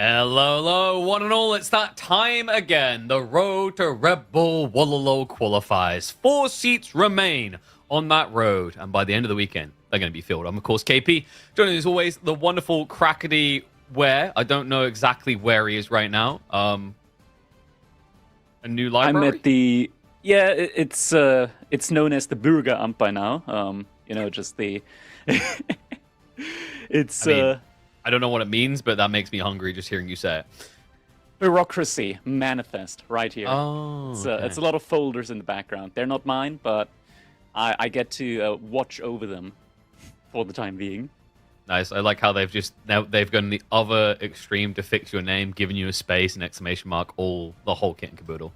Hello, one and all. It's that time again. The road to Red Bull Wololo qualifies. 4 seats remain on that road, and by the end of the weekend, they're going to be filled. I'm, of course, KP. Joining as always, the wonderful Crackety Where. I don't know exactly where he is right now. A new library? I'm at the it's known as the Bürgeramt by now. Just the it's I don't know what it means, but that makes me hungry just hearing you say it. bureaucracy manifest right here. Oh, It's a lot of folders in the background. They're not mine, but I get to watch over them for the time being. Nice. I like how they've gone the other extreme to fix your name, giving you a space, an exclamation mark, the whole kit and caboodle.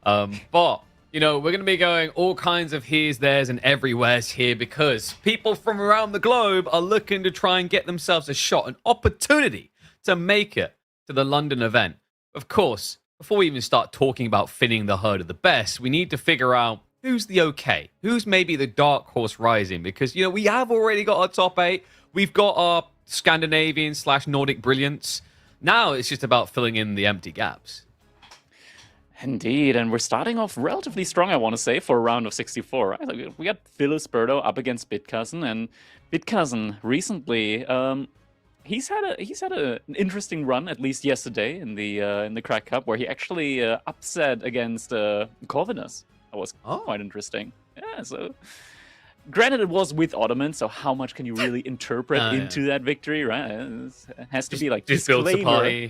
But we're going to be going all kinds of here's, there's, and everywheres here because people from around the globe are looking to try and get themselves a shot, an opportunity to make it to the London event. Of course, before we even start talking about finning the herd of the best, we need to figure out who's the okay, who's maybe the dark horse rising, because we have already got our top 8. We've got our Scandinavian/Nordic brilliance. Now it's just about filling in the empty gaps. Indeed, and we're starting off relatively strong, I want to say, for a round of 64. Right? Like, we got Berto up against Bitcousin, and Bitcousin recently, he's had an interesting run, at least yesterday in the Crack Cup, where he actually upset against Corvinus. That was quite interesting. Yeah, so. Granted, it was with Ottoman, so how much can you really interpret into that victory, right? It has to be like disclaimer.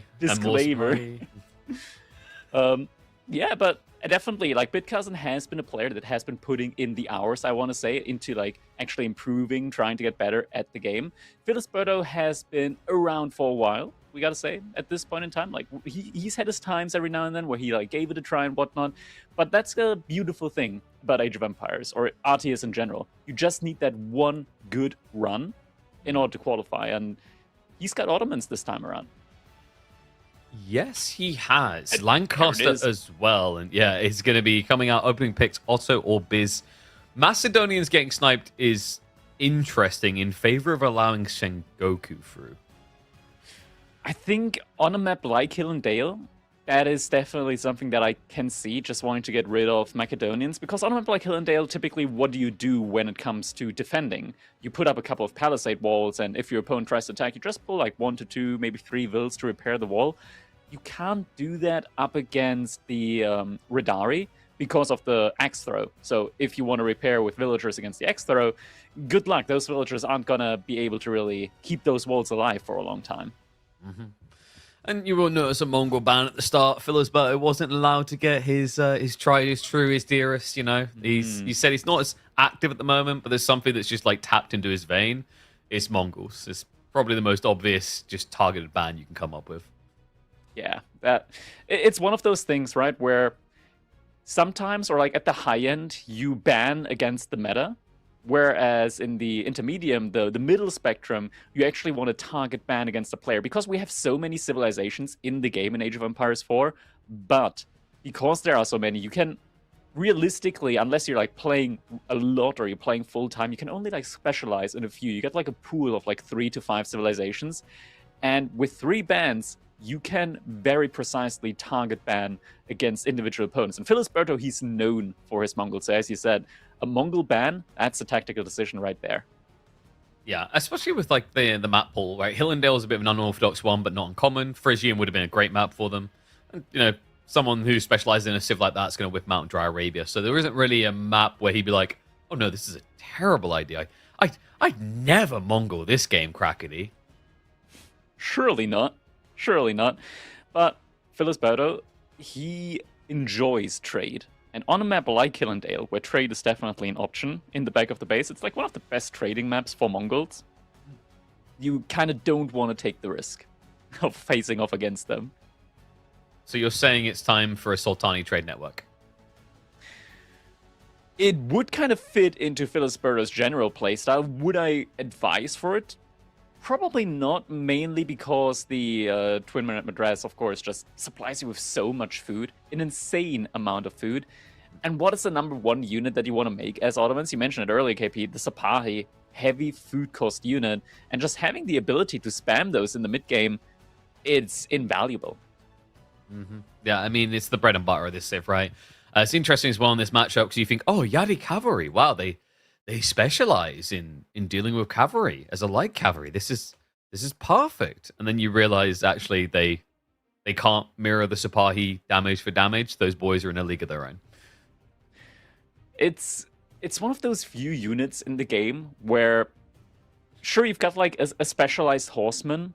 Yeah, but definitely, like, Bitcousin has been a player that has been putting in the hours, I want to say, into, like, actually improving, trying to get better at the game. Berto has been around for a while, we gotta say, at this point in time. Like, he's had his times every now and then where he, like, gave it a try and whatnot. But that's a beautiful thing about Age of Empires, or RTS in general. You just need that one good run in order to qualify, and he's got Ottomans this time around. Yes, he has. Lancaster as well. And yeah, it's going to be coming out opening picks, Otto or Biz. Macedonians getting sniped is interesting in favor of allowing Sengoku through. I think on a map like Hill and Dale, that is definitely something that I can see, just wanting to get rid of Macedonians. Because on a map like Hill and Dale, typically, what do you do when it comes to defending? You put up a couple of palisade walls, and if your opponent tries to attack, you just pull like 1 to 2, maybe 3 vills to repair the wall. You can't do that up against the Redari because of the axe throw. So if you want to repair with villagers against the axe throw, good luck. Those villagers aren't going to be able to really keep those walls alive for a long time. Mm-hmm. And you will notice a Mongol ban at the start. Berto wasn't allowed to get his tried, his true, his dearest. He said he's not as active at the moment, but there's something that's just like tapped into his vein. It's Mongols. It's probably the most obvious, just targeted ban you can come up with. Yeah, it's one of those things, right, where sometimes, or like at the high end, you ban against the meta, whereas in the intermedium, the middle spectrum, you actually want to target ban against the player, because we have so many civilizations in the game in Age of Empires 4, but because there are so many, you can realistically, unless you're like playing a lot or you're playing full time, you can only like specialize in a few. You get like a pool of like 3 to 5 civilizations, and with 3 bans, you can very precisely target ban against individual opponents. And Berto, he's known for his Mongols. So as you said, a Mongol ban, that's a tactical decision right there. Yeah, especially with like the map pool, right? Hillendale is a bit of an unorthodox one, but not uncommon. Frisian would have been a great map for them. And, someone who specializes in a civ like that is going to whip out Dry Arabia. So there isn't really a map where he'd be like, oh no, this is a terrible idea. I'd never Mongol this game, Crackety. Surely not. Surely not. But Berto, he enjoys trade. And on a map like Hill and Dale, where trade is definitely an option in the back of the base, it's like one of the best trading maps for Mongols. You kind of don't want to take the risk of facing off against them. So you're saying it's time for a Sultani trade network? It would kind of fit into Berto's general playstyle. Would I advise for it? Probably not, mainly because the Twin Madras, of course, just supplies you with so much food, an insane amount of food. And what is the number 1 unit that you want to make as Ottomans? You mentioned it earlier, KP, the Sapahi, heavy food cost unit, and just having the ability to spam those in the mid game it's invaluable. Yeah, I mean, it's the bread and butter of this Civ, right? It's interesting as well in this matchup because you think, oh, Yadi cavalry, wow, they specialize in dealing with cavalry as a light cavalry. This is perfect. And then you realize actually they can't mirror the Sipahi damage for damage. Those boys are in a league of their own. It's one of those few units in the game where, sure, you've got like a specialized horseman,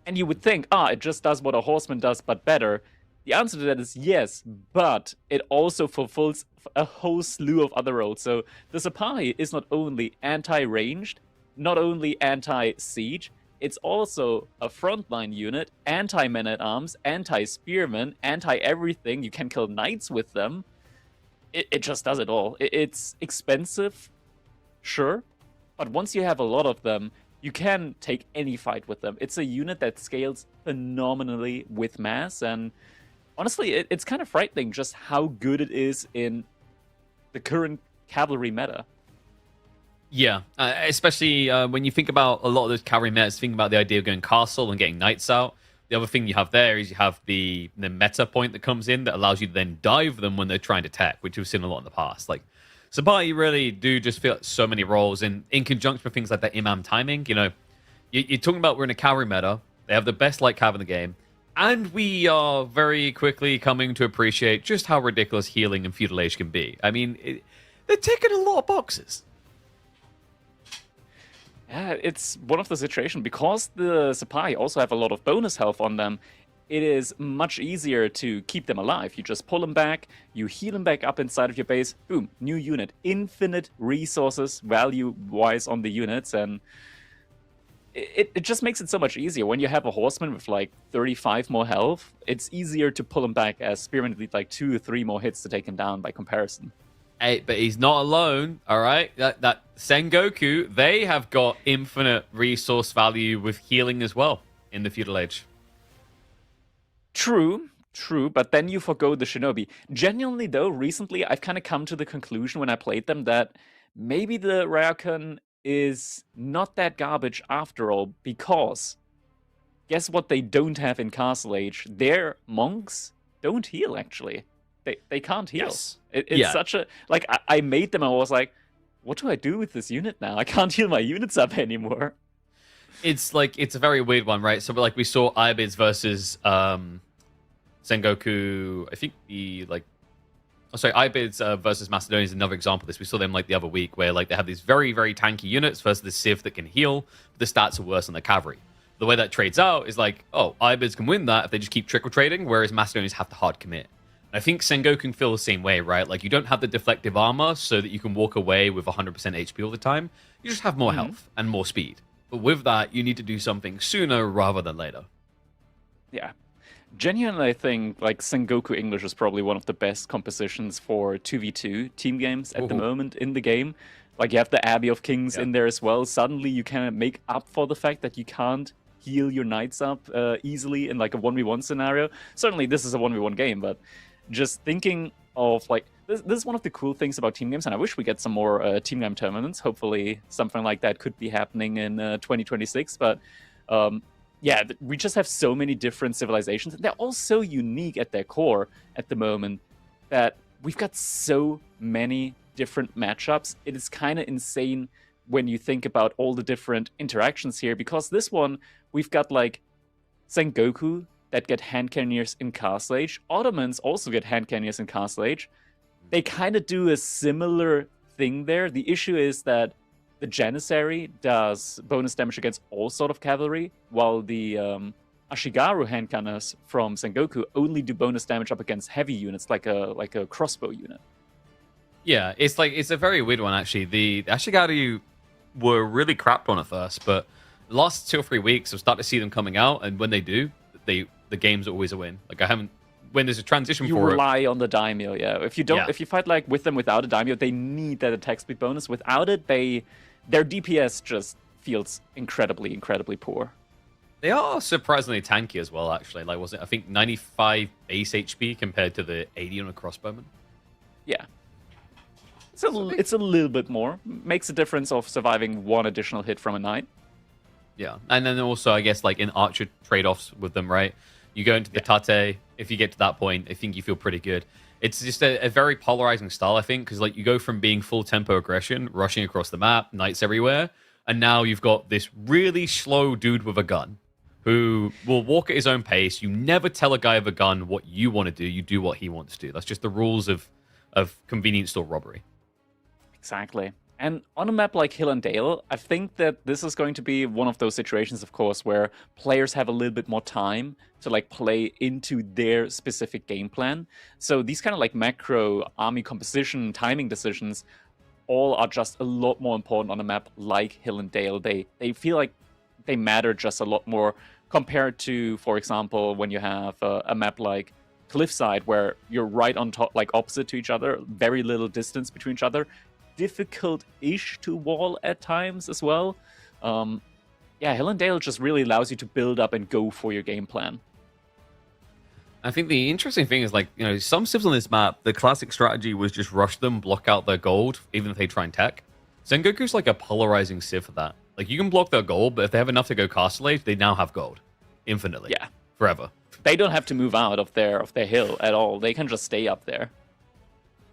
and you would think, it just does what a horseman does, but better. The answer to that is yes, but it also fulfills a whole slew of other roles. So the Sipahi is not only anti-ranged, not only anti-siege, it's also a frontline unit, anti-men-at-arms, anti-spearmen, anti-everything. You can kill knights with them. It just does it all. It's expensive, sure, but once you have a lot of them, you can take any fight with them. It's a unit that scales phenomenally with mass, and honestly, it's kind of frightening just how good it is in the current cavalry meta. Yeah, especially when you think about a lot of those cavalry metas, think about the idea of going castle and getting knights out. The other thing you have there is you have the meta point that comes in that allows you to then dive them when they're trying to attack, which we've seen a lot in the past. Like, Sipahi really do just feel like so many roles, and in conjunction with things like that imam timing, you know, you're talking about we're in a cavalry meta. They have the best light cav in the game, and we are very quickly coming to appreciate just how ridiculous healing and feudal age can be. I mean, they're ticking a lot of boxes. Yeah, it's one of the situations, because the Sipahi also have a lot of bonus health on them, it is much easier to keep them alive. You just pull them back, you heal them back up inside of your base, boom, new unit. Infinite resources value-wise on the units, and it just makes it so much easier. When you have a horseman with like 35 more health, it's easier to pull him back, as spearmen need like 2 or 3 more hits to take him down by comparison. Hey, but he's not alone, all right? That Sengoku, they have got infinite resource value with healing as well in the feudal age. True, but then you forgo the shinobi. Genuinely though, recently I've kind of come to the conclusion when I played them that maybe the Ryokan is not that garbage after all, because guess what they don't have in Castle Age? Their monks don't heal, actually. They can't heal. Yes. It's such a... Like, I made them, I was like, what do I do with this unit now? I can't heal my units up anymore. It's like, it's a very weird one, right? So like we saw Ibids versus Sengoku, I think Ibids versus Macedonia is another example of this. We saw them like the other week where like they have these very, very tanky units versus the Civ that can heal, but the stats are worse than the cavalry. The way that trades out is like, oh, Ibids can win that if they just keep trickle trading, whereas Macedonians have to hard commit. I think Sengoku can feel the same way, right? Like, you don't have the deflective armor so that you can walk away with 100% HP all the time. You just have more health and more speed. But with that, you need to do something sooner rather than later. Yeah. Genuinely, I think, like, Sengoku English is probably one of the best compositions for 2v2 team games at the moment in the game. Like, you have the Abbey of Kings in there as well. Suddenly, you can make up for the fact that you can't heal your knights up easily in, like, a 1v1 scenario. Certainly, this is a 1v1 game, but... just thinking of, like, this is one of the cool things about team games, and I wish we get some more team game tournaments. Hopefully something like that could be happening in 2026, but yeah, we just have so many different civilizations, and they're all so unique at their core at the moment that we've got so many different matchups. It is kind of insane when you think about all the different interactions here, because this one, we've got, like, Sengoku that get hand cannoneers in Castle Age. Ottomans also get hand cannoneers in Castle Age. They kind of do a similar thing there. The issue is that the Janissary does bonus damage against all sort of cavalry, while the Ashigaru hand cannons from Sengoku only do bonus damage up against heavy units, like a crossbow unit. Yeah, it's a very weird one, actually. The Ashigaru were really crapped on at first, but the last 2 or 3 weeks I've started to see them coming out, and when they do, the game's always a win. Like, when there's a transition you for rely on the daimyo, yeah. If you fight like with them without a daimyo, they need that attack speed bonus. Without it, their DPS just feels incredibly poor. They are surprisingly tanky as well, actually. Like, was it, I think, 95 base HP compared to the 80 on a crossbowman? Yeah. It's a little bit more. Makes a difference of surviving 1 additional hit from a knight. Yeah, and then also I guess like in archer trade-offs with them, right? You go into the Yeah. tate. If you get to that point, I think you feel pretty good. It's just a very polarizing style, I think, because like you go from being full tempo aggression, rushing across the map, knights everywhere, and now you've got this really slow dude with a gun who will walk at his own pace. You never tell a guy with a gun what you want to do. You do what he wants to do. That's just the rules of convenience store robbery. Exactly. And on a map like Hill and Dale, I think that this is going to be one of those situations, of course, where players have a little bit more time to like play into their specific game plan. So these kind of like macro army composition, timing decisions, all are just a lot more important on a map like Hill and Dale. They feel like they matter just a lot more compared to, for example, when you have a map like Cliffside, where you're right on top, like opposite to each other, very little distance between each other, difficult-ish to wall at times as well. Yeah, Hill and Dale just really allows you to build up and go for your game plan. I think the interesting thing is, like, you know, some civs on this map, the classic strategy was just rush them, block out their gold, even if they try and tech. Sengoku's like a polarizing civ for that. Like, you can block their gold, but if they have enough to go Castle Age, they now have gold. Infinitely. Yeah. Forever. They don't have to move out of their hill at all. They can just stay up there.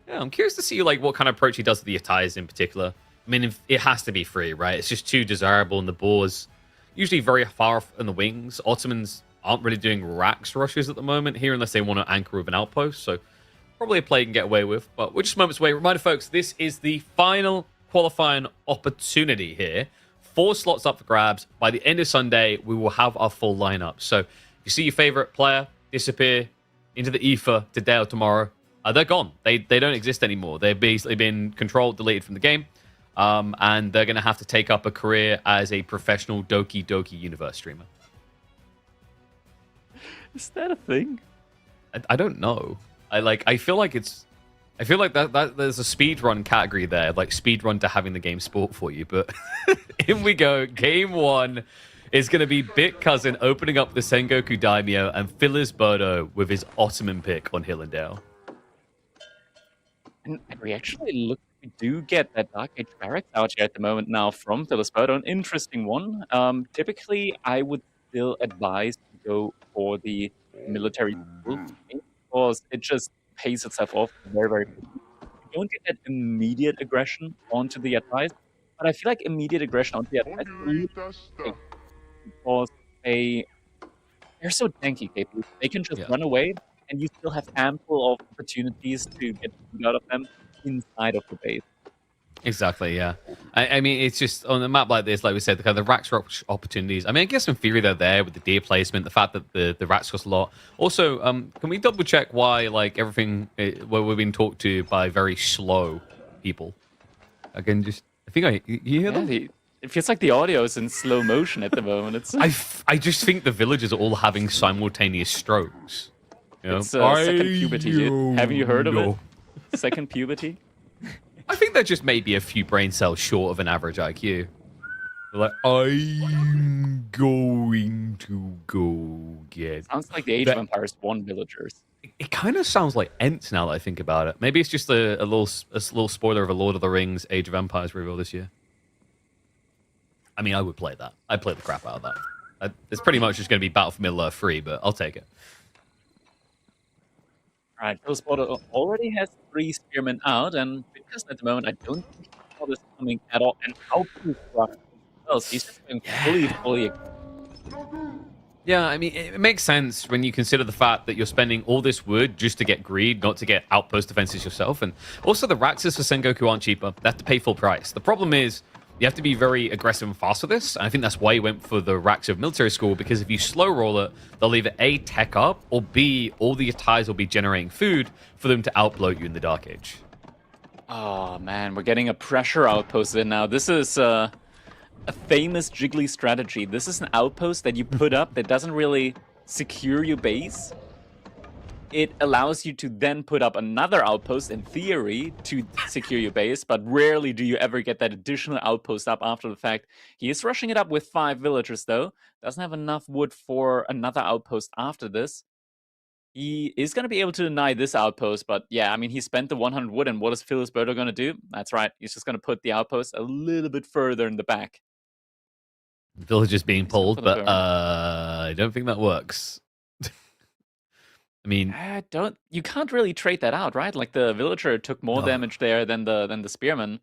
Yeah, I'm curious to see, like, what kind of approach he does to the Attais in particular. I mean, if, it has to be free, right? It's just too desirable, and the boar's usually very far off in the wings. Ottomans aren't really doing Rax rushes at the moment here unless they want to anchor with an outpost, so probably a play you can get away with, but we're just moments away. Reminder, folks, this is the final qualifying opportunity here. 4 slots up for grabs. By the end of Sunday, we will have our full lineup. So if you see your favorite player disappear into the ether today or tomorrow, they're gone. They don't exist anymore. They've basically been controlled, deleted from the game, and they're going to have to take up a career as a professional Doki Doki Universe streamer. Is that a thing? I don't know. I feel like that there's a speedrun category there, like speedrun to having the game sport for you. But in we go. Game 1 is going to be Bit Cousin opening up the Sengoku Daimyo and Phyllis Berto with his Ottoman pick on Hill and Dale. And we actually we do get that Dark Age Barracks out here at the moment now from Phyllis Berto. An interesting one. Typically, I would still advise to go for the military tool because it just pays itself off very, very quickly. You don't get that immediate aggression onto the Attais, but I feel like immediate aggression onto the Attais is a little bit because they're so tanky, KP. They can just run away, and you still have ample of opportunities to get food out of them inside of the base. Exactly, yeah. I mean, it's just on a map like this, like we said, the kind of Rax opportunities. I mean, I guess in theory they're there with the deer placement, the fact that the Rax cost a lot. Also, can we double check why, like, everything, where we've been talked to by very slow people? Again, just, I think you hear them? It feels like the audio is in slow motion at the moment. It's I just think the villagers are all having simultaneous strokes. You know? It's second puberty, dude. Haven't you heard of it? Second puberty? I think they're just maybe a few brain cells short of an average IQ. They're like, I'm going to go get... Sounds like the Age of Empires 1 villagers. It kind of sounds like Ents now that I think about it. Maybe it's just a little spoiler of a Lord of the Rings Age of Empires reveal this year. I mean, I would play that. I'd play the crap out of that. It's pretty much just going to be Battle for Middle-earth free, but I'll take it. Alright, Phyllis Berto already has 3 spearmen out, and because at the moment I don't think he saw this coming at all, and how else he's just going fully. Yeah, I mean, it makes sense when you consider the fact that you're spending all this wood just to get greed, not to get outpost defenses yourself. And also the Raxes for Sengoku aren't cheaper. They have to pay full price. The problem is you have to be very aggressive and fast for this. And I think that's why he went for the Rax of military school, because if you slow roll it, they'll either A, tech up, or B, all the Attais will be generating food for them to outbloat you in the Dark Age. Oh man, we're getting a pressure outpost in now. This is a famous Jiggly strategy. This is an outpost that you put up that doesn't really secure your base. It allows you to then put up another outpost, in theory, to secure your base, but rarely do you ever get that additional outpost up after the fact. He is rushing it up with 5 villagers, though. Doesn't have enough wood for another outpost after this. He is going to be able to deny this outpost, but yeah, I mean, he spent the 100 wood, and what is Phyllis Berto going to do? That's right, he's just going to put the outpost a little bit further in the back. Villagers being He's going for pulled, the but burn. I don't think that works. I mean, Don't you can't really trade that out, right? Like the villager took more no. damage there than the spearman.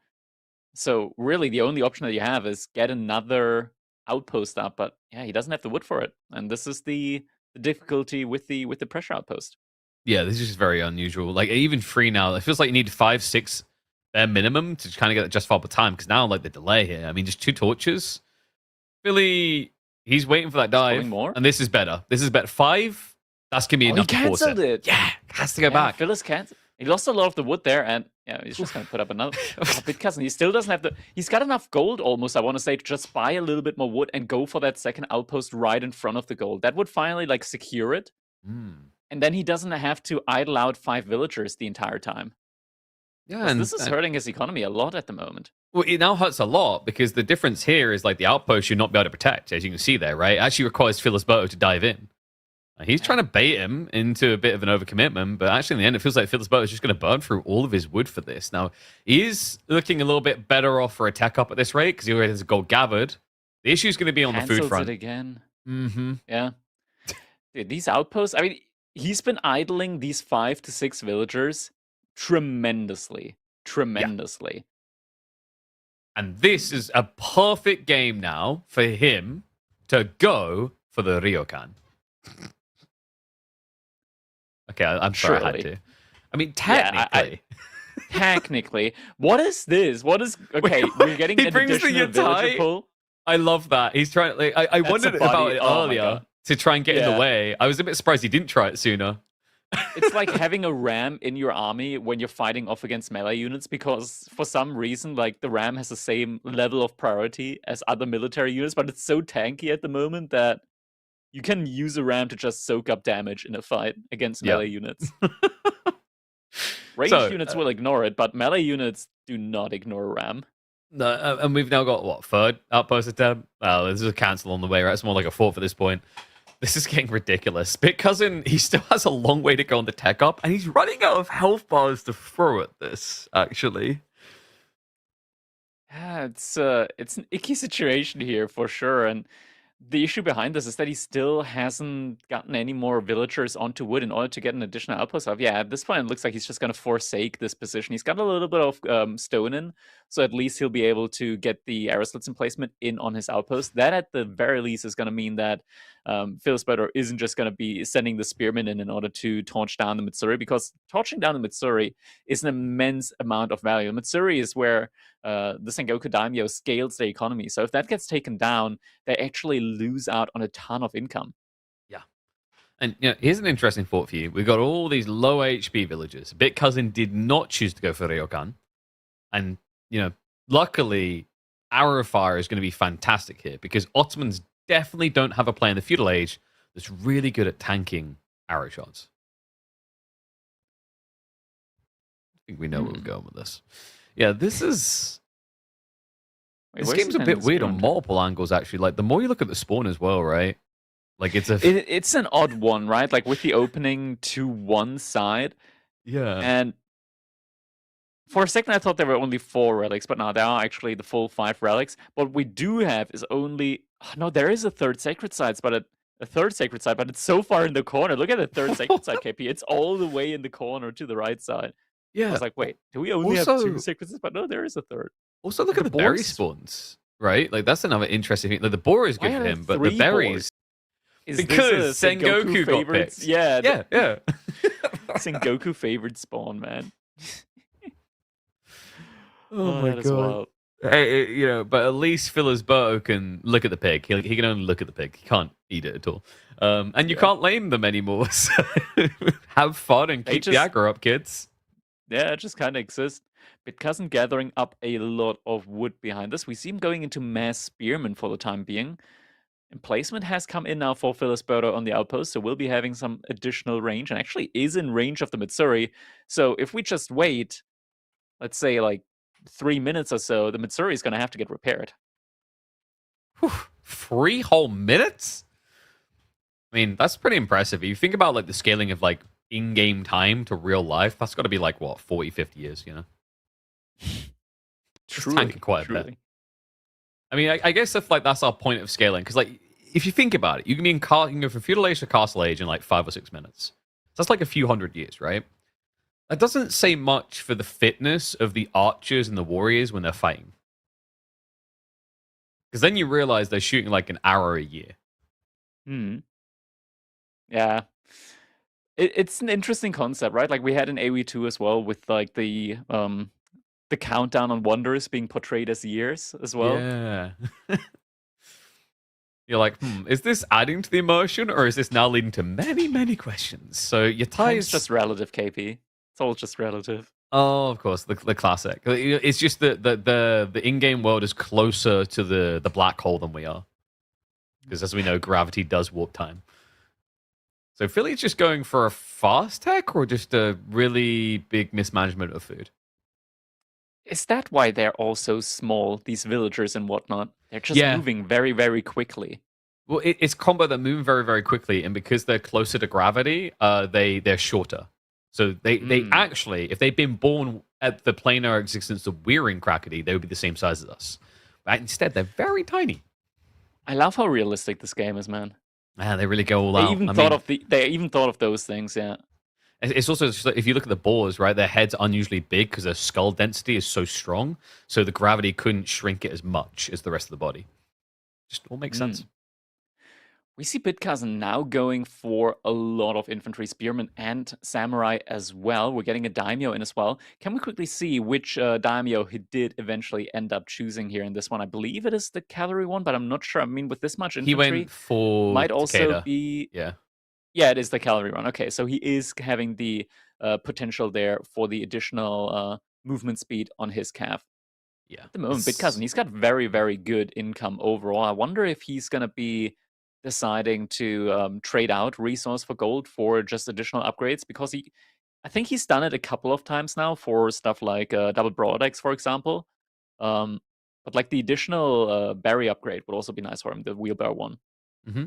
So really, the only option that you have is get another outpost up. But yeah, he doesn't have the wood for it, and this is the difficulty with the pressure outpost. Yeah, this is just very unusual. Like even free now, it feels like you need 5, 6 bare minimum to kind of get justifiable time. Because now, like the delay here, I mean, just 2 torches. Billy, he's waiting for that He's pulling dive, more. and this is better. This is better. 5, that's gonna be Oh, he enough to force cancelled it. Yeah, has to go Yeah, back. Phyllis can't. He lost a lot of the wood there, and yeah, he's just gonna put up another. Oh, Bitcousin, he still doesn't have the. He's got enough gold almost. I want to say to just buy a little bit more wood and go for that second outpost right in front of the gold. That would finally like secure it, and then he doesn't have to idle out 5 villagers the entire time. Yeah, 'Cause and this is hurting his economy a lot at the moment. well, it now hurts a lot because the difference here is like the outpost should not be able to protect, as you can see there, right? It actually requires Phyllis Berto to dive in. He's trying to bait him into a bit of an overcommitment, but actually in the end, it feels like Phyllis Berto is just going to burn through all of his wood for this. Now, he is looking a little bit better off for a tech up at this rate because he already has gold gathered. The issue is going to be on the food Cancels front. it again. Mm-hmm. Yeah. Dude, these outposts, I mean, he's been idling these 5 to 6 villagers tremendously. Tremendously. And this is a perfect game now for him to go for the Ryokan. Okay, I'm sorry I had Surely. to. I mean, Yeah, technically. Technically. What is this? What is okay, we're getting He an brings the additional villager Yatai. pull. I love that. He's trying. Like, I That's wondered a body- about it oh my earlier God. to try and get in Yeah. the way. I was a bit surprised he didn't try it sooner. It's like having a ram in your army when you're fighting off against melee units because for some reason, like the ram has the same level of priority as other military units, but it's so tanky at the moment that you can use a ram to just soak up damage in a fight against Yeah. melee units. Ranged So, units will ignore it, but melee units do not ignore a ram. No, and we've now got what, third outpost attempt? Oh, there's a cancel on the way, right? It's more like a 4th at this point. This is getting ridiculous. Bitcousin, he still has a long way to go on the tech up, and he's running out of health bars to throw at this, actually. Yeah, it's an icky situation here for sure, and the issue behind this is that he still hasn't gotten any more villagers onto wood in order to get an additional outpost of. Yeah, at this point, it looks like he's just going to forsake this position. He's got a little bit of stone in, so at least he'll be able to get the arrow slits emplacement in on his outpost. That, at the very least, is going to mean that Phil Spider isn't just going to be sending the spearmen in order to torch down the Mitsuri, because torching down the Mitsuri is an immense amount of value. Mitsuri is where the Sengoku Daimyo scales their economy. So if that gets taken down, they actually lose out on a ton of income. Yeah. And here's an interesting thought for you. We've got all these low HP villagers. Bitcousin did not choose to go for Ryokan. And, luckily, Arrowfire is going to be fantastic here because Ottomans definitely don't have a player in the feudal age that's really good at tanking arrow shots. I think we know where we're going with this. Yeah, this is... Wait, this where's game's he a sending bit the weird spearmen on to? multiple angles, actually. Like, the more you look at the spawn as well, right? Like, it's a... It's an odd one, right? Like with the opening to one side. yeah. And for a second, I thought there were only 4 relics, but no, there are actually the full 5 relics. What we do have is only... Oh, no, there is a third sacred site, but a third sacred site, but it's so far in the corner. Look at the third sacred site, KP. It's all the way in the corner to the right side. Yeah. I was like, wait, do we only have 2 sacred sites? But no, there is a third. Also, look The at the berry boars- spawns, right? Like, that's another interesting thing. Like, the boar is Why good are for there him, but the 3 berries... boars? Is Because this a Sengoku got favorite? picked. Yeah, Yeah. Sengoku favored spawn, man. Oh my that is god. wild. Hey, but at least Phyllis Berto can look at the pig. He can only look at the pig. He can't eat it at all. And you Yeah. can't lame them anymore. So have fun and They keep the just- aggro up, kids. Yeah, it just kind of exists. Bitcousin gathering up a lot of wood behind this. We see him going into mass spearmen for the time being. Emplacement has come in now for Phyllis Berto on the outpost, so we'll be having some additional range, and actually is in range of the Mitsuri. So if we just wait, let's say like 3 minutes or so, the Mitsuri is going to have to get repaired. Whew, 3 whole minutes? I mean, that's pretty impressive. If you think about like the scaling of like in-game time to real life, that's got to be like, what, 40, 50 years, Truly, tanking quite a bit. truly. I mean, I guess that's our point of scaling because like if you think about it, you can be you can go from feudal age to castle age in like 5 or 6 minutes. So that's like a few hundred years, right? That doesn't say much for the fitness of the archers and the warriors when they're fighting. Because then you realize they're shooting like an arrow a year. Hmm. Yeah. It's an interesting concept, right? Like we had in AoE2 as well with like the countdown on wonders being portrayed as years as well. Yeah. You're like, is this adding to the emotion or is this now leading to many, many questions? So your Time's ties. just relative, KP. It's all just relative. Oh, of course, the classic. It's just that the in-game world is closer to the black hole than we are. Because as we know, gravity does warp time. So Philly's just going for a fast tech or just a really big mismanagement of food? Is that why they're all so small, these villagers and whatnot? They're just Yeah. moving very, very quickly. Well, it's combo that move very, very quickly, and because they're closer to gravity, they're shorter. So they actually, if they'd been born at the planar existence of we're in Crackety, they would be the same size as us. But instead, they're very tiny. I love how realistic this game is, man. Man, they really go all They out. even thought of those things, yeah. It's also just like, if you look at the boars, right? Their heads unusually big because their skull density is so strong, so the gravity couldn't shrink it as much as the rest of the body. Just all makes sense. We see Bitcousin now going for a lot of infantry, spearmen, and samurai as well. We're getting a daimyo in as well. Can we quickly see which daimyo he did eventually end up choosing here in this one? I believe it is the cavalry one, but I'm not sure. I mean, with this much He infantry, went for might also Takeda. be... Yeah. Yeah, it is the cavalry one. Okay, so he is having the potential there for the additional movement speed on his cav. Yeah. At the moment, Bitcousin, he's got very, very good income overall. I wonder if he's going to be deciding to trade out resource for gold for just additional upgrades, because I think he's done it a couple of times now for stuff like double broadaxe, for example. But like the additional berry upgrade would also be nice for him, the wheelbarrow one. Mm-hmm.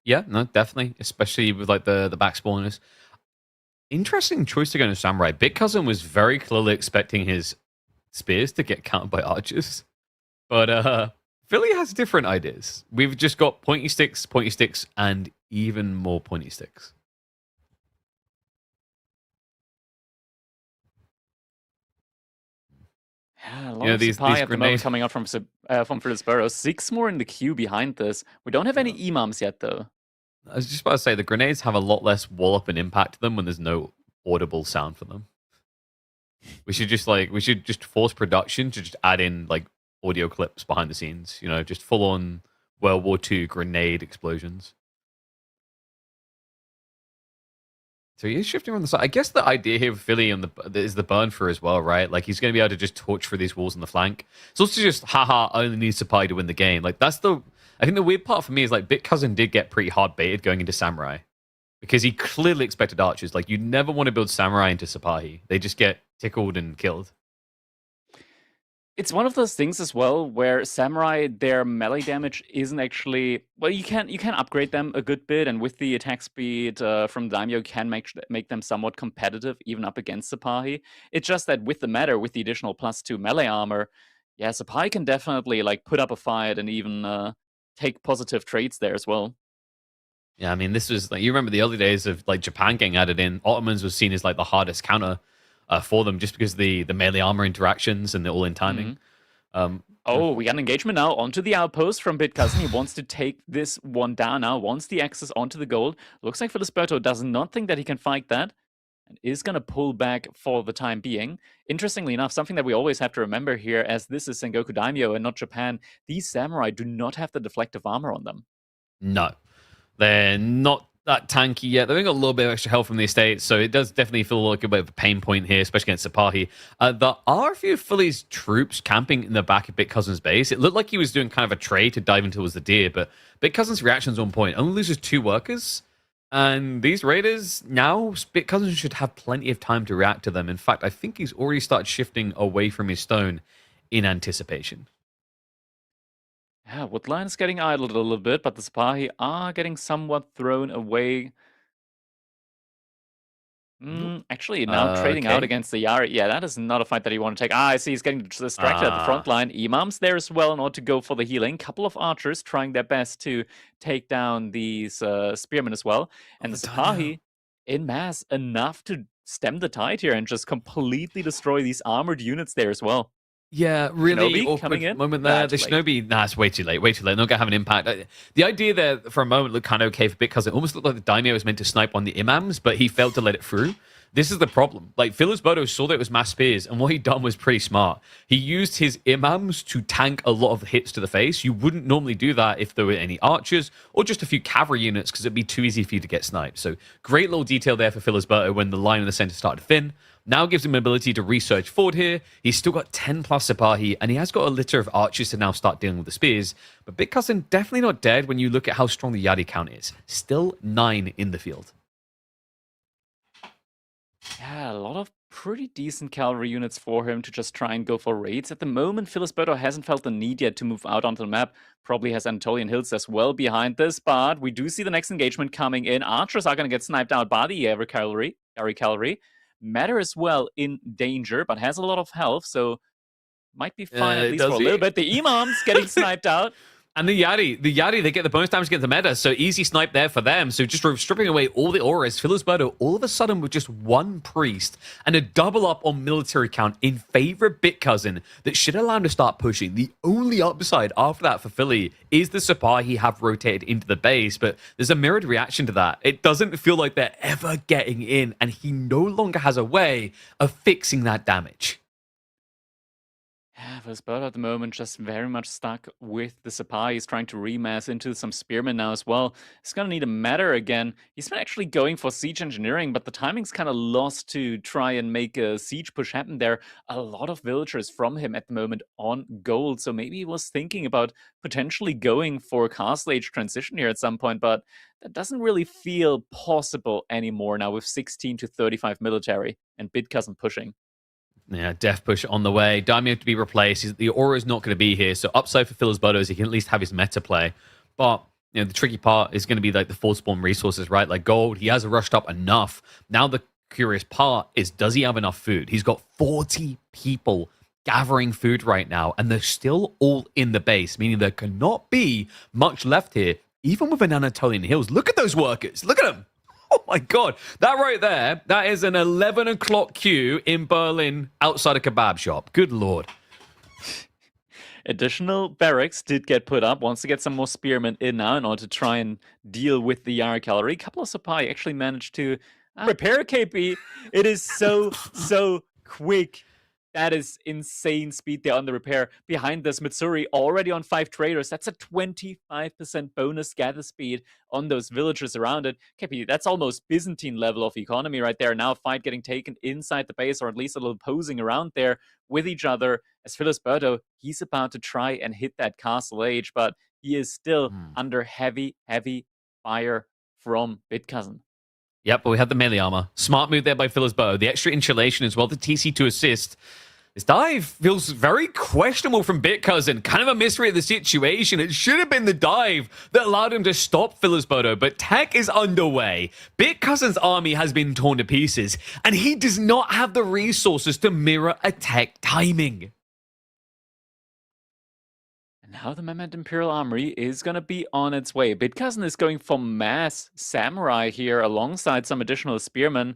Yeah, no, definitely, especially with like the back spawners. Interesting choice to go into samurai. Bitcousin was very clearly expecting his spears to get countered by archers, but Philly has different ideas. We've just got pointy sticks, and even more pointy sticks. Yeah, a lot of supply at the moment coming out from Phyllis Burrows. 6 more in the queue behind this. We don't have any imams yet, though. I was just about to say the grenades have a lot less wallop and impact to them when there's no audible sound for them. We should just force production to just add in like audio clips behind the scenes. You know, just full on World War II grenade explosions. So he is shifting on the side. I guess the idea here with Philly is the burn through as well, right? Like he's going to be able to just torch through these walls on the flank. It's also just haha, only needs supply to win the game. Like I think the weird part for me is like Bitcousin did get pretty hard baited going into Samurai because he clearly expected archers. Like you never want to build Samurai into Sipahi. They just get tickled and killed. It's one of those things as well where samurai, their melee damage isn't actually... Well, you can upgrade them a good bit, and with the attack speed from daimyo, you can make them somewhat competitive, even up against Sipahi. It's just that with the meta, with the additional +2 melee armor, yeah, Sipahi can definitely like put up a fight and even take positive traits there as well. Yeah, I mean, this was like you remember the early days of like Japan getting added in. Ottomans was seen as like the hardest counter for them just because the melee armor interactions and the all in timing. Oh, we got an engagement now onto the outpost from Bitcousin. He wants to take this one down now, wants the access onto the gold. Looks like Berto does not think that he can fight that and is going to pull back for the time being. Interestingly enough, something that we always have to remember here, as this is Sengoku Daimyo and not Japan, these samurai do not have the deflective armor on them. No, they're not that tanky yet. They've got a little bit of extra help from the estates, so it does definitely feel like a bit of a pain point here, especially against Sipahi. There are a few of Philly's troops camping in the back of Bitcousin's base. It looked like he was doing kind of a trade to dive in towards the deer, but Bitcousin's reaction's on point. Only loses 2 workers, and these raiders, now Bitcousin should have plenty of time to react to them. In fact, I think he's already started shifting away from his stone in anticipation. Yeah, Woodline is getting idled a little bit, but the Sipahi are getting somewhat thrown away. Actually, now trading out Okay. against the Yari. Yeah, that is not a fight that you want to take. I see he's getting distracted at the front line. Imam's there as well in order to go for the healing. Couple of archers trying their best to take down these spearmen as well. And the Overdone. Sipahi, in mass, enough to stem the tide here and just completely destroy these armored units there as well. Yeah, really Shinobi coming awkward in? moment there. The Too late. Shinobi, nah, it's way too late, way too late. Not gonna have an impact. The idea there for a moment looked kind of okay for Bit because it almost looked like the Daimyo was meant to snipe on the Imams, but he failed to let it through. This is the problem. Like, Phyllis Berto saw that it was mass spears, and what he done was pretty smart. He used his Imams to tank a lot of hits to the face. You wouldn't normally do that if there were any archers or just a few cavalry units, because it'd be too easy for you to get sniped. So, great little detail there for Phyllis Berto when the line in the center started to thin. Now gives him ability to research forward here. He's still got 10 plus Sipahi, and he has got a litter of archers to now start dealing with the spears. But Big Cousin definitely not dead when you look at how strong the Yari count is. Still 9 in the field. Yeah, a lot of pretty decent cavalry units for him to just try and go for raids. At the moment, Berto hasn't felt the need yet to move out onto the map. Probably has Anatolian Hills as well behind this, but we do see the next engagement coming in. Archers are going to get sniped out by the Yari cavalry. Matter as well in danger, but has a lot of health, so might be fine at least for a little bit. The Imam's getting sniped out. And the Yari, they get the bonus damage against the meta, so easy snipe there for them. So just stripping away all the auras, Phyllis Berto all of a sudden with just one priest and a double up on military count in favor of Bit Cousin that should allow him to start pushing. The only upside after that for Philly is the Sipahi have rotated into the base, but there's a mirrored reaction to that. It doesn't feel like they're ever getting in, and he no longer has a way of fixing that damage. Yeah, Berto at the moment just very much stuck with the Sipahi. He's trying to remass into some spearmen now as well. He's going to need a matter again. He's been actually going for siege engineering, but the timing's kind of lost to try and make a siege push happen there. A lot of villagers from him at the moment on gold, so maybe he was thinking about potentially going for a castle age transition here at some point, but that doesn't really feel possible anymore now with 16 to 35 military and Bit Cousin pushing. Yeah, death push on the way. Daimyo to be replaced. The aura is not going to be here. So upside for Phyllis Berto is he can at least have his meta play. But the tricky part is going to be like the full spawn resources, right? Like gold, he has rushed up enough. Now the curious part is, does he have enough food? He's got 40 people gathering food right now, and they're still all in the base, meaning there cannot be much left here, even with an Anatolian Hills. Look at those workers. Look at them. Oh my God. That right there, that is an 11 o'clock queue in Berlin outside a kebab shop. Good Lord. Additional barracks did get put up. Wants to get some more spearmen in now in order to try and deal with the Yara cavalry. A couple of Sipahi actually managed to repair KP. It is so quick. That is insane speed there on the repair. Behind this, Mitsuri already on 5 traders. That's a 25% bonus gather speed on those villagers around it. KP, that's almost Byzantine level of economy right there. Now a fight getting taken inside the base, or at least a little posing around there with each other. As Phyllis Berto, he's about to try and hit that castle age, but he is still under heavy fire from Bit Cousin. Yep, but we have the melee armor. Smart move there by Phyllis Berto. The extra insulation as well, the TC to assist. This dive feels very questionable from Bit Cousin. Kind of a mystery of the situation. It should have been the dive that allowed him to stop Phyllis Berto, but tech is underway. Bit Cousin's army has been torn to pieces, and he does not have the resources to mirror a tech timing. Now the Mehmet Imperial Armory is going to be on its way. Bit Cousin is going for mass samurai here alongside some additional spearmen.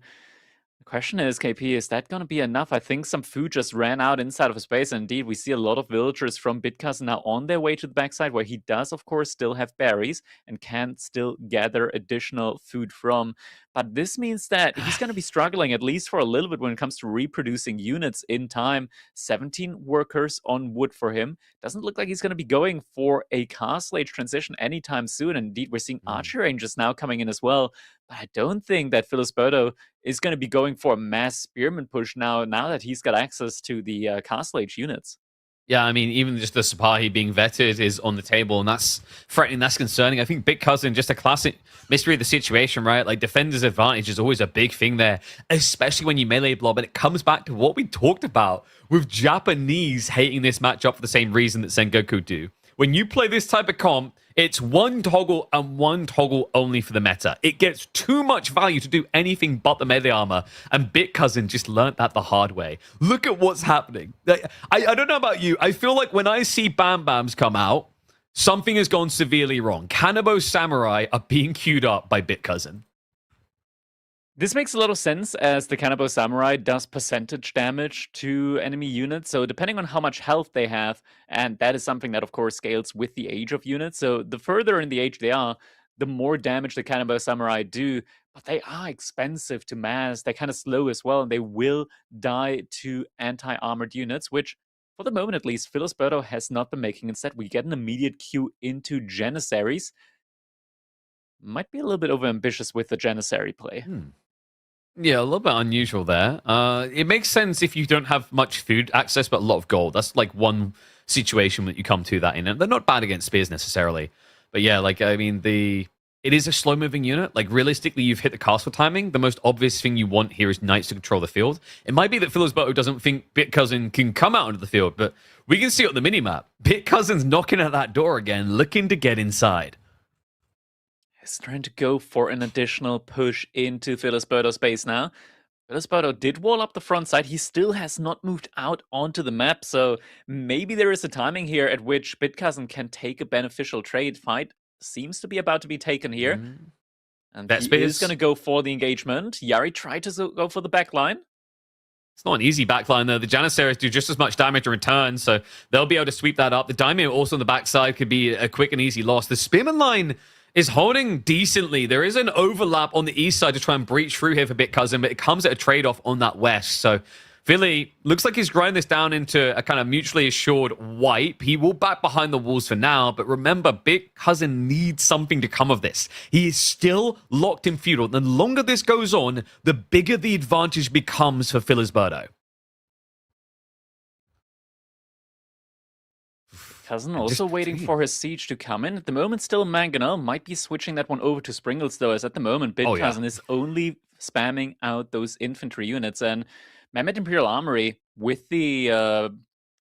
The question is, KP, is that going to be enough? I think some food just ran out inside of his base. And indeed, we see a lot of villagers from Bit Cousin now on their way to the backside, where he does, of course, still have berries and can still gather additional food from. But this means that he's going to be struggling, at least for a little bit, when it comes to reproducing units in time. 17 workers on wood for him. Doesn't look like he's going to be going for a castle age transition anytime soon. And indeed, we're seeing archer ranges now coming in as well. But I don't think that Phyllis Berto is going to be going for a mass spearman push now that he's got access to the castle age units. Yeah, I mean, even just the Sipahi being vetted is on the table, and that's threatening, that's concerning. I think Bit Cousin, just a classic mystery of the situation, right? Like, defender's advantage is always a big thing there, especially when you melee blob, and it comes back to what we talked about with Japanese hating this matchup for the same reason that Sengoku do. when you play this type of comp, it's one toggle and one toggle only for the meta. It gets too much value to do anything but the melee armor, and Bit Cousin just learnt that the hard way. Look at what's happening. I don't know about you. I feel like when I see Bam Bams come out, something has gone severely wrong. Kanabo Samurai are being queued up by Bit Cousin. This makes a lot of sense as the Kanabo Samurai does percentage damage to enemy units. So depending on how much health they have, and that is something that of course scales with the age of units. So the further in the age they are, the more damage the Kanabo Samurai do. But they are expensive to mass. They're kind of slow as well, and they will die to anti-armored units, which for the moment at least, Phyllis Berto has not been making. Instead, we get an immediate queue into Janissaries. Might be a little bit overambitious with the Janissary play. Yeah, a little bit unusual there. It makes sense if you don't have much food access, but a lot of gold. That's like one situation that you come to that in. And they're not bad against spears necessarily. But yeah, like, I mean, it is a slow-moving unit. Like, realistically, you've hit the castle timing. The most obvious thing you want here is knights to control the field. It might be that Phyllis Berto doesn't think Bit Cousin can come out onto the field, but we can see it on the minimap. Bit Cousin's knocking at that door again, looking to get inside. He's trying to go for an additional push into Phyllis Berto's base now. Phyllis Berto did wall up the front side. He still has not moved out onto the map, so maybe there is a timing here at which Bit Cousin can take a beneficial trade. Fight seems to be about to be taken here. And he is going to go for the engagement. Yari tried to go for the backline. It's not an easy backline, though. The Janissaries do just as much damage in return, so they'll be able to sweep that up. The Daimyo also on the backside could be a quick and easy loss. The Spearman line is holding decently. There is an overlap on the east side to try and breach through here for Bit Cousin, but it comes at a trade-off on that west. So Philly looks like he's grinding this down into a kind of mutually assured wipe. He will back behind the walls for now, but remember, Bit Cousin needs something to come of this. He is still locked in feudal. The longer this goes on, the bigger the advantage becomes for Phyllis Berto. Cousin also waiting for his siege to come in. At the moment, still Mangonel might be switching that one over to Springles, though, as at the moment, Bit Cousin is only spamming out those infantry units. And Mammoth Imperial Armory, with the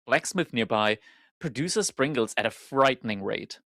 blacksmith nearby, produces Springles at a frightening rate.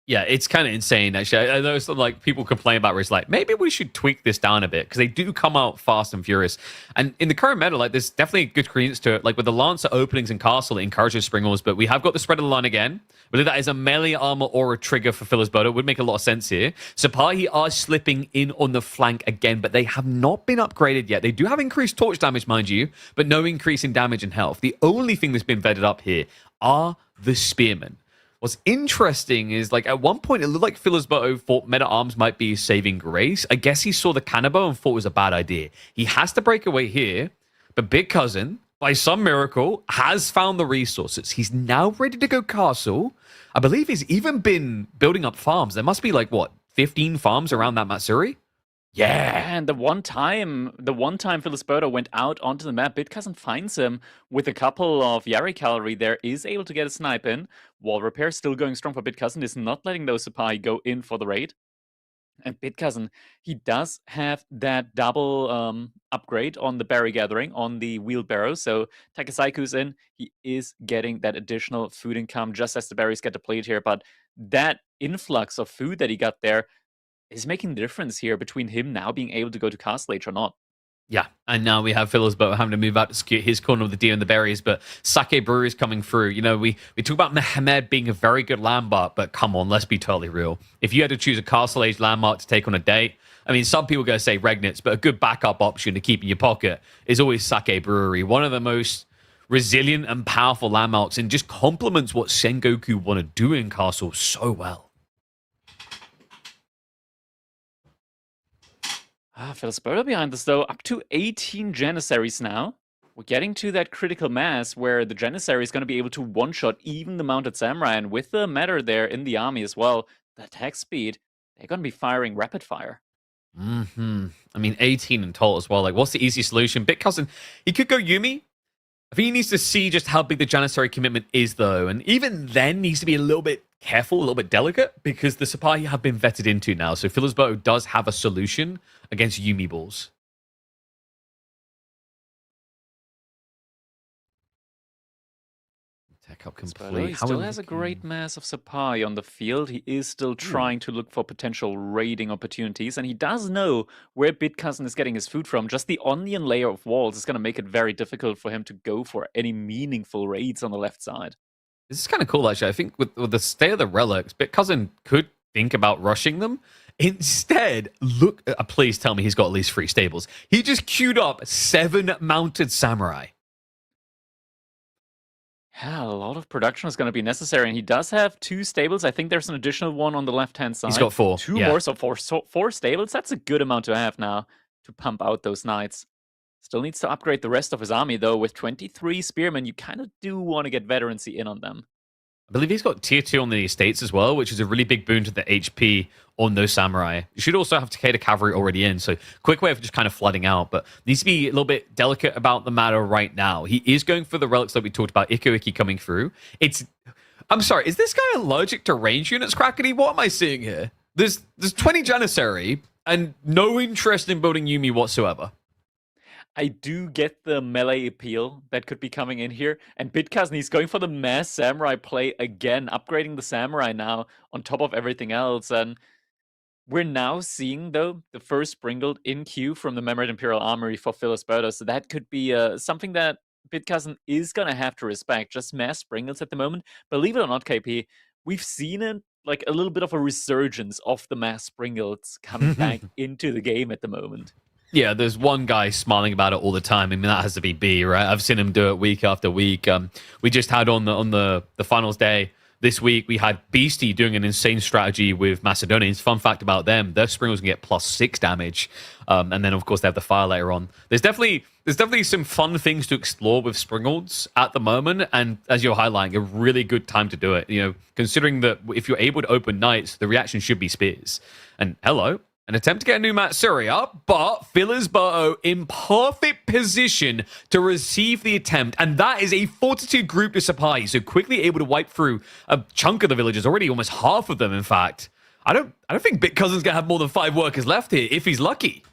Yeah, it's kind of insane, actually. I know some like people complain about where it's like, maybe we should tweak this down a bit, because they do come out fast and furious. And in the current meta, like, there's definitely good credence to it. Like, with the Lancer openings in Castle, it encourages Springles, but we have got the spread of the line again. I believe that is a melee armor or a trigger for Phyllis Berto. Would make a lot of sense here. Sapahi are slipping in on the flank again, but they have not been upgraded yet. They do have increased torch damage, mind you, but no increase in damage and health. The only thing that's been vetted up here are the Spearmen. What's interesting is, like, at one point, it looked like Phyllis Berto thought Meta Arms might be saving grace. I guess he saw the Kanabo and thought it was a bad idea. He has to break away here, but Big Cousin, by some miracle, has found the resources. He's now ready to go castle. I believe he's even been building up farms. There must be, like, what, 15 farms around that Matsuri? Yeah, and the one time Phyllis Berto went out onto the map, Bit Cousin finds him with a couple of Yari cavalry there, is able to get a snipe in. Wall repair still going strong for Bit Cousin, is not letting those Sapai go in for the raid. And Bit Cousin, he does have that double upgrade on the berry gathering, on the wheelbarrow. So Takasaiku's in, he is getting that additional food income just as the berries get depleted here. But that influx of food that he got there is making the difference here between him now being able to go to Castle Age or not. Yeah, and now we have Phyllis Berto having to move out to secure his corner of the deer and the berries, but Sake Brewery is coming through. You know, we talk about Mehmed being a very good landmark, but come on, let's be totally real. If you had to choose a Castle Age landmark to take on a date, I mean, some people are going to say Regnitz, but a good backup option to keep in your pocket is always Sake Brewery, one of the most resilient and powerful landmarks, and just complements what Sengoku want to do in Castle so well. Phyllis Berto behind this, though, up to 18 Janissaries now. We're getting to that critical mass where the Janissary is going to be able to one-shot even the Mounted Samurai, and with the Matter there in the army as well, the attack speed, they're going to be firing rapid fire. I mean, 18 in total as well. Like, what's the easy solution? Bit Cousin, he could go Yumi. I think he needs to see just how big the Janissary commitment is, though. And even then, needs to be a little bit careful, a little bit delicate, because the Sapai have been vetted into now. So Phyllis Berto does have a solution against Yumi balls. up Berto, complete. he How are still we has a great looking? mass of supply on the field. He is still Ooh. trying to look for potential raiding opportunities, and he does know where BitCousin is getting his food from. Just the onion layer of walls is going to make it very difficult for him to go for any meaningful raids on the left side. This is kind of cool, actually. I think with the state of the relics, BitCousin could think about rushing them. Instead, look, please tell me he's got at least 3 stables. He just queued up 7 mounted samurai. Yeah, a lot of production is going to be necessary, and he does have 2 stables. I think there's an additional one on the left-hand side. He's got 4. 2 Yeah. more, so 4 stables. That's a good amount to have now to pump out those knights. Still needs to upgrade the rest of his army, though. With 23 spearmen, you kind of do want to get veterancy in on them. I believe he's got tier 2 on the estates as well, which is a really big boon to the HP on those samurai. You should also have Takeda cavalry already in, so quick way of just kind of flooding out, but needs to be a little bit delicate about the matter right now. He is going for the relics that we talked about, Iko coming through. I'm sorry, is this guy allergic to range units, Crackety? What am I seeing here? There's 20 Janissary and no interest in building Yumi whatsoever. I do get the melee appeal that could be coming in here. And BitCousin, he's going for the mass samurai play again, upgrading the samurai now on top of everything else. And we're now seeing, though, the first Springled in queue from the Memory Imperial Armory for Berto. So that could be something that BitCousin is going to have to respect. Just mass Springles at the moment. Believe it or not, KP, we've seen it like a little bit of a resurgence of the mass Springles coming back into the game at the moment. Yeah, there's one guy smiling about it all the time. I mean, that has to be B, right? I've seen him do it week after week. We just had on the finals day this week, we had Beastie doing an insane strategy with Macedonians. Fun fact about them, their Springles can get +6 damage. And then, of course, they have the fire later on. There's definitely some fun things to explore with Springles at the moment. And as you're highlighting, a really good time to do it. You know, considering that if you're able to open knights, the reaction should be spears. And hello. An attempt to get a new Matsuri up, but Berto in perfect position to receive the attempt, and that is a fortitude group to supply, so quickly able to wipe through a chunk of the villagers, already almost half of them, in fact. I don't think BitCousin's gonna have more than 5 workers left here, if he's lucky.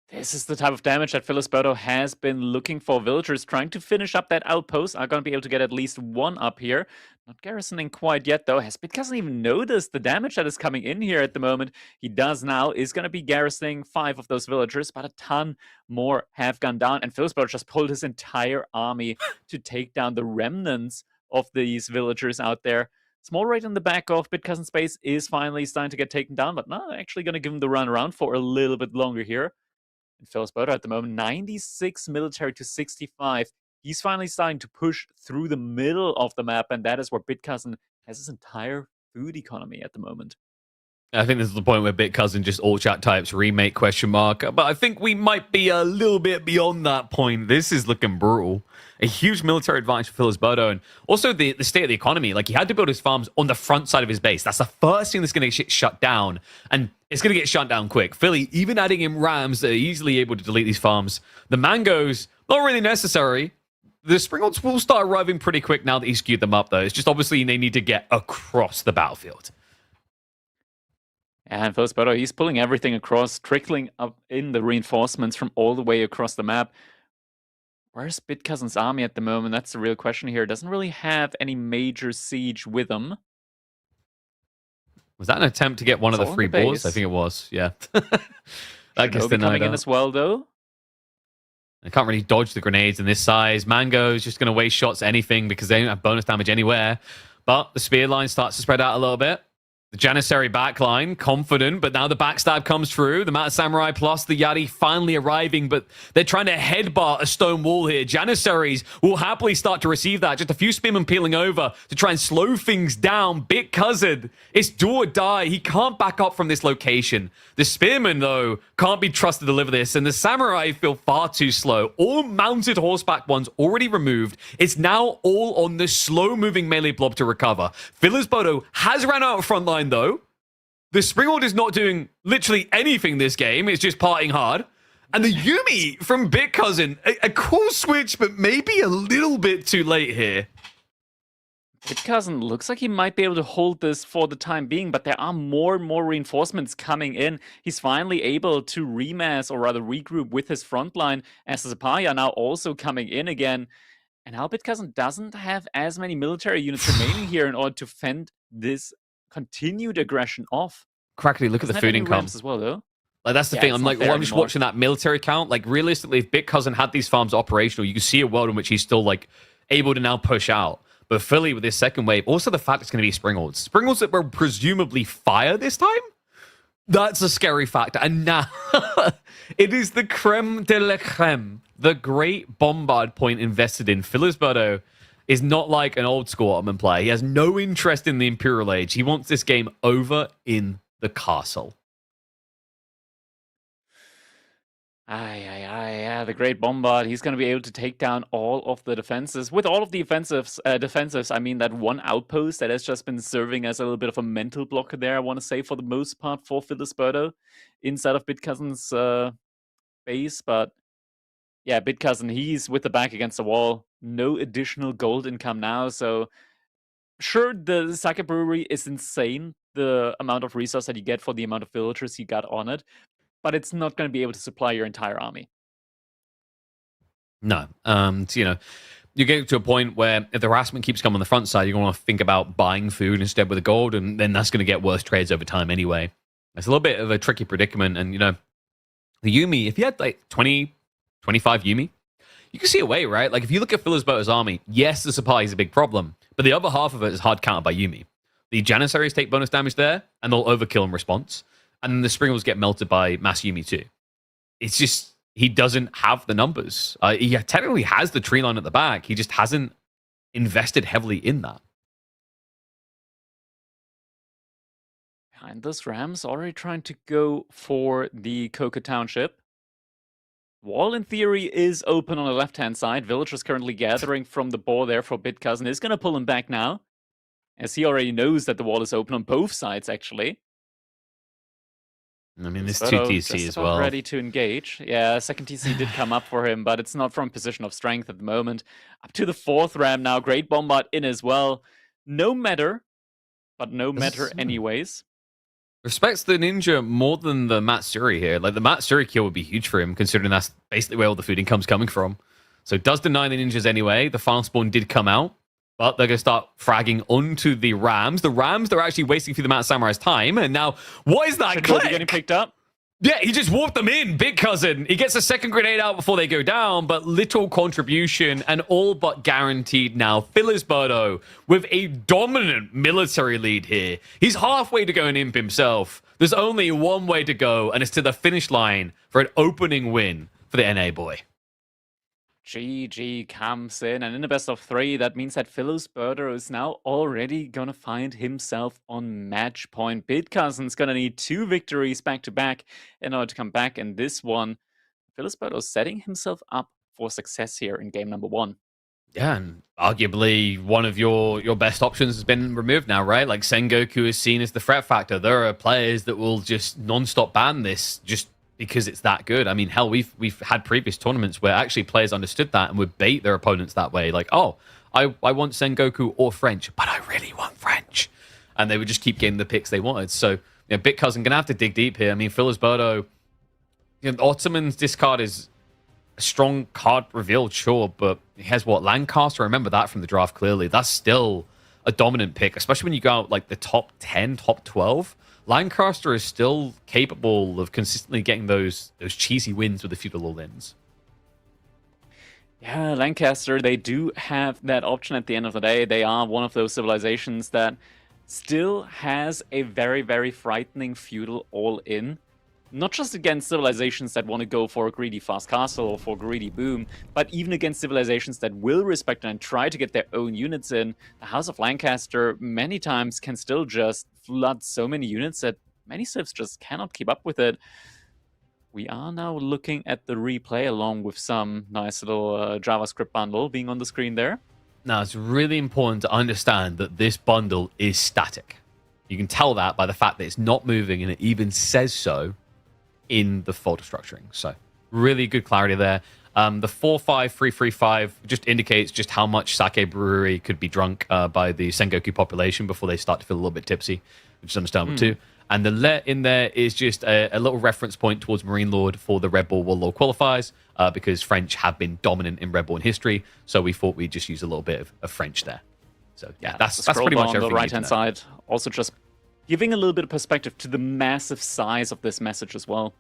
This is the type of damage that Berto has been looking for. Villagers trying to finish up that outpost are going to be able to get at least 1 up here. Not garrisoning quite yet, though. Has BitCousin even noticed the damage that is coming in here at the moment? He does now. Is going to be garrisoning 5 of those villagers, but a ton more have gone down. And Berto just pulled his entire army to take down the remnants of these villagers out there. Small raid in the back of BitCousin's base is finally starting to get taken down, but not actually going to give him the run around for a little bit longer here. And Berto at the moment, 96 military to 65. He's finally starting to push through the middle of the map, and that is where BitCousin has his entire food economy at the moment. I think this is the point where BitCousin just all chat types remake ? But I think we might be a little bit beyond that point. This is looking brutal. A huge military advantage for Berto, and also the state of the economy. Like, he had to build his farms on the front side of his base. That's the first thing that's going to get shut down, and it's going to get shut down quick. Philly, even adding in rams that are easily able to delete these farms. The mangoes, not really necessary. The Springles will start arriving pretty quick now that he's queued them up, though. It's just obviously they need to get across the battlefield. And Berto, he's pulling everything across, trickling up in the reinforcements from all the way across the map. Where's BitCousin's army at the moment? That's the real question here. Doesn't really have any major siege with him. Was that an attempt to get one of the 3 boars? I think it was, yeah. That gets coming in as well, though. I can't really dodge the grenades in this size. Mango is just going to waste shots at anything because they don't have bonus damage anywhere. But the spear line starts to spread out a little bit. The Janissary backline, confident, but now the backstab comes through. The Mata Samurai plus the Yari finally arriving, but they're trying to headbutt a stone wall here. Janissaries will happily start to receive that. Just a few spearmen peeling over to try and slow things down. BitCousin, it's do or die. He can't back up from this location. The spearmen, though, can't be trusted to deliver this, and the Samurai feel far too slow. All mounted horseback ones already removed. It's now all on the slow-moving melee blob to recover. Berto has ran out of front line, though. The Springald is not doing literally anything this game. It's just partying hard. And the Yumi from BitCousin, a cool switch, but maybe a little bit too late here. BitCousin looks like he might be able to hold this for the time being, but there are more and more reinforcements coming in. He's finally able to remass, or rather regroup with his front line, as the Zapaya now also coming in again. And Albert Cousin doesn't have as many military units remaining here in order to fend this continued aggression off. Crackly, look at the Doesn't have food any income. ramps as well, though. Like, that's the Yeah, thing. it's I'm not like, there well, I'm just anymore. watching that military count. Like, realistically, if Bit Cousin had these farms operational, you can see a world in which he's still, like, able to now push out. But Philly with this second wave, also the fact it's going to be Springles. Springles that were presumably fire this time? That's a scary factor. And now, it is the creme de la creme. The great bombard point invested in. Berto is not like an old school Ottoman player. He has no interest in the Imperial Age. He wants this game over in the castle. Yeah, the Great Bombard. He's going to be able to take down all of the defenses. With all of the defensives, I mean that one outpost that has just been serving as a little bit of a mental blocker there, I want to say, for the most part, for Berto inside of BitCousin's base. But yeah, BitCousin, he's with the back against the wall. No additional gold income now. So sure, the Sake Brewery is insane, the amount of resource that you get for the amount of villagers you got on it. But it's not going to be able to supply your entire army. No. You get to a point where if the harassment keeps coming on the front side, you're going to think about buying food instead with the gold, and then that's going to get worse trades over time anyway. It's a little bit of a tricky predicament. And, the Yumi, if you had like 20, 25 Yumi, you can see a way, right? Like if you look at Berto's army, yes, the supply is a big problem, but the other half of it is hard countered by Yumi. The Janissaries take bonus damage there, and they'll overkill in response. And then the Springles get melted by Mass Yumi too. It's just, he doesn't have the numbers. He technically has the tree line at the back. He just hasn't invested heavily in that. Behind this, Rams already trying to go for the Coca Township. Wall, in theory, is open on the left-hand side. Villagers currently gathering from the ball there for BitCousin. Is going to pull him back now, as he already knows that the wall is open on both sides, actually. I mean, this 2 TC as well. Ready to engage. Yeah, second TC did come up for him, but it's not from position of strength at the moment. Up to the 4th ram now. Great Bombard in as well. No matter, but no matter anyways. Respects the ninja more than the Matsuri here. Like, the Matsuri kill would be huge for him, considering that's basically where all the food income's coming from. So it does deny the ninjas anyway. The farm spawn did come out, but they're going to start fragging onto the Rams. The Rams, they're actually wasting through the Mount Samurai's time. And now, what is that click? Getting picked up? Yeah, he just warped them in. BitCousin. He gets a second grenade out before they go down, but little contribution and all but guaranteed now. Berto with a dominant military lead here. He's halfway to go and imp himself. There's only one way to go, and it's to the finish line for an opening win for the NA boy. GG comes in, and in the best of 3, that means that Berto is now already gonna find himself on match point. BitCousin's gonna need 2 victories back-to-back in order to come back in this one. Berto setting himself up for success here in game number 1. Yeah, and arguably one of your best options has been removed now, right? Like, Sengoku is seen as the threat factor. There are players that will just non-stop ban this just because it's that good. I mean, hell, we've had previous tournaments where actually players understood that and would bait their opponents that way. Like, oh, I want Sengoku or French, but I really want French. And they would just keep getting the picks they wanted. So, BitCousin going to have to dig deep here. I mean, Berto, Ottoman's discard is a strong card revealed, sure, but he has what? Lancaster? I remember that from the draft clearly. That's still a dominant pick, especially when you go out like the top 10, top 12. Lancaster is still capable of consistently getting those cheesy wins with the feudal all-ins. Yeah, Lancaster, they do have that option at the end of the day. They are one of those civilizations that still has a very, very frightening feudal all-in. Not just against civilizations that want to go for a greedy fast castle or for greedy boom, but even against civilizations that will respect and try to get their own units in. The House of Lancaster many times can still just flood so many units that many civs just cannot keep up with it. We are now looking at the replay along with some nice little JavaScript bundle being on the screen there. Now, it's really important to understand that this bundle is static. You can tell that by the fact that it's not moving, and it even says so in the folder structuring. So really good clarity there. The 45335 just indicates just how much sake brewery could be drunk by the Sengoku population before they start to feel a little bit tipsy, which is understandable too. And the let in there is just a little reference point towards Marine Lord for the Red Bull Wololo qualifiers, because French have been dominant in Red Bull in history. So we thought we'd just use a little bit of French there. So yeah, that's pretty much everything. On the right-hand side, also just giving a little bit of perspective to the massive size of this message as well.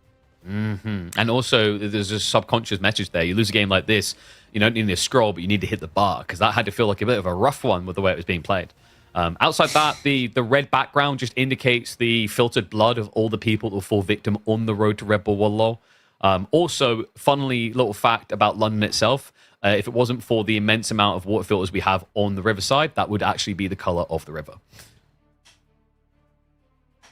And also, there's a subconscious message there. You lose a game like this, you don't need to scroll, but you need to hit the bar, because that had to feel like a bit of a rough one with the way it was being played. Outside that, the red background just indicates the filtered blood of all the people who fall victim on the road to Red Bull Wololo. Also, funnily, little fact about London itself, if it wasn't for the immense amount of water filters we have on the riverside, that would actually be the color of the river.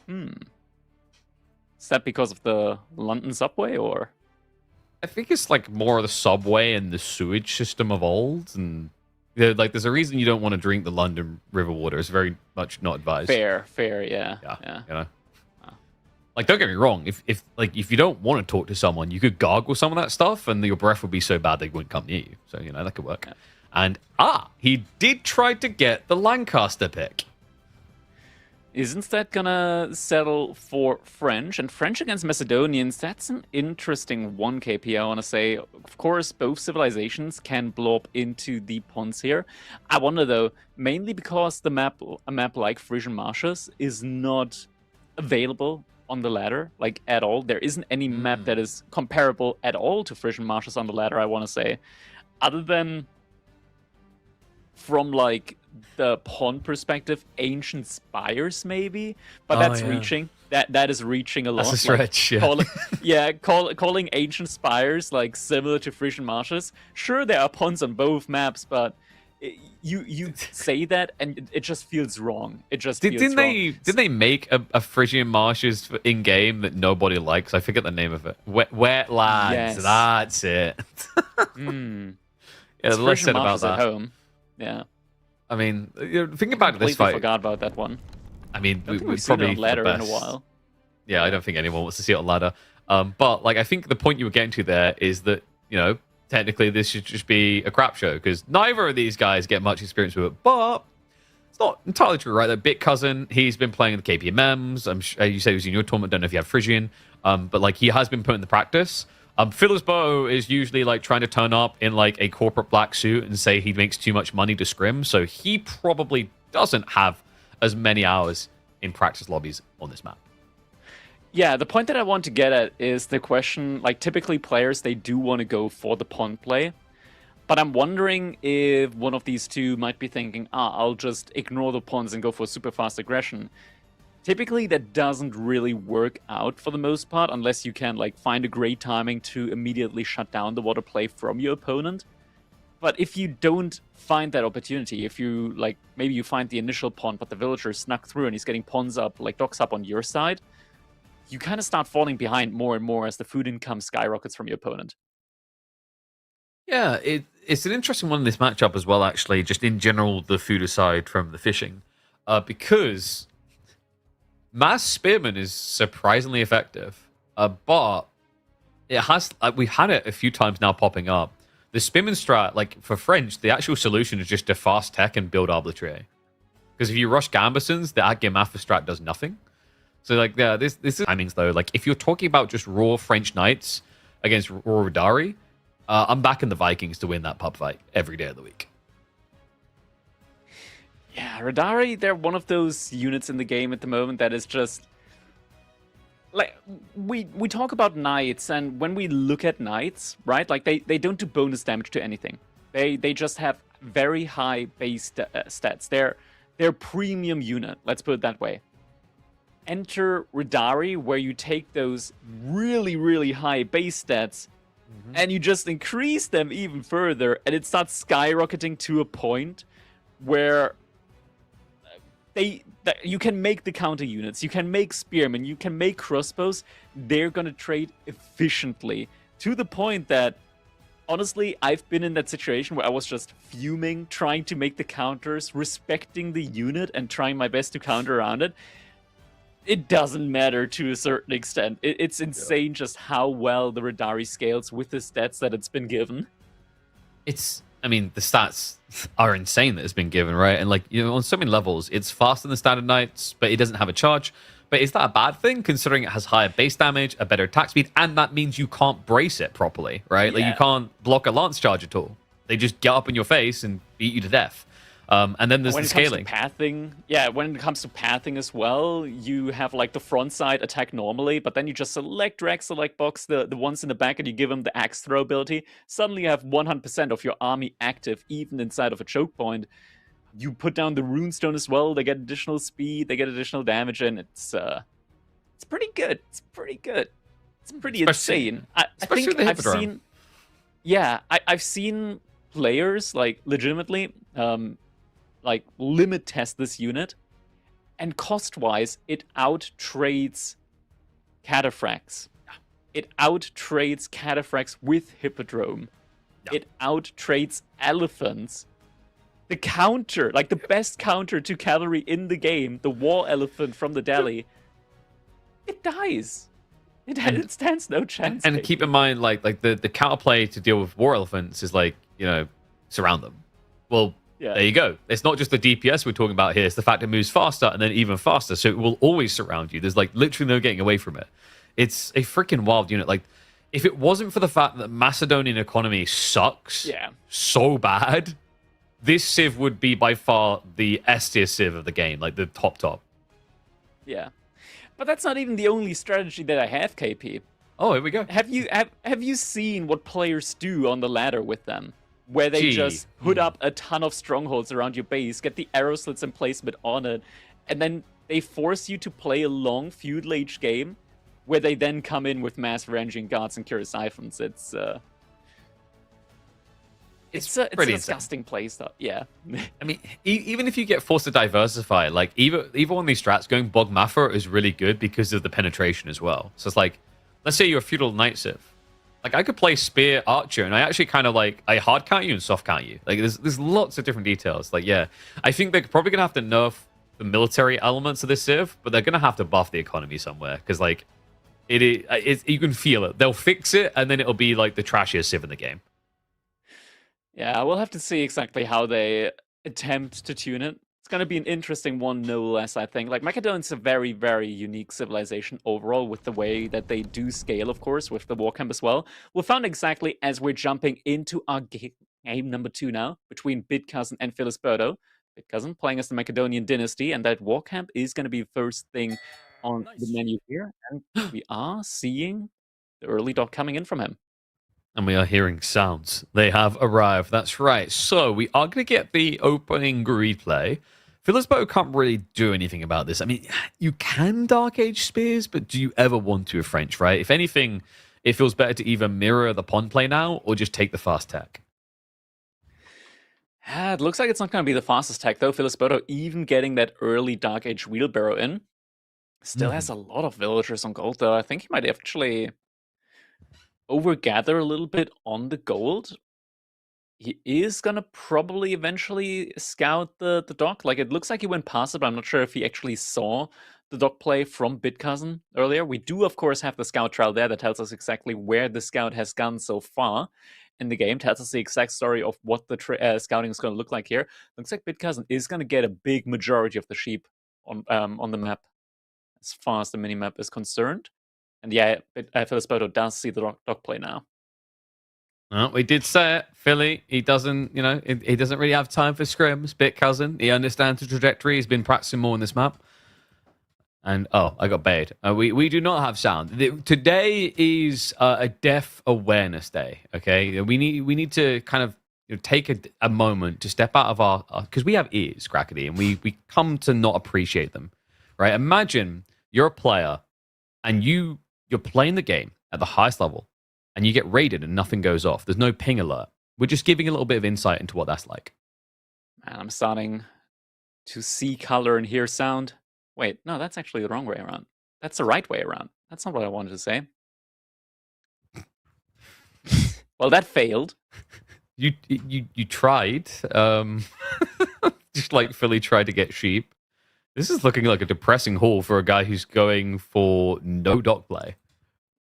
Is that because of the London subway, or? I think it's like more of the subway and the sewage system of old, and like there's a reason you don't want to drink the London river water. It's very much not advised. Fair, yeah. You know? Like, don't get me wrong. If you don't want to talk to someone, you could gargle some of that stuff, and your breath would be so bad they wouldn't come near you. So that could work. Yeah. And he did try to get the Lancaster pick. Isn't that gonna settle for French? And French against Macedonians, that's an interesting 1 KP, I want to say. Of course, both civilizations can blow up into the ponds here. I wonder, though, mainly because a map like Frisian Marshes is not available on the ladder, like, at all. There isn't any map that is comparable at all to Frisian Marshes on the ladder, I want to say. Other than from, like, the pond perspective, Ancient Spires, maybe, but that's reaching. That is reaching a lot. That's a stretch. Like, calling Ancient Spires like similar to Frisian Marshes. Sure, there are ponds on both maps, but you say that and it just feels wrong. It just feels wrong. Did they make a Frisian Marshes in game that nobody likes? I forget the name of it. Wetlands. Yes. That's it. Yeah, let's say about that. At home. Yeah. I mean, thinking back to this fight, forgot about that one. I mean, we've probably seen it on ladder in a while. Yeah, I don't think anyone wants to see it on ladder. But like, I think the point you were getting to there is that technically this should just be a crap show, because neither of these guys get much experience with it. But it's not entirely true, right? That Bit Cousin, he's been playing the KPMMs. I'm sure you said he was in your tournament. Don't know if you have Frisian, but like he has been putting the practice. Phil's Bow is usually like trying to turn up in like a corporate black suit and say he makes too much money to scrim, so he probably doesn't have as many hours in practice lobbies on this map. Yeah, the point that I want to get at is the question, like, typically players, they do want to go for the pond play, but I'm wondering if one of these two might be thinking, I'll just ignore the ponds and go for super fast aggression. Typically, that doesn't really work out for the most part, unless you can like find a great timing to immediately shut down the water play from your opponent. But if you don't find that opportunity, if you like maybe you find the initial pond, but the villager snuck through and he's getting ponds up, like docks up on your side, you kind of start falling behind more and more as the food income skyrockets from your opponent. Yeah, it's an interesting one in this matchup as well, actually, just in general, the food aside from the fishing, because Mass Spearman is surprisingly effective, but it has we've had it a few times now popping up. The Spearman strat, like for French, the actual solution is just to fast tech and build arbitrary. Because if you rush Gambesons, the ad game alpha strat does nothing. So like, yeah, this is timings though. Like if you're talking about just raw French knights against raw Radari, I'm backing the Vikings to win that pub fight every day of the week. Yeah, Radari, they're one of those units in the game at the moment that is just like we talk about knights, and when we look at knights, right, like they don't do bonus damage to anything. They just have very high base stats. They're premium unit, let's put it that way. Enter Radari, where you take those really, really high base stats and you just increase them even further, and it starts skyrocketing to a point where you can make the counter units, you can make spearmen, you can make crossbows. They're gonna trade efficiently to the point that, honestly, I've been in that situation where I was just fuming, trying to make the counters, respecting the unit, and trying my best to counter around it. It doesn't matter to a certain extent. It's insane just how well the Radari scales with the stats that it's been given. I mean, the stats are insane that it's been given, right? And like, on so many levels, it's faster than standard knights, but it doesn't have a charge. But is that a bad thing, considering it has higher base damage, a better attack speed, and that means you can't brace it properly, right? Like, you can't block a lance charge at all. They just get up in your face and beat you to death. And then there's the scaling. When it comes to pathing as well, you have like the front side attack normally, but then you just drag select box the ones in the back, and you give them the axe throw ability. Suddenly you have 100% of your army active, even inside of a choke point. You put down the runestone as well. They get additional speed, they get additional damage, and it's pretty good. It's pretty good. It's pretty insane. I think I've seen. Yeah, I've seen players like legitimately like limit test this unit, and cost-wise, it out-trades Cataphracts. It out-trades Cataphracts with Hippodrome. It out-trades Elephants. The counter, like the best counter to cavalry in the game, the War Elephant from the Delhi, it dies. It stands no chance. And keep in mind, like the counterplay to deal with War Elephants is like, surround them. Well, there you go. It's not just the DPS we're talking about here. It's the fact it moves faster and then even faster. So it will always surround you. There's like literally no getting away from it. It's a freaking wild unit. Like, if it wasn't for the fact that Macedonian economy sucks so bad, this Civ would be by far the S tier Civ of the game, like the top. Yeah. But that's not even the only strategy that I have, KP. Oh, here we go. Have you seen what players do on the ladder with them? Where they just put up a ton of strongholds around your base, get the arrow slits and placement on it, and then they force you to play a long feudal age game where they then come in with mass ranging guards and curious siphons. It's a disgusting playstyle. Yeah. I mean, even if you get forced to diversify, like either one of these strats, going Bog Mafra is really good because of the penetration as well. So it's like, let's say you're a feudal knight Civ. Like, I could play Spear Archer, and I actually kind of like, I hard count you and soft count you. Like, there's lots of different details. Like, yeah, I think they're probably going to have to nerf the military elements of this Civ, but they're going to have to buff the economy somewhere, because, like, you can feel it. They'll fix it, and then it'll be, like, the trashiest Civ in the game. Yeah, we'll have to see exactly how they attempt to tune it. It's going to be an interesting one, no less, I think. Like, Macedonia's a very, very unique civilization overall with the way that they do scale, of course, with the war camp as well. We'll find exactly as we're jumping into our game number 2 now, between BitCousin and Berto. BitCousin playing as the Macedonian dynasty, and that war camp is going to be the first thing on the menu here. And we are seeing the early dot coming in from him. And we are hearing sounds. They have arrived. That's right. So we are going to get the opening replay. Berto can't really do anything about this. I mean, you can Dark Age Spears, but do you ever want to, French, right? If anything, it feels better to either mirror the pawn play now or just take the fast tech. It looks like it's not going to be the fastest tech, though. Berto even getting that early Dark Age wheelbarrow in. Still has a lot of villagers on gold, though. I think he might actually overgather a little bit on the gold. He is gonna probably eventually scout the dock. Like, it looks like he went past it, but I'm not sure if he actually saw the dock play from BitCousin earlier. We do, of course, have the scout trail there that tells us exactly where the scout has gone so far in the game. Tells us the exact story of what the scouting is going to look like here. Looks like BitCousin is going to get a big majority of the sheep on the map as far as the minimap is concerned. And yeah, Berto does see the dock play now. Well, we did say it, Philly. He doesn't, he doesn't really have time for scrims. BitCousin, he understands the trajectory. He's been practicing more on this map. And I got baited. We do not have sound. Today is a deaf awareness day. Okay, we need to kind of take a moment to step out of our because we have ears, Crackety, and we come to not appreciate them. Right? Imagine you're a player and you're playing the game at the highest level. And you get raided and nothing goes off. There's no ping alert. We're just giving a little bit of insight into what that's like. Man, I'm starting to see color and hear sound. Wait, no, that's actually the wrong way around. That's the right way around. That's not what I wanted to say. Well, that failed. You tried. Just like Philly tried to get sheep. This is looking like a depressing haul for a guy who's going for no dock play.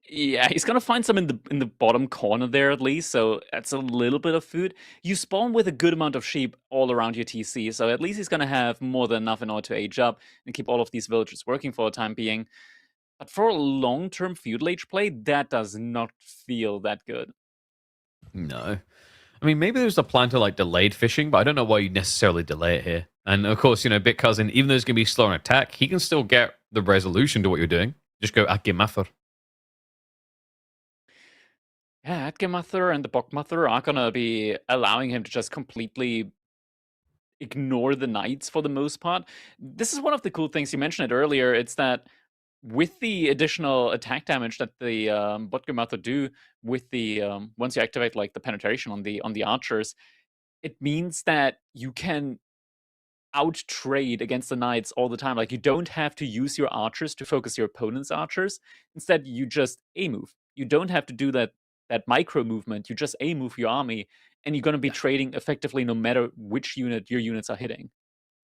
Yeah, he's gonna find some in the bottom corner there at least, so that's a little bit of food. You spawn with a good amount of sheep all around your TC, so at least he's gonna have more than enough in order to age up and keep all of these villagers working for the time being. But for a long-term feudal age play, that does not feel that good. No. I mean, maybe there's a plan to like delayed fishing, but I don't know why you necessarily delay it here. And of course, Bit Cousin, even though he's going to be slow on attack, he can still get the resolution to what you're doing. Just go Akgimathur. Yeah, Atgemather and the Bokmather are gonna be allowing him to just completely ignore the knights for the most part. This is one of the cool things, you mentioned it earlier, it's that with the additional attack damage that the Botgemather do with the once you activate like the penetration on the archers, it means that you can out trade against the knights all the time. Like you don't have to use your archers to focus your opponent's archers. Instead, you just A move. You don't have to do that micro movement. You just A move your army, and you're going to be trading effectively no matter which unit your units are hitting.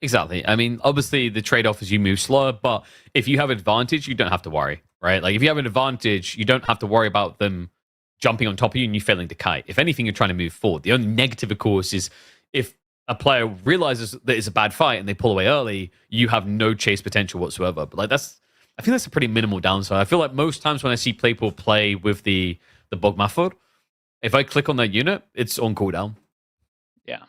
Exactly. I mean, obviously, the trade off is you move slower, but if you have advantage, you don't have to worry, right? Like, if you have an advantage, you don't have to worry about them jumping on top of you and you failing to kite. If anything, you're trying to move forward. The only negative, of course, is if a player realizes that it's a bad fight and they pull away early, you have no chase potential whatsoever. But like I think that's a pretty minimal downside. I feel like most times when I see people play with the Bogmafur, if I click on that unit, it's on cooldown. Yeah.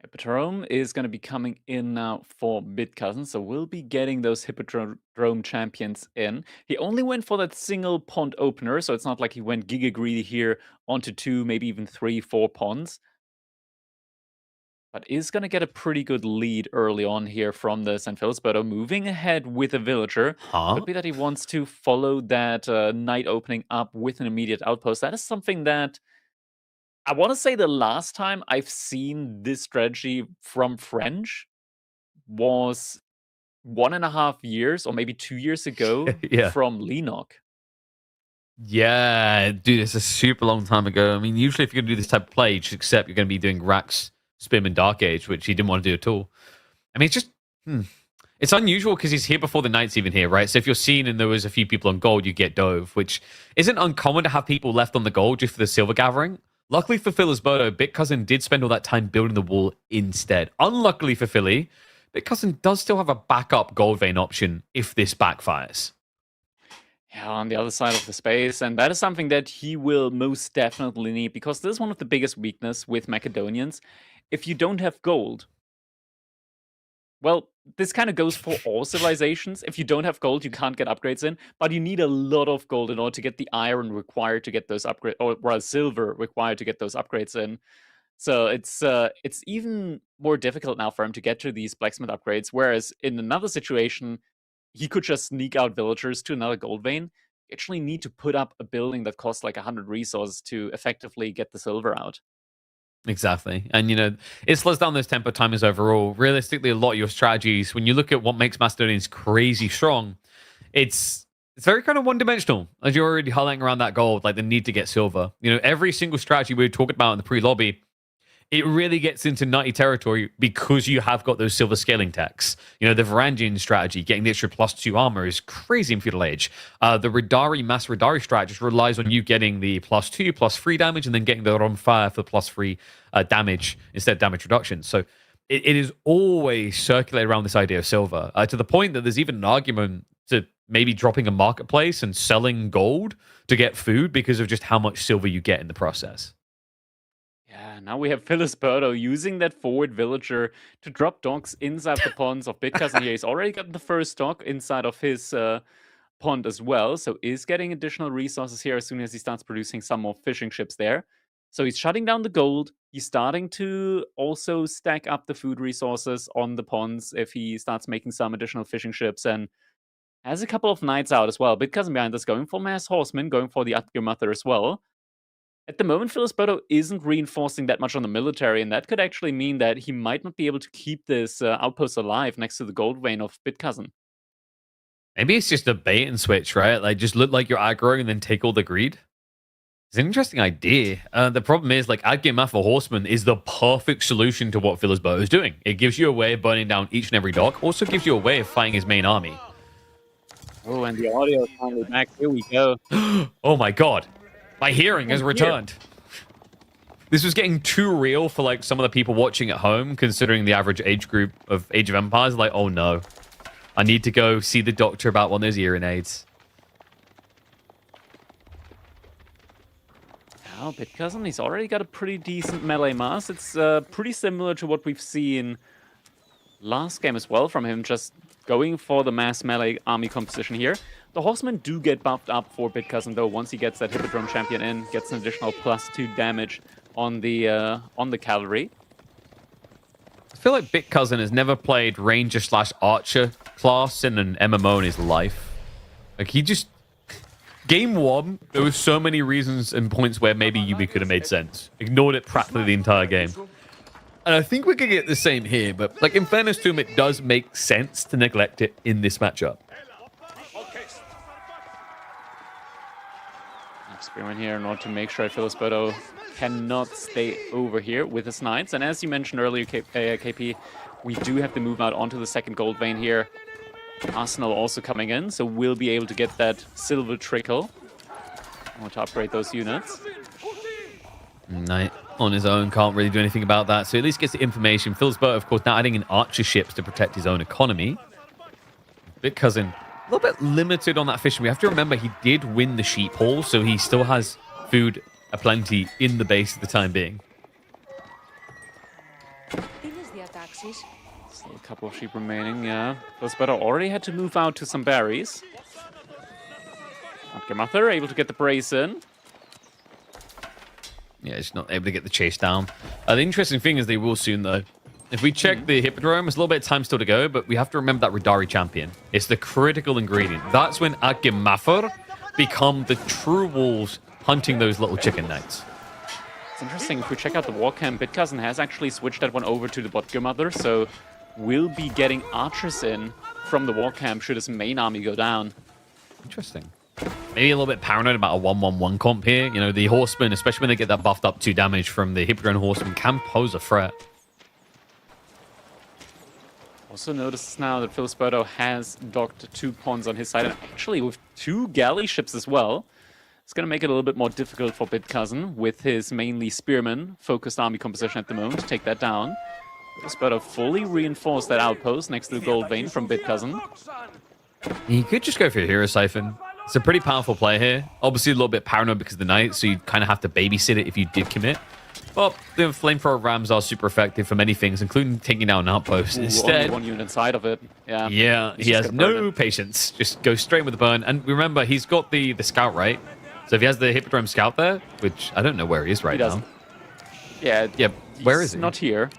Hippodrome is going to be coming in now for Bitcousin, so we'll be getting those Hippodrome champions in. He only went for that single pond opener, so it's not like he went giga greedy here onto 2, maybe even 3, 4 ponds. But is going to get a pretty good lead early on here from this, and Berto moving ahead with a villager. Huh? Could be that he wants to follow that knight opening up with an immediate outpost. That is something that I want to say the last time I've seen this strategy from French was 1.5 years or maybe 2 years ago Yeah. from Lenok. Yeah, dude, it's a super long time ago. I mean, usually if you're going to do this type of play, you just accept you're going to be doing Rax, Spim, and Dark Age, which he didn't want to do at all. I mean, it's just, it's unusual because he's here before the Knight's even here, right? So if you're seeing and there was a few people on gold, you get Dove, which isn't uncommon to have people left on the gold just for the silver gathering. Luckily for Berto, BitCousin did spend all that time building the wall instead. Unluckily for Philly, BitCousin does still have a backup gold vein option if this backfires. Yeah, on the other side of the space, and that is something that he will most definitely need, because this is one of the biggest weakness with Macedonians. If you don't have gold, well, this kind of goes for all civilizations. If you don't have gold, you can't get upgrades in, but you need a lot of gold in order to get the iron required to get those upgrades, or rather silver required to get those upgrades in. So it's even more difficult now for him to get to these blacksmith upgrades, whereas in another situation, he could just sneak out villagers to another gold vein. You actually need to put up a building that costs like 100 resources to effectively get the silver out. Exactly. And, it slows down those tempo timers overall. Realistically, a lot of your strategies, when you look at what makes Macedonians crazy strong, it's very kind of one-dimensional, as you're already highlighting around that gold, like the need to get silver. Every single strategy we were talking about in the pre-lobby, it really gets into nutty territory because you have got those silver scaling techs. The Varangian strategy, getting the extra +2 armor, is crazy in Feudal Age. The Radari Mass Radari strat just relies on you getting the +2, +3 damage, and then getting the Romfire for +3 damage instead of damage reduction. So it is always circulated around this idea of silver, to the point that there's even an argument to maybe dropping a marketplace and selling gold to get food because of just how much silver you get in the process. Yeah, now we have Berto using that forward villager to drop dogs inside the ponds of Bitcousin here. He's already gotten the first dog inside of his pond as well, so is getting additional resources here as soon as he starts producing some more fishing ships there. So he's shutting down the gold. He's starting to also stack up the food resources on the ponds if he starts making some additional fishing ships, and has a couple of knights out as well. Bitcousin behind us going for mass horsemen, going for the Atgir Mother as well. At the moment, Berto isn't reinforcing that much on the military, and that could actually mean that he might not be able to keep this outpost alive next to the gold vein of Bitcousin. Maybe it's just a bait and switch, right? Like, just look like you're aggro and then take all the greed. It's an interesting idea. The problem is, like, Adgame for Horseman is the perfect solution to what Berto is doing. It gives you a way of burning down each and every dock, also gives you a way of fighting his main army. Oh, and the audio is finally back. Here we go. Oh my god. My hearing has returned. This was getting too real for like some of the people watching at home, considering the average age group of Age of Empires. Like, oh no. I need to go see the doctor about one of those hearing aids. Oh, Bitcousin, he's already got a pretty decent melee mass. It's pretty similar to what we've seen last game as well from him, just going for the mass melee army composition here. The horsemen do get buffed up for Bitcousin, though, once he gets that Hippodrome champion in, gets an additional +2 damage on the cavalry. I feel like Bitcousin has never played Ranger/Archer class in an MMO in his life. Like, he just... Game 1, there were so many reasons and points where maybe Yubi could have made sense. Ignored it practically the entire game. And I think we could get the same here, but like in fairness to him, it does make sense to neglect it in this matchup. Experiment here in order to make sure that Berto cannot stay over here with his knights. And as you mentioned earlier, KP, we do have to move out onto the second gold vein here. Arsenal also coming in, so we'll be able to get that silver trickle. I want to upgrade those units. Knight on his own can't really do anything about that, so at least gets the information. Berto, of course, now adding in archer ships to protect his own economy. Bitcousin, a little bit limited on that fishing. We have to remember he did win the sheep haul, so he still has food aplenty in the base for the time being. Still a couple of sheep remaining, yeah. Berto already had to move out to some berries. Mother able to get the brace in. Yeah, it's not able to get the chase down. The interesting thing is they will soon, though. If we check the Hippodrome, there's a little bit of time still to go, but we have to remember that Radari champion. It's the critical ingredient. That's when Agimafur become the true wolves hunting those little chicken knights. It's interesting, if we check out the war camp, Bitcousin has actually switched that one over to the Botgirmother, so we'll be getting archers in from the war camp should his main army go down. Interesting. Maybe a little bit paranoid about a 1-1-1 comp here. You know, the horsemen, especially when they get that buffed up 2 damage from the Hippodrome horsemen, can pose a threat. Also notices now that Berto has docked 2 pawns on his side, and actually with 2 galley ships as well. It's going to make it a little bit more difficult for Bitcousin with his mainly spearman-focused army composition at the moment to take that down. Berto fully reinforced that outpost next to the gold vein from Bitcousin. He could just go for a hero siphon. It's a pretty powerful play here. Obviously a little bit paranoid because of the knight, so you kind of have to babysit it if you did commit. But the flamethrower rams are super effective for many things, including taking down an outpost. Instead, only 1 unit inside of it. Yeah, he has no patience. Just go straight with the burn. And remember, he's got the scout, right? So if he has the Hippodrome scout there, which I don't know where he is right now. Yeah, where is he? Not here.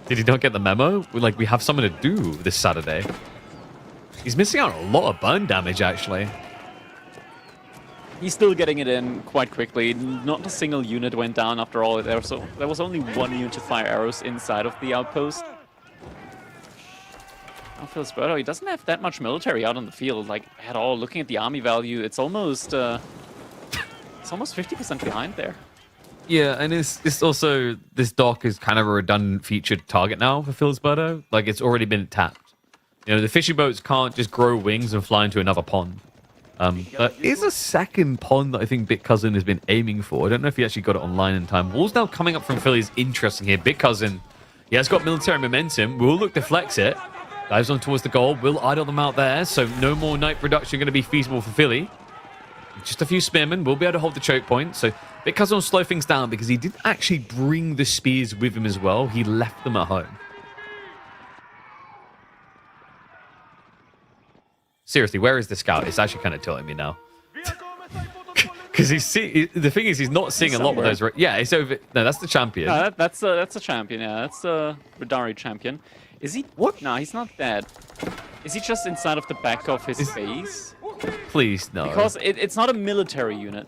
Did he not get the memo? Like, we have something to do this Saturday. He's missing out on a lot of burn damage, actually. He's still getting it in quite quickly. Not a single unit went down after all. There was only 1 unit to fire arrows inside of the outpost. Berto, he doesn't have that much military out on the field, like, at all. Looking at the army value, it's almost 50% behind there. Yeah, and it's also, this dock is kind of a redundant featured target now for Berto. Like, it's already been tapped. You know, the fishing boats can't just grow wings and fly into another pond. There is a second pond that I think Bitcousin has been aiming for. I don't know if he actually got it online in time. Walls now coming up from Philly is interesting here. Bitcousin, he has got military momentum. We'll look to flex it. Dives on towards the goal. We'll idle them out there, so no more knight production going to be feasible for Philly. Just a few spearmen. We'll be able to hold the choke point. So Bitcousin will slow things down because he didn't actually bring the spears with him as well. He left them at home. Seriously, where is the scout? It's actually kind of tilting me now. Because the thing is, he's not seeing a lot with those. Yeah, it's over. No, that's the champion. No, that's a champion. Yeah, that's a Radari champion. Is he? What? No, he's not dead. Is he just inside of the back of his base? Please, no. Because it's not a military unit.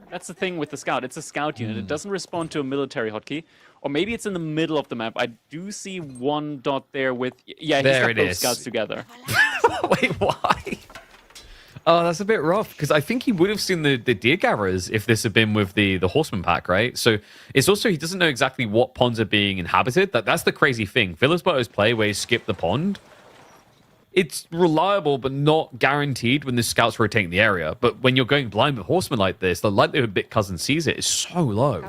That's the thing with the scout. It's a scout unit. It doesn't respond to a military hotkey. Or maybe it's in the middle of the map. I do see 1 dot there with... Yeah, he's got both scouts together. Wait, why? Oh, that's a bit rough, because I think he would have seen the deer gatherers if this had been with the horseman pack, right? So it's also, he doesn't know exactly what ponds are being inhabited. That's the crazy thing. Berto's play where he skipped the pond it's reliable but not guaranteed when the scouts rotating the area. But when you're going blind with horsemen like this, the likelihood Bit Cousin sees it is so low.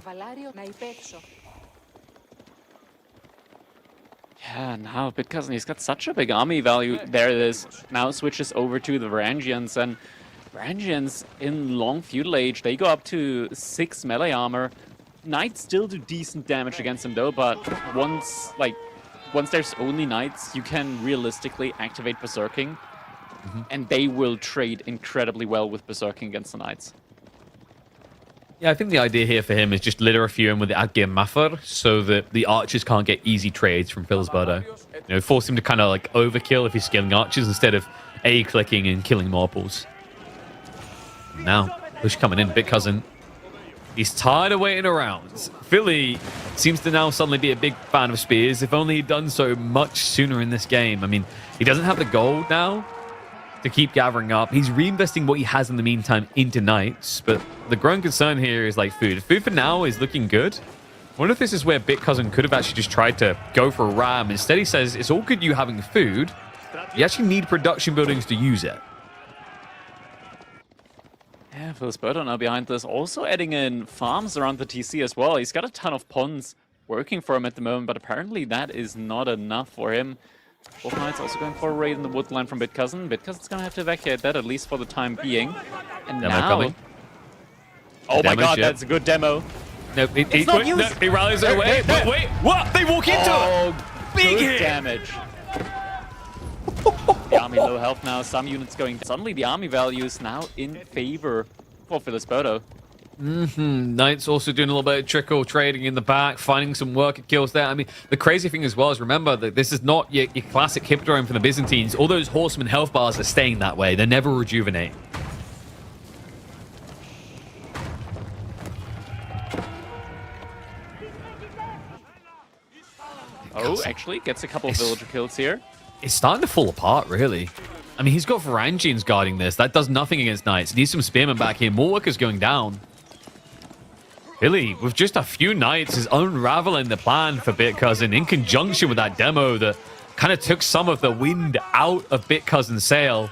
Yeah, now Bit Cousin, he's got such a big army value. There it is. Now switches over to the Varangians, and Varangians in long feudal age, they go up to 6 melee armor. Knights still do decent damage against them though, but once there's only knights, you can realistically activate berserking, and they will trade incredibly well with berserking against the knights. Yeah, I think the idea here for him is just litter a few in with the Adgir Mafar so that the archers can't get easy trades from Berto. You know, force him to kind of like overkill if he's scaling archers instead of A-clicking and killing marbles. Now, push coming in, Bit Cousin. He's tired of waiting around. Philly seems to now suddenly be a big fan of spears, if only he'd done so much sooner in this game. I mean, he doesn't have the gold now to keep gathering up. He's reinvesting what he has in the meantime into knights, but the growing concern here is like food. Food for now is looking good. I wonder if this is where Bit Cousin could have actually just tried to go for a ram. Instead, he says, it's all good you having food. You actually need production buildings to use it. Yeah, Berto now behind this, also adding in farms around the TC as well. He's got a ton of ponds working for him at the moment, but apparently that is not enough for him. Both Knights also going for a raid in the woodland from Bit Cousin. Bit Cousin's going to have to evacuate that, at least for the time being. And demo now... coming. Oh my god, ship. that's a good demo. No, he rallies away. But wait, what? They walk into it! Big hit! Damage. The army low health now, some units going... Suddenly the army value is now in favor for Berto. Knights also doing a little bit of trickle trading in the back, finding some worker kills there. I mean, the crazy thing as well is, remember that this is not your classic Hippodrome from the Byzantines. All those horsemen health bars are staying that way. They never rejuvenate. Oh, actually, gets a couple of villager kills here. It's starting to fall apart, really. I mean, he's got Varangians guarding this. That does nothing against Knights. He needs some spearmen back here. More workers going down. Billy, with just a few Knights, is unraveling the plan for Bit Cousin in conjunction with that demo that kind of took some of the wind out of Bit Cousin's sail.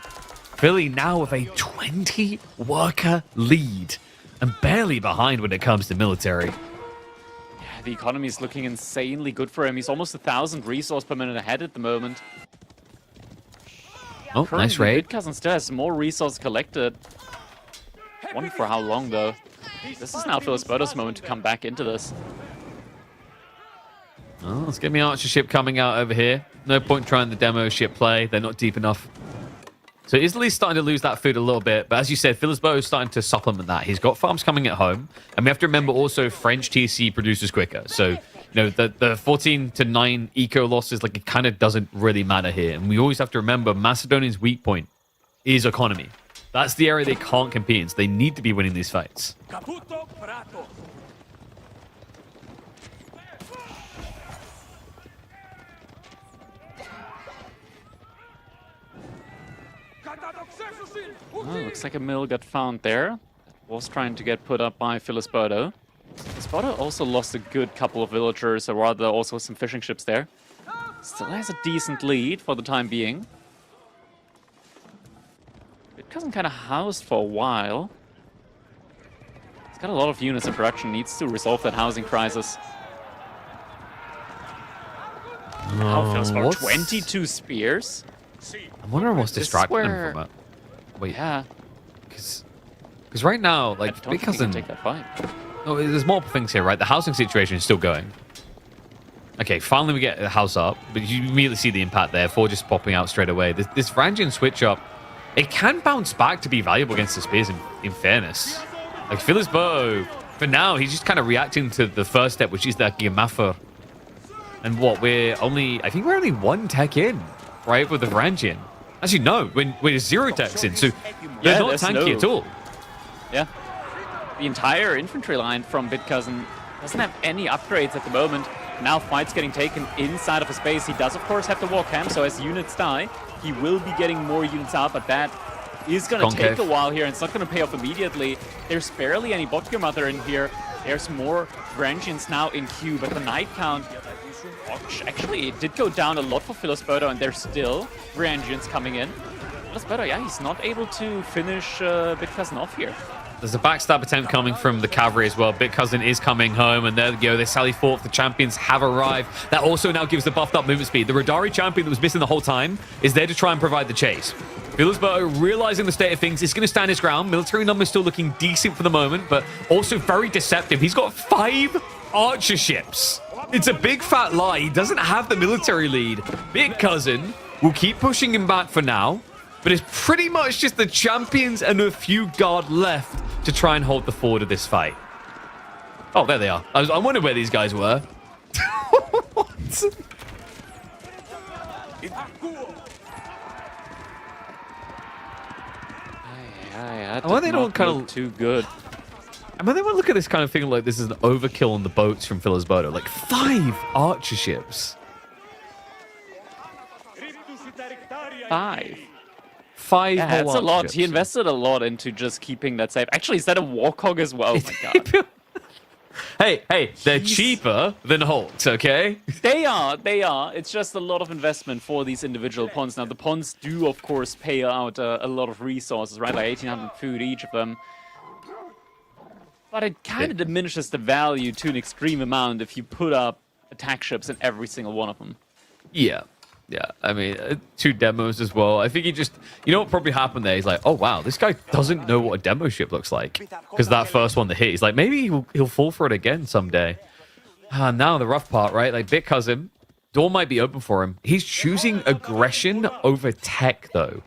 Billy now with a 20 worker lead and barely behind when it comes to military. Yeah, the economy is looking insanely good for him. He's almost 1,000 resource per minute ahead at the moment. Oh, Currently, nice raid. Bit Cousin still has more resources collected. Wonder for how long, though. This is now Berto's moment to come back into this. Oh, let's get me archer ship coming out over here. No point trying the demo ship play. They're not deep enough. So he's at least starting to lose that food a little bit. But as you said, Berto is starting to supplement that. He's got farms coming at home. And we have to remember also French TC produces quicker. So, you know, the 14 to 9 eco losses, like, it kind of doesn't really matter here. And we always have to remember Macedonia's weak point is economy. That's the area they can't compete in, so they need to be winning these fights. Oh, looks like a mill got found there. Was trying to get put up by Berto. Berto also lost a good couple of villagers, or rather also some fishing ships there. Still has a decent lead for the time being. It hasn't kind of housed for a while. He's got a lot of units in production, needs to resolve that housing crisis. Now feels for 22 spears. I'm wondering what's distracting them from it. Wait, yeah. Because right now, like, Bit Cousin take that fight. No, there's multiple things here, right? The housing situation is still going. Okay, finally we get the house up, but you immediately see the impact there. 4 just popping out straight away. This Varangian switch up, it can bounce back to be valuable against the spears in fairness. Like, Berto, for now, he's just kind of reacting to the first step, which is that Gimafer. And what, I think we're only 1 tech in, right, with the Varangian. Actually, no, we're 0 techs in, so they're not tanky at all. Yeah. The entire infantry line from Bit Cousin doesn't have any upgrades at the moment. Now fight's getting taken inside of a space. He does, of course, have the war camp, so as units die, he will be getting more units out, but that is going to take a while here, and it's not going to pay off immediately. There's barely any Botgear Mother in here. There's more Varangians now in queue, but the Knight count Actually, it did go down a lot for Berto, and there's still 3 engines coming in. Berto, yeah, he's not able to finish Big Cousin off here. There's a backstab attempt coming from the cavalry as well. Big Cousin is coming home, and there you go. They sally forth. The champions have arrived. That also now gives the buffed up movement speed. The Radari champion that was missing the whole time is there to try and provide the chase. Berto, realizing the state of things, is going to stand his ground. Military numbers still looking decent for the moment, but also very deceptive. He's got 5 archer ships. It's a big fat lie. He doesn't have the military lead. Big Cousin will keep pushing him back for now, but it's pretty much just the champions and a few guard left to try and hold the fort of this fight. Oh, there they are. I wondered where these guys were. What? Well, they don't kind of too good. I mean, they want to look at this kind of thing like this is an overkill on the boats from Berto. Like 5 archer ships. 5. 5 Yeah, whole that's a lot. ships. He invested a lot into just keeping that safe. Actually, is that a Warcog as well? Oh my god. Hey, they're cheaper than Hulks, okay? They are. It's just a lot of investment for these individual ponds. Now, the ponds do, of course, pay out a lot of resources, right? Like 1,800 food each of them. But it kind of diminishes the value to an extreme amount if you put up attack ships in every single one of them. Yeah. I mean, 2 demos as well. I think he just, you know what probably happened there? He's like, oh wow, this guy doesn't know what a demo ship looks like. Because that first one that hit, he's like, maybe he'll fall for it again someday. Now the rough part, right? Like, Big Cousin, door might be open for him. He's choosing aggression over tech, though.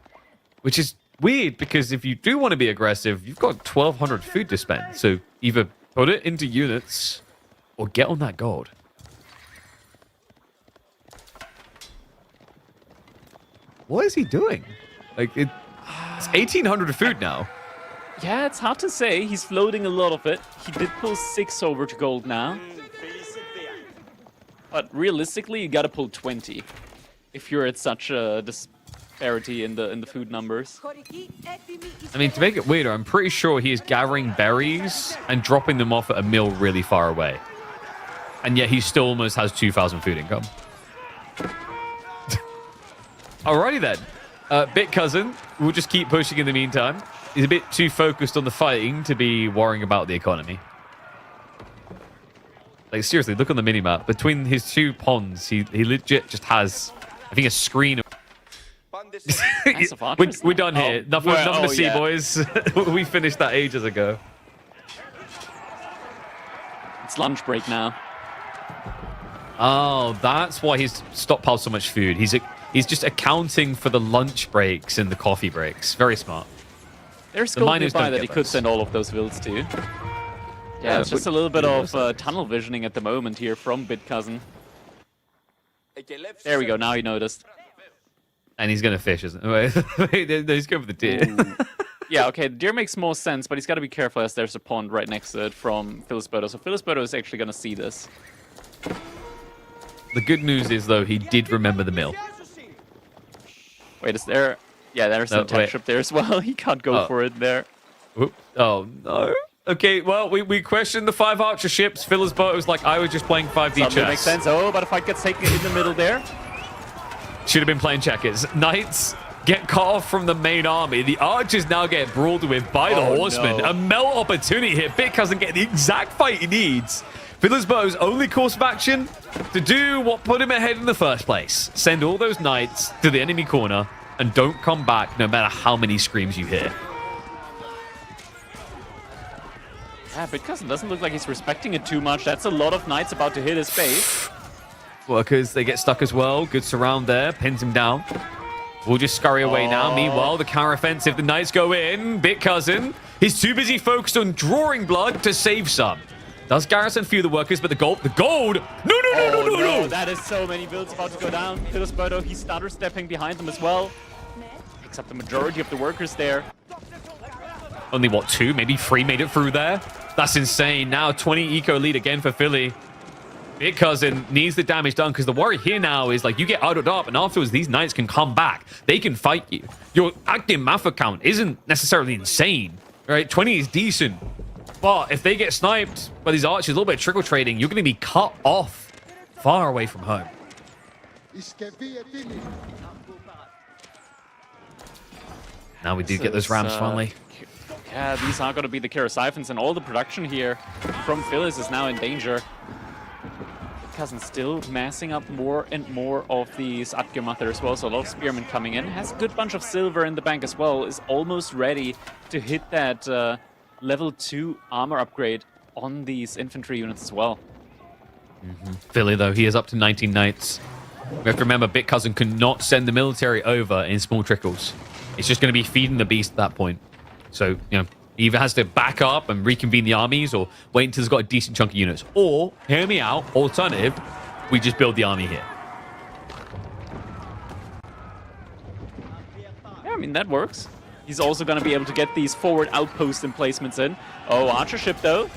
Which is weird, because if you do want to be aggressive, you've got 1,200 food to spend. So either put it into units, or get on that gold. What is he doing? Like, it's 1,800 food now. Yeah, it's hard to say. He's floating a lot of it. He did pull 6 over to gold now. But realistically, you gotta pull 20 if you're at such a disparity in the food numbers. I mean, to make it weirder, I'm pretty sure he is gathering berries and dropping them off at a mill really far away. And yet he still almost has 2,000 food income. Alrighty then. Big Cousin will just keep pushing in the meantime. He's a bit too focused on the fighting to be worrying about the economy. Like, seriously, look on the minimap. Between his 2 ponds, he legit just has, I think, a screen. We're done here. Nothing to see, boys. We finished that ages ago. It's lunch break now. Oh, that's why he's stockpiled so much food. He's just accounting for the lunch breaks and the coffee breaks. Very smart. There's still nearby that he could send all of those builds to. Yeah, it's just a little bit of tunnel visioning at the moment here from Big Cousin. There we go, now he noticed. And he's going to fish, isn't he? He's going for the deer. Yeah, okay, the deer makes more sense, but he's got to be careful as there's a pond right next to it from Berto. So Berto is actually going to see this. The good news is, though, he did remember the mill. Wait, is there... Yeah, there's an attack ship there as well. He can't go for it there. Oop. Oh, no. Okay, well, we questioned the 5 archer ships. Berto was like, I was just playing 5D chess. That makes sense. Oh, but a fight gets taken in the middle there. Should have been playing checkers. Knights get cut off from the main army. The archers now get brawled with by the horsemen. No. A melt opportunity here. Big Cousin getting the exact fight he needs. Berto's only course of action to do what put him ahead in the first place. Send all those knights to the enemy corner and don't come back no matter how many screams you hear. Yeah, Big Cousin doesn't look like he's respecting it too much. That's a lot of knights about to hit his base. Workers, they get stuck as well. Good surround there. Pins him down. We'll just scurry away now. Meanwhile, the counter-offensive, the knights go in. Big Cousin, he's too busy focused on drawing blood to save some. Does garrison few the workers, but the gold, no. That is so many builds about to go down. Berto, he's stutter stepping behind them as well. Picks up the majority of the workers there. Only, what, 2, maybe 3 made it through there? That's insane. Now 20 eco lead again for Philly. Big Cousin needs the damage done because the worry here now is like you get idled up and afterwards these knights can come back. They can fight you. Your active Mafia count isn't necessarily insane, right? 20 is decent. But if they get sniped by these archers, a little bit of trickle trading, you're going to be cut off far away from home. Now we do get those Rams finally. Yeah, these are going to be the Kerasiphons, and all the production here from Phyllis is now in danger. Cousin still massing up more and more of these Atgemather as well, so a lot of Spearmen coming in. Has a good bunch of silver in the bank as well, is almost ready to hit that level 2 armor upgrade on these infantry units as well. Philly, though, he is up to 19 knights. We have to remember, Big Cousin cannot send the military over in small trickles. It's just going to be feeding the beast at that point. So, he either has to back up and reconvene the armies or wait until he's got a decent chunk of units. Or, hear me out, alternative, we just build the army here. Yeah, I mean, that works. He's also going to be able to get these forward outpost emplacements in. Oh, archer ship, though.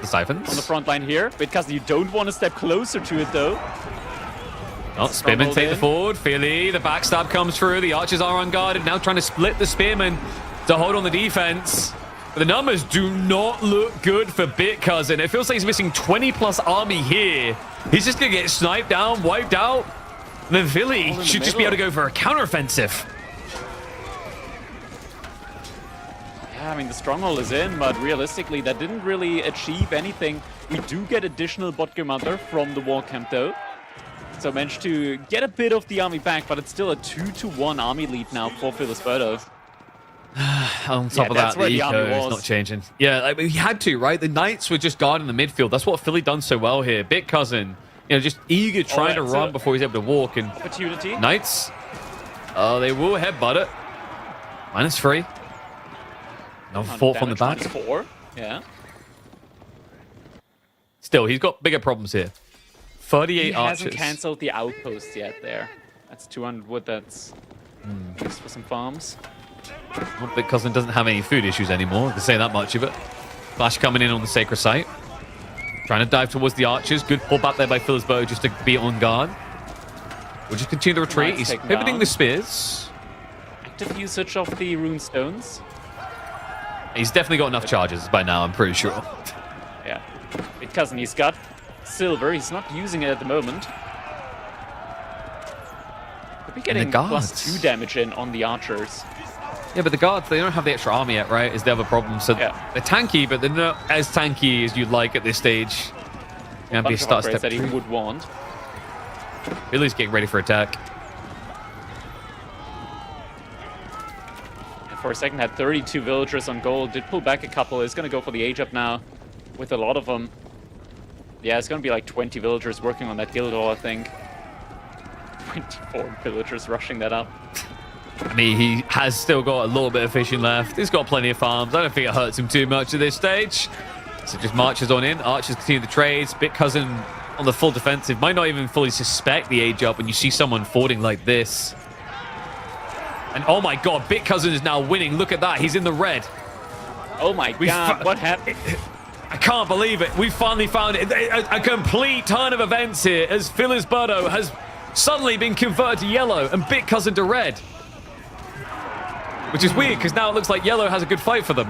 The Siphons. On the front line here. Because you don't want to step closer to it, though. Oh, Spearmen take the forward. Philly, the backstab comes through. The archers are unguarded. Now trying to split the Spearmen to hold on the defense. But the numbers do not look good for Bit Cousin. It feels like he's missing 20-plus army here. He's just going to get sniped down, wiped out. And then Philly should just be able to go for a counteroffensive. Yeah, I mean, the stronghold is in, but realistically, that didn't really achieve anything. We do get additional Botgemather from the war camp, though. So managed to get a bit of the army back, but it's still a 2-1 army lead now for Berto. On top of that, the eco is not changing. Yeah, he had to, right? The knights were just guarding the midfield. That's what Philly done so well here. Bit Cousin, just eager trying to run before he's able to walk. And opportunity. Knights, they will headbutt it. -3. Another 4 from the back. -4. Yeah. Still, he's got bigger problems here. 38 archers. He hasn't cancelled the outpost yet there. That's 200 wood that's used for some farms. Well, Big Cousin doesn't have any food issues anymore. I can say that much of it. Flash coming in on the sacred site. Trying to dive towards the archers. Good pull back there by Philsbo just to be on guard. We'll just continue to retreat. He's pivoting the spears. Active usage of the rune stones. He's definitely got enough charges by now, I'm pretty sure. Yeah. Big Cousin, he's got silver. He's not using it at the moment. Could be getting +2 damage in on the archers. Yeah, but the guards, they don't have the extra army yet, right? Is the other problem. So they're tanky, but they're not as tanky as you'd like at this stage. And be a start step that he would want. Billy's getting ready for attack. And for a second, had 32 villagers on gold. Did pull back a couple. Is going to go for the age up now with a lot of them. Yeah, it's going to be like 20 villagers working on that guild hall, I think. 24 villagers rushing that up. I mean, he has still got a little bit of fishing left. He's got plenty of farms. I don't think it hurts him too much at this stage. So just marches on in. Archers continue the trades. Bit Cousin on the full defensive. Might not even fully suspect the age up when you see someone fording like this. And oh my god, Bit Cousin is now winning. Look at that. He's in the red. Oh my god, what happened? I can't believe it. We finally found it. A complete turn of events here as Berto has suddenly been converted to yellow and Bit Cousin to red. Which is weird, because now it looks like yellow has a good fight for them.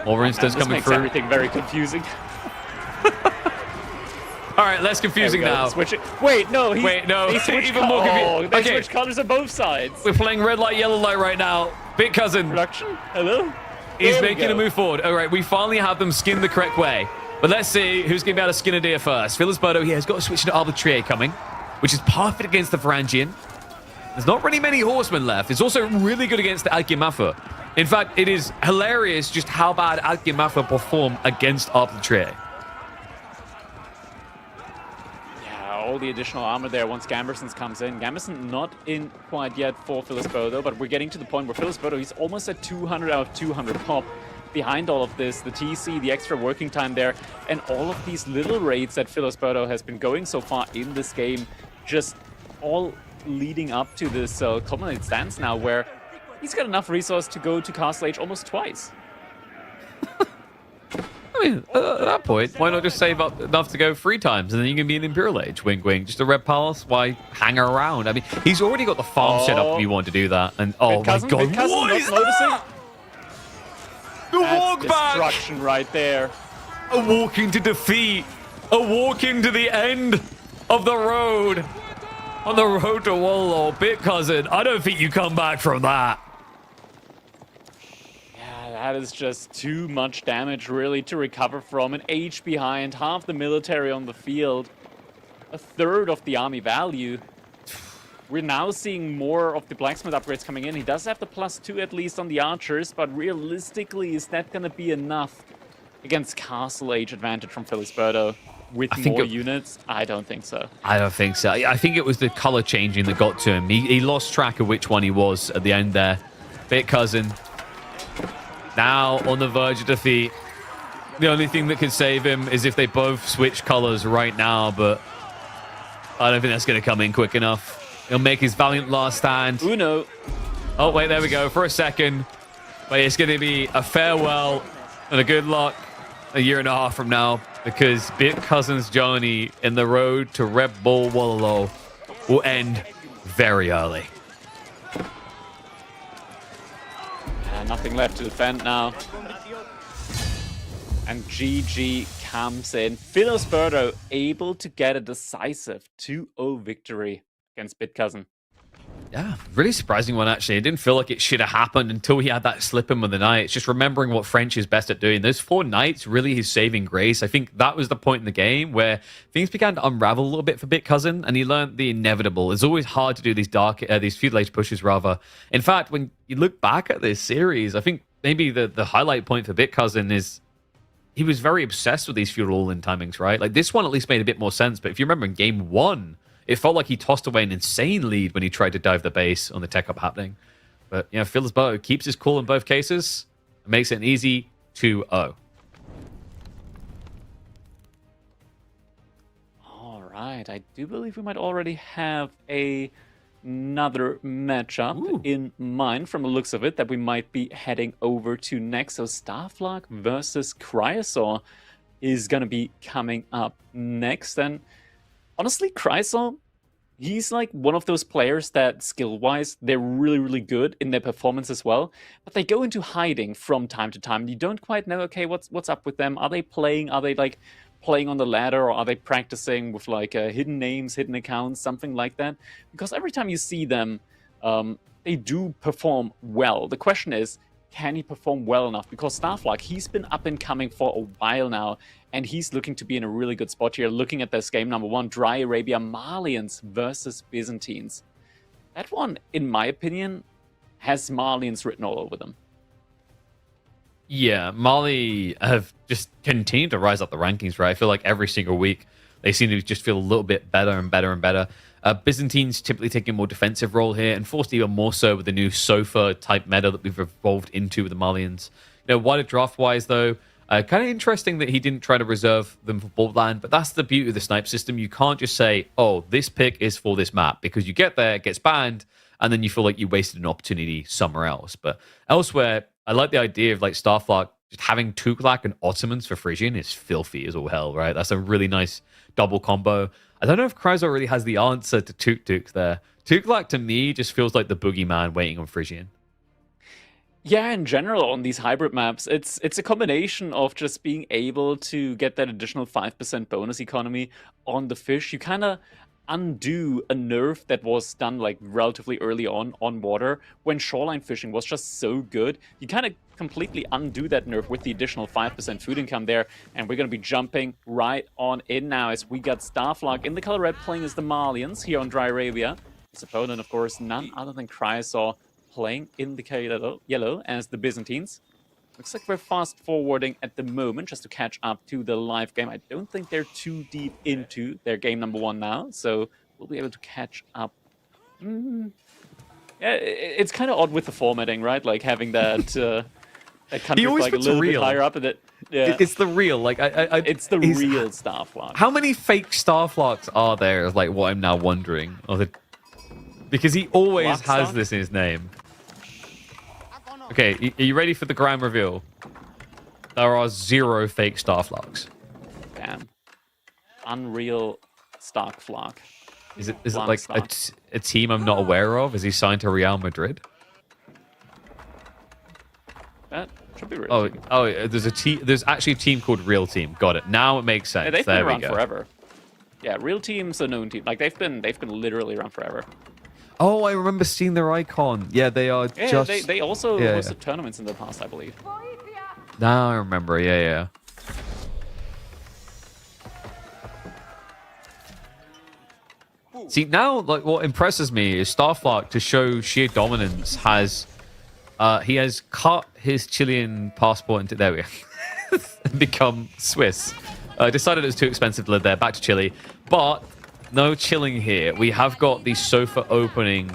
More instance coming through. Everything very confusing. All right, less confusing now. Switch it. Wait, no. Wait, no. Even more confusing. They switch colors on both sides. We're playing red light, yellow light right now. Bit Cousin. Production? Hello? He's making a move forward. All right, we finally have them skinned the correct way. But let's see who's going to be able to skin a deer first. Berto here has got to switch to Arbitrier coming, which is perfect against the Varangian. There's not really many horsemen left. It's also really good against the Adgimafa. In fact, it is hilarious just how bad Adgimafa perform against Arbitrier. Yeah, all the additional armor there once Gambersons comes in. Gamberson not in quite yet for Berto, but we're getting to the point where Berto, he's almost at 200 out of 200 pop. Behind all of this, the TC, the extra working time there, and all of these little raids that Berto has been going so far in this game, just all leading up to this culminated stance now where he's got enough resource to go to Castle Age almost twice. I mean, at that point, why not just save up enough to go 3 times and then you can be an Imperial Age? Wink, wink. Just a Red Palace? Why hang around? I mean, he's already got the farm set up if you want to do that. And oh my god, what is that? The walk back! Destruction right there. A walk into defeat. are walking to the end of the road. On the road to Wololo, Bit Cousin, I don't think you come back from that. Yeah, that is just too much damage, really, to recover from. An age behind, half the military on the field, a third of the army value. We're now seeing more of the blacksmith upgrades coming in. He does have the +2 at least on the archers, but realistically, is that going to be enough against castle age advantage from Berto? With more units? I don't think so. I don't think so. I think it was the color changing that got to him. He lost track of which one he was at the end there. Bit Cousin, now on the verge of defeat. The only thing that could save him is if they both switch colors right now, but I don't think that's going to come in quick enough. He'll make his valiant last stand. Uno. Oh, wait, there we go. For a second. But it's going to be a farewell and a good luck a year and a half from now, because Bit Cousin's journey in the road to Red Bull Wololo will end very early. Nothing left to defend now. And GG comes in. Berto able to get a decisive 2-0 victory against Bit Cousin. Yeah, really surprising one, actually. It didn't feel like it should have happened until he had that slip in with the knights. Just remembering what French is best at doing. Those 4 knights, really his saving grace. I think that was the point in the game where things began to unravel a little bit for Bit Cousin, and he learned the inevitable. It's always hard to do these these feudal age pushes, rather. In fact, when you look back at this series, I think maybe the highlight point for Bit Cousin is he was very obsessed with these feudal all-in timings, right? Like, this one at least made a bit more sense, but if you remember in game 1, it felt like he tossed away an insane lead when he tried to dive the base on the tech up happening. But, yeah, Berto keeps his cool in both cases and makes it an easy 2-0. All right. I do believe we might already have another matchup in mind from the looks of it that we might be heading over to next. So Starflock versus Cryosaur is going to be coming up next. And honestly, Cryosaur, he's like one of those players that skill-wise, they're really, really good in their performance as well. But they go into hiding from time to time. You don't quite know, okay, what's up with them? Are they playing? Are they like playing on the ladder? Or are they practicing with like hidden names, hidden accounts, something like that? Because every time you see them, they do perform well. The question is, can he perform well enough? Because Starflock, he's been up and coming for a while now, and he's looking to be in a really good spot here. Looking at this game number 1, Dry Arabia Malians versus Byzantines. That one, in my opinion, has Malians written all over them. Yeah, Mali have just continued to rise up the rankings, right? I feel like every single week they seem to just feel a little bit better and better and better. Byzantines typically taking a more defensive role here, and forced even more so with the new Sofa type meta that we've evolved into with the Malians. You know, wider draft-wise, though, kind of interesting that he didn't try to reserve them for Borderland, but that's the beauty of the snipe system. You can't just say, oh, this pick is for this map, because you get there, it gets banned, and then you feel like you wasted an opportunity somewhere else. But elsewhere, I like the idea of like Starflock just having Tuklak and Ottomans for Frisian is filthy as all hell, right? That's a really nice double combo. I don't know if Kryzor really has the answer to Tuk there. Tuklak, to me, just feels like the boogeyman waiting on Frisian. Yeah, in general, on these hybrid maps, it's a combination of just being able to get that additional 5% bonus economy on the fish. You kind of undo a nerf that was done like relatively early on water when shoreline fishing was just so good. You kind of completely undo that nerf with the additional 5% food income there, and we're going to be jumping right on in now as we got Starflock in the color red playing as the Malians here on Dry Arabia. His opponent, of course, none other than Cryosaur playing in the yellow as the Byzantines. Looks like we're fast forwarding at the moment just to catch up to the live game. I don't think they're too deep into their game number 1 now, so we'll be able to catch up. Yeah, it's kind of odd with the formatting, right? Like having that that country like a little bit higher up. Yeah, it's the real, like it's the real Starflock. How many fake Starflocks are there? Is like what I'm now wondering. Because he always has this in his name. Okay, are you ready for the grand reveal? There are 0 fake Starflocks. Damn. Unreal Starflock. Is it like a team I'm not aware of? Is he signed to Real Madrid? Should be Real Oh, Team. oh, there's actually a team called Real Team. Got it. Now it makes sense. Yeah, they've there been we around go. forever. Yeah, Real Team's a known team. Like they've been literally around forever. Oh, I remember seeing their icon. Yeah, they are Yeah, just. they also yeah, hosted tournaments in the past, I believe. Now I remember. Yeah. See, now, like, what impresses me is Starflark, to show sheer dominance, he has cut his Chilean passport into, there we go, and become Swiss. Decided it was too expensive to live there, back to Chile. But no chilling here. We have got the sofa opening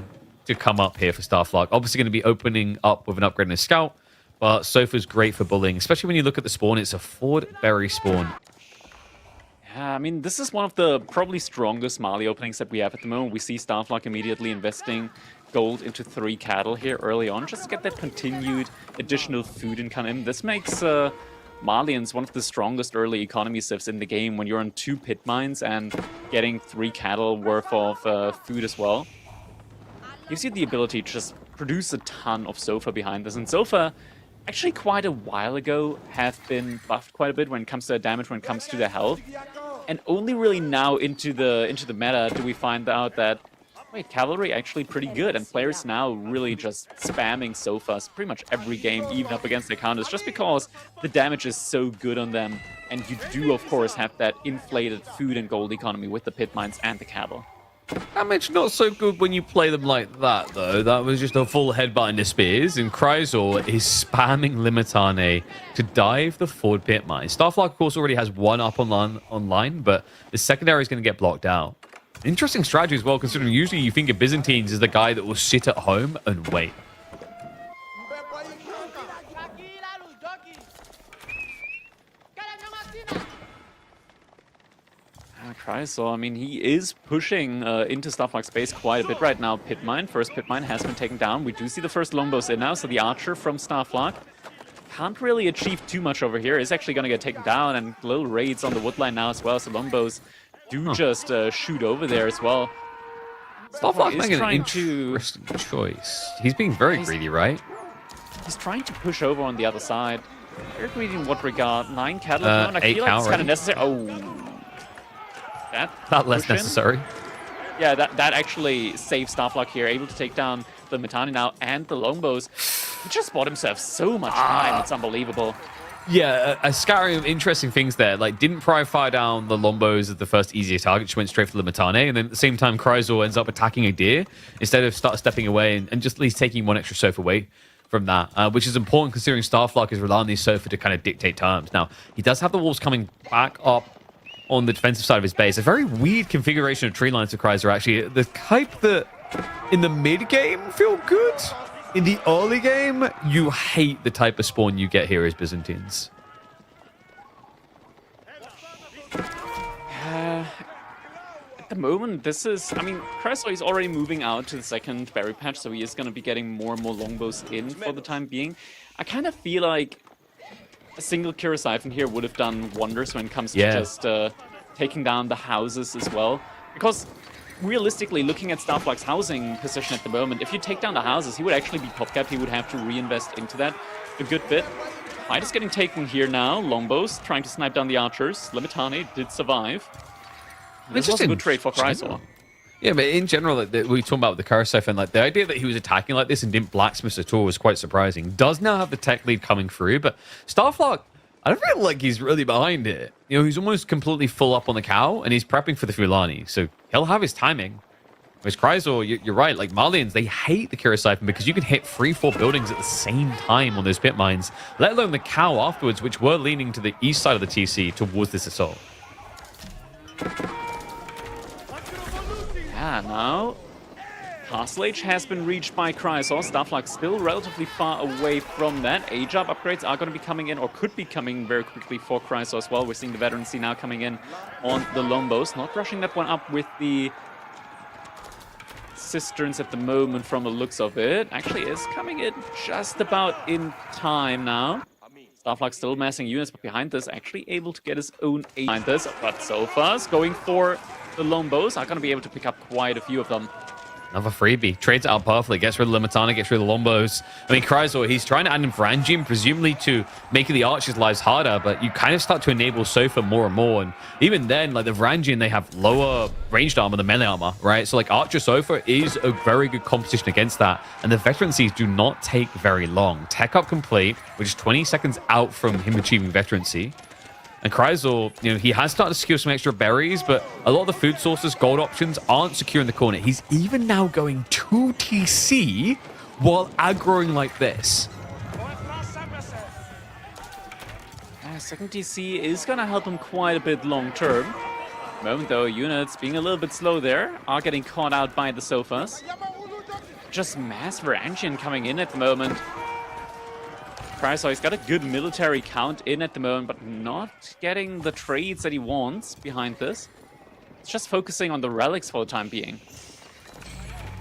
to come up here for Starflark. Obviously going to be opening up with an upgrade in a scout, but sofa's great for bullying, especially when you look at the spawn. It's a Ford Berry spawn. Yeah, I mean, this is one of the probably strongest Mali openings that we have at the moment. We see Starflark immediately investing gold into 3 cattle here early on, just to get that continued additional food income in. This makes Malians one of the strongest early economy civs in the game when you're on 2 pit mines and getting 3 cattle worth of food as well. Gives you the ability to just produce a ton of Sofa behind this. And Sofa, actually quite a while ago, have been buffed quite a bit when it comes to their damage, when it comes to their health. And only really now into the meta do we find out that, wait, cavalry actually pretty good, and players now really just spamming Sofas pretty much every game, even up against their counters, just because the damage is so good on them. And you do, of course, have that inflated food and gold economy with the pit mines and the caval. Damage not so good when you play them like that, though. That was just a full headbutt into spears, and Chrysor is spamming Limitane to dive the forward pit mine. Starflark, of course, already has 1 up online, but the secondary is going to get blocked out. Interesting strategy as well, considering usually you think of Byzantines as the guy that will sit at home and wait. Chrysor, I mean, he is pushing into Starflark's space quite a bit right now. Pit mine, first pit mine has been taken down. We do see the first longbows in now, so the archer from Starflark can't really achieve too much over here. Is actually going to get taken down, and little raids on the woodline now as well, so longbows do just shoot over there as well. Starflark's making an interesting choice. He's being very greedy, right? He's trying to push over on the other side. Very greedy in what regard? 9 cattle. I 8 feel like it's kind right? of necessary. Oh. That less necessary. Yeah, that actually saves Starflark here, able to take down the Mitani now and the longbows. He just bought himself so much time, it's unbelievable. Yeah, a scattering of interesting things there. Like, didn't fire down the longbows as the first easier target, just went straight for the Mitane, and then at the same time, Chrysor ends up attacking a deer instead of stepping away and just at least taking 1 extra sofa away from that, which is important considering Starflark is relying on these sofa to kind of dictate terms. Now, he does have the wolves coming back up on the defensive side of his base. A very weird configuration of tree lines to Chrysor, actually. The type that in the mid-game feel good. In the early game, you hate the type of spawn you get here as Byzantines. At the moment, this is... I mean, Chrysor is already moving out to the second berry patch, so he is going to be getting more and more longbows in for the time being. I kind of feel like a single Siphon here would have done wonders when it comes to just taking down the houses as well. Because realistically, looking at Starflark's housing position at the moment, if you take down the houses, he would actually be top cap. He would have to reinvest into that a good bit. Fight is getting taken here now. Longbows trying to snipe down the archers. Limitane did survive. This was a good trade for Chrysor. Yeah, but in general, like, we talking about with the Siphon, like the idea that he was attacking like this and didn't blacksmith at all was quite surprising. Does now have the tech lead coming through, but Starflark, I don't feel like he's really behind it. You know, he's almost completely full up on the cow, and he's prepping for the Fulani, so he'll have his timing. Whereas Chrysor, you're right, like Malians, they hate the Siphon because you can hit 3-4 buildings at the same time on those pit mines, let alone the cow afterwards, which were leaning to the east side of the TC towards this assault. Yeah, now Castle Age has been reached by Chrysor. Starflark still relatively far away from that. Age-up upgrades are going to be coming in, or could be coming very quickly for Chrysor as well. We're seeing the veterancy now coming in on the longbows. Not rushing that one up with the cisterns at the moment from the looks of it. Actually is coming in just about in time now. Starflark still massing units, but behind this, actually able to get his own age behind this. But so far, going for the longbows are going to be able to pick up quite a few of them. Another freebie. Trades it out perfectly. Gets rid of Limitana, gets rid of the Lombos. I mean, Chrysor, he's trying to add in Varangian, presumably to make the Archers' lives harder, but you kind of start to enable Sofa more and more. And even then, like the Varangian, they have lower ranged armor than melee armor, right? So like Archer Sofa is a very good competition against that. And the veterancies do not take very long. Tech up complete, which is 20 seconds out from him achieving veterancy. And Chrysor, you know, he has started to secure some extra berries, but a lot of the food sources, gold options, aren't secure in the corner. He's even now going 2 TC while aggroing like this. Second TC is going to help him quite a bit long term. Moment though, units being a little bit slow there, are getting caught out by the Sofas. Just mass Varangian coming in at the moment. Chrysor, he's got a good military count in at the moment, but not getting the trades that he wants behind this. It's just focusing on the relics for the time being.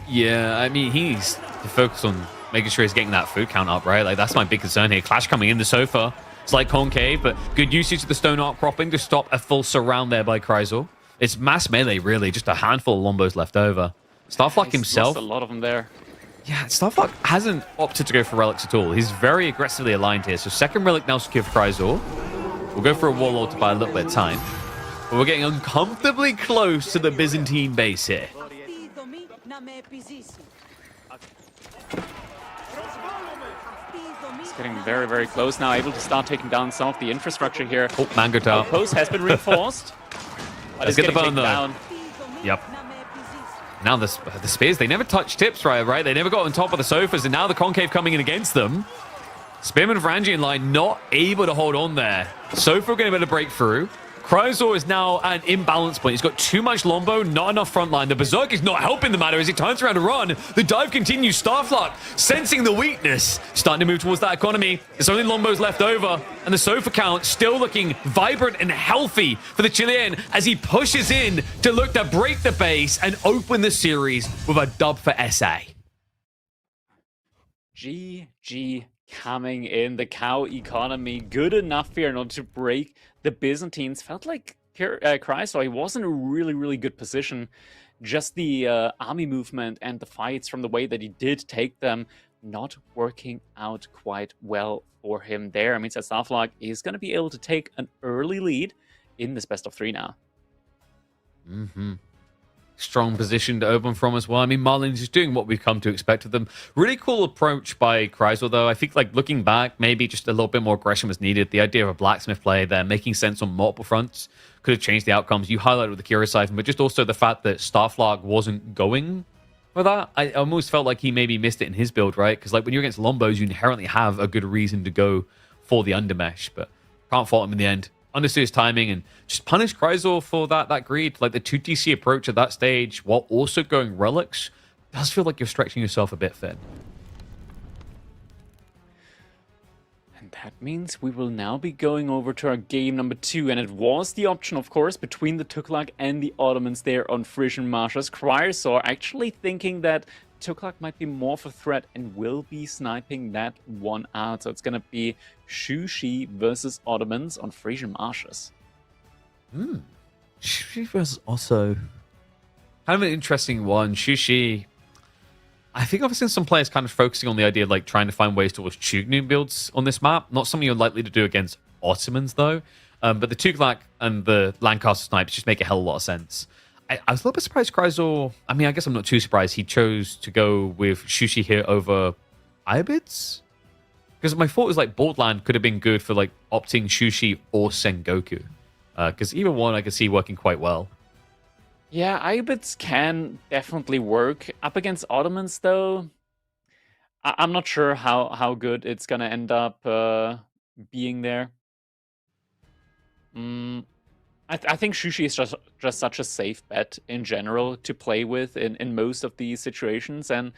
Yeah, I mean, he needs to focus on making sure he's getting that food count up, right? Like, that's my big concern here. Clash coming in the Sofa. It's like Concave, but good usage of the Stone Outcropping to stop a full surround there by Chrysor. It's mass melee, really. Just a handful of Lombos left over. Starflock himself. Lost a lot of them there. Yeah, Starflock hasn't opted to go for relics at all. He's very aggressively aligned here. So second relic now secure for Chrysor. We'll go for a Warlord to buy a little bit of time. But we're getting uncomfortably close to the Byzantine base here. It's getting very, very close now, able to start taking down some of the infrastructure here. Oh, Mango Tower. Post has been reinforced. Let's get the bone though. Down. Yep. Now the spears, they never touched tips, right? They never got on top of the Sofas, and now the Concave coming in against them. Spearman Varangian line not able to hold on there. Sofa going to be able to break through. Chrysor is now at an imbalance point. He's got too much Lombo, not enough front line. The Berserk is not helping the matter as he turns around to run. The dive continues. Starflock sensing the weakness, starting to move towards that economy. There's only Lombos left over, and the Sofa count still looking vibrant and healthy for the Chilean as he pushes in to look to break the base and open the series with a dub for SA. GG coming in. The cow economy good enough here in order to break the Byzantines. Felt like Chrysor, he was in a really, really good position. Just the army movement and the fights from the way that he did take them not working out quite well for him there. It means that Starflock is going to be able to take an early lead in this best of 3 now. Strong position to open from as well. I mean, Marlins is doing what we've come to expect of them. Really cool approach by Chrysor, though. I think, like, looking back, maybe just a little bit more aggression was needed. The idea of a blacksmith play there making sense on multiple fronts could have changed the outcomes. You highlighted with the Kira Siphon, but just also the fact that Starflock wasn't going for that. I almost felt like he maybe missed it in his build, right? Because, like, when you're against Lombos, you inherently have a good reason to go for the undermesh, but can't fault him in the end. Understood his timing and just punish Chrysor for that greed. Like the 2 TC approach at that stage while also going relics does feel like you're stretching yourself a bit thin. And that means we will now be going over to our game number 2. And it was the option, of course, between the Tuklak and the Ottomans there on Frisian marshes. Chrysor actually thinking that Tuklak might be more of a threat and will be sniping that one out. So it's going to be Shushi versus Ottomans on Frisian marshes. Shushi versus also kind of an interesting one. Shushi, I think I've seen some players kind of focusing on the idea of like trying to find ways towards Chugnu builds on this map. Not something you're likely to do against Ottomans though. But the Tuklak and the Lancaster snipes just make a hell of a lot of sense. I was a little bit surprised Chrysor, I mean, I guess I'm not too surprised he chose to go with Shushi here over Ibids. Because my thought was like Boardland could have been good for like opting Shushi or Sengoku. Because either one I could see working quite well. Yeah, Ibids can definitely work. Up against Ottomans though, I'm not sure how good it's going to end up being there. I think Shushi is just such a safe bet in general to play with in most of these situations. And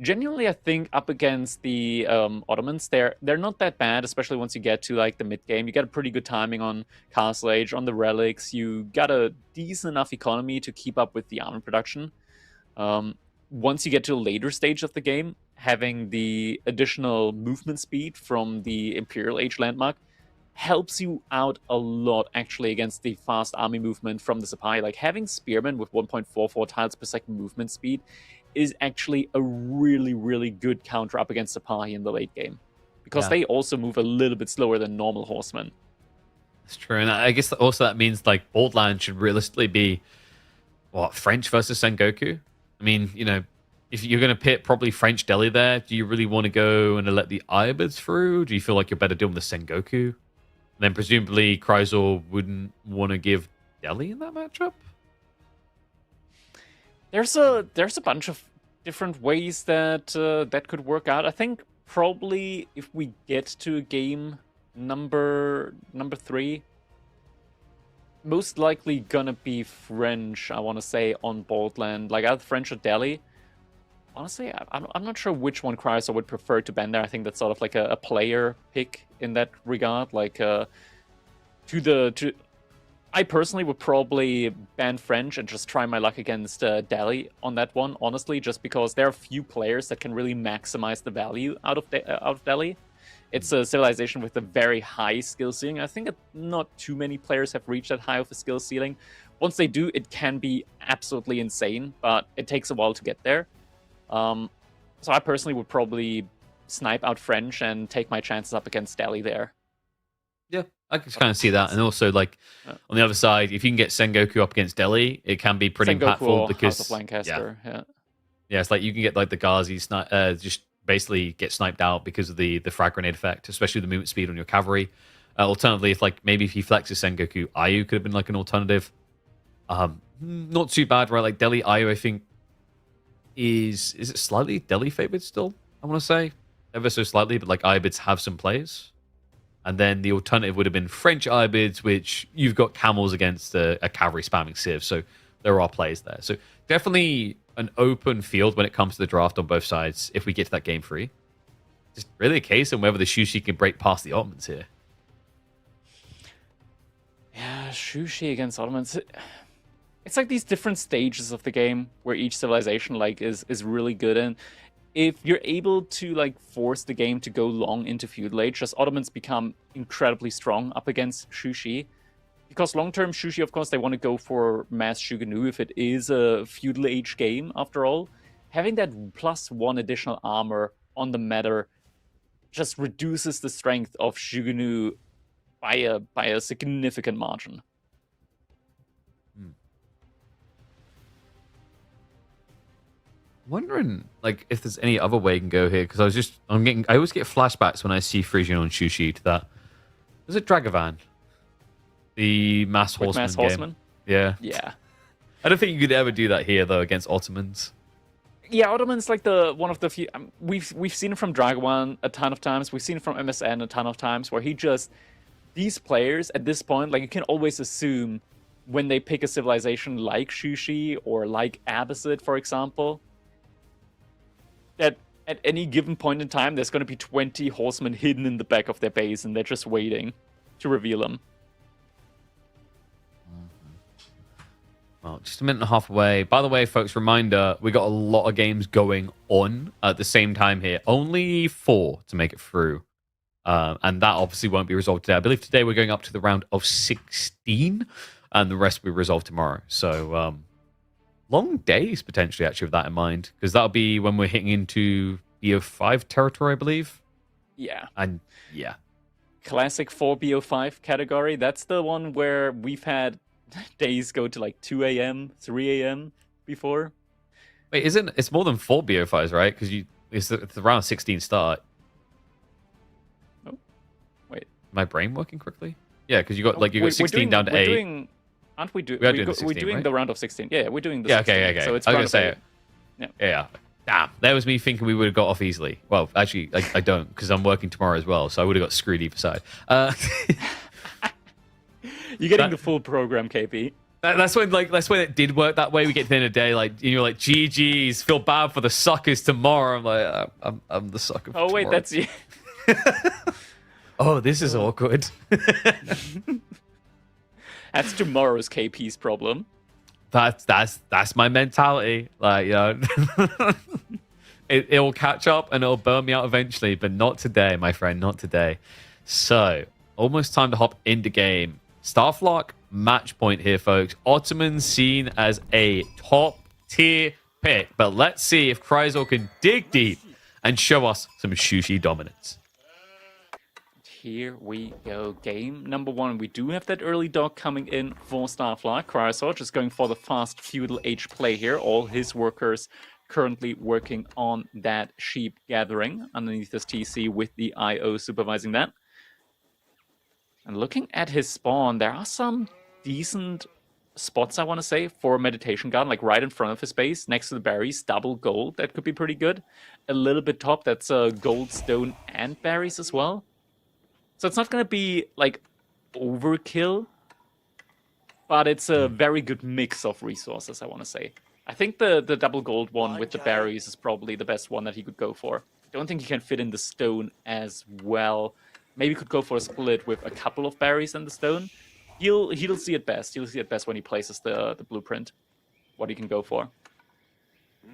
genuinely, I think up against the Ottomans, they're not that bad, especially once you get to like the mid game. You get a pretty good timing on Castle Age, on the relics. You got a decent enough economy to keep up with the armor production. Once you get to a later stage of the game, having the additional movement speed from the Imperial Age landmark helps you out a lot actually against the fast army movement from the Sapai. Like having Spearmen with 1.44 tiles per second movement speed is actually a really, really good counter up against the Pahi in the late game. Because they also move a little bit slower than normal horsemen. That's true. And I guess also that means like Boardland should realistically be, what, French versus Sengoku? I mean, you know, if you're going to pit probably French Delhi there, do you really want to go and let the Iabids through? Do you feel like you're better dealing with the Sengoku? And then presumably Chrysor wouldn't want to give Delhi in that matchup? There's a bunch of different ways that that could work out. I think probably if we get to game number 3, most likely gonna be French, I want to say, on Boldland. Like either French or Delhi. Honestly, I'm not sure which one Chrysor would prefer to ban there. I think that's sort of like a player pick in that regard. Like I personally would probably ban French and just try my luck against Delhi on that one, honestly, just because there are few players that can really maximize the value out of Delhi. It's a civilization with a very high skill ceiling. I think not too many players have reached that high of a skill ceiling. Once they do, it can be absolutely insane, but it takes a while to get there. So I personally would probably snipe out French and take my chances up against Delhi there. Yeah, I can kind of see that. And also, like, on the other side, if you can get Sengoku up against Delhi, it can be pretty Sengoku impactful or because House of Lancaster, yeah. Yeah, it's like you can get like the Ghazi just basically get sniped out because of the frag grenade effect, especially the movement speed on your cavalry. Alternatively, if he flexes Sengoku, Ayu could have been like an alternative. Not too bad, right? Like Delhi Ayu, I think is it slightly Delhi favored still? I want to say ever so slightly, but like Ayibids have some plays. And then the alternative would have been French Ayibids, which you've got camels against a cavalry spamming civ. So there are plays there. So definitely an open field when it comes to the draft on both sides if we get to that game 3. Just really a case on whether the Shushi can break past the Ottomans here. Yeah, Shushi against Ottomans. It's like these different stages of the game where each civilization like is really good in. If you're able to like force the game to go long into feudal age, just Ottomans become incredibly strong up against Shushi. Because long-term Shushi, of course, they want to go for mass Shogunate if it is a feudal age game, after all. Having that +1 additional armor on the matter just reduces the strength of Shogunate by a significant margin. Wondering like if there's any other way you can go here, because I always get flashbacks when I see Frisian on Shushi to that. Was it Dragavan? The mass horseman Mass game. Horseman? Yeah. Yeah. I don't think you could ever do that here though against Ottomans. Yeah, Ottoman's like one of the few. We've seen it from Dragawan a ton of times. We've seen it from MSN a ton of times, where these players at this point, like you can always assume when they pick a civilization like Shushi or like Abbasid, for example, that at any given point in time, there's going to be 20 horsemen hidden in the back of their base, and they're just waiting to reveal them. Well, just a minute and a half away. By the way, folks, reminder, we got a lot of games going on at the same time here. Only 4 to make it through. And that obviously won't be resolved today. I believe today we're going up to the round of 16, and the rest will be resolved tomorrow. So, long days, potentially, actually, with that in mind. Because that'll be when we're hitting into BO5 territory, I believe. Yeah. And, yeah. Classic 4 BO5 category. That's the one where we've had days go to like 2 a.m., 3 a.m. before. Wait, it's more than 4 BO5s, right? Because it's around 16 start. Oh, wait. My brain working correctly? Yeah, because you got 16 down to 8. Aren't we doing? We're doing right? the round of 16. Yeah, we're doing the. Yeah, 16. okay. So it's I was gonna say it. Yeah. Damn, that was me thinking we would have got off easily. Well, actually, I don't, because I'm working tomorrow as well, so I would have got screwed either side. You're getting the full program, KP. That's when it did work that way. We get to the end of the day, like you're like, GGs, feel bad for the suckers tomorrow. I'm like, I'm the sucker. Oh wait, that's you. Oh, this is awkward. That's tomorrow's KP's problem. That's my mentality. Like, you know, it will catch up and it'll burn me out eventually, but not today, my friend, not today. So, almost time to hop into game. Starflock match point here, folks. Ottomans seen as a top tier pick, but let's see if Chrysor can dig deep and show us some sushi dominance. Here we go. Game number 1. We do have that early dog coming in for Starfly. Chrysor just going for the fast feudal age play here. All his workers currently working on that sheep gathering underneath this TC with the IO supervising that. And looking at his spawn, there are some decent spots, I want to say, for a meditation garden, like right in front of his base, next to the berries, double gold. That could be pretty good. A little bit top, that's gold, stone, and berries as well. So it's not going to be like overkill, but it's a very good mix of resources, I want to say. I think the double gold one with the berries is probably the best one that he could go for. Don't think he can fit in the stone as well. Maybe could go for a split with a couple of berries and the stone. He'll see it best. He'll see it best when he places the blueprint. What he can go for.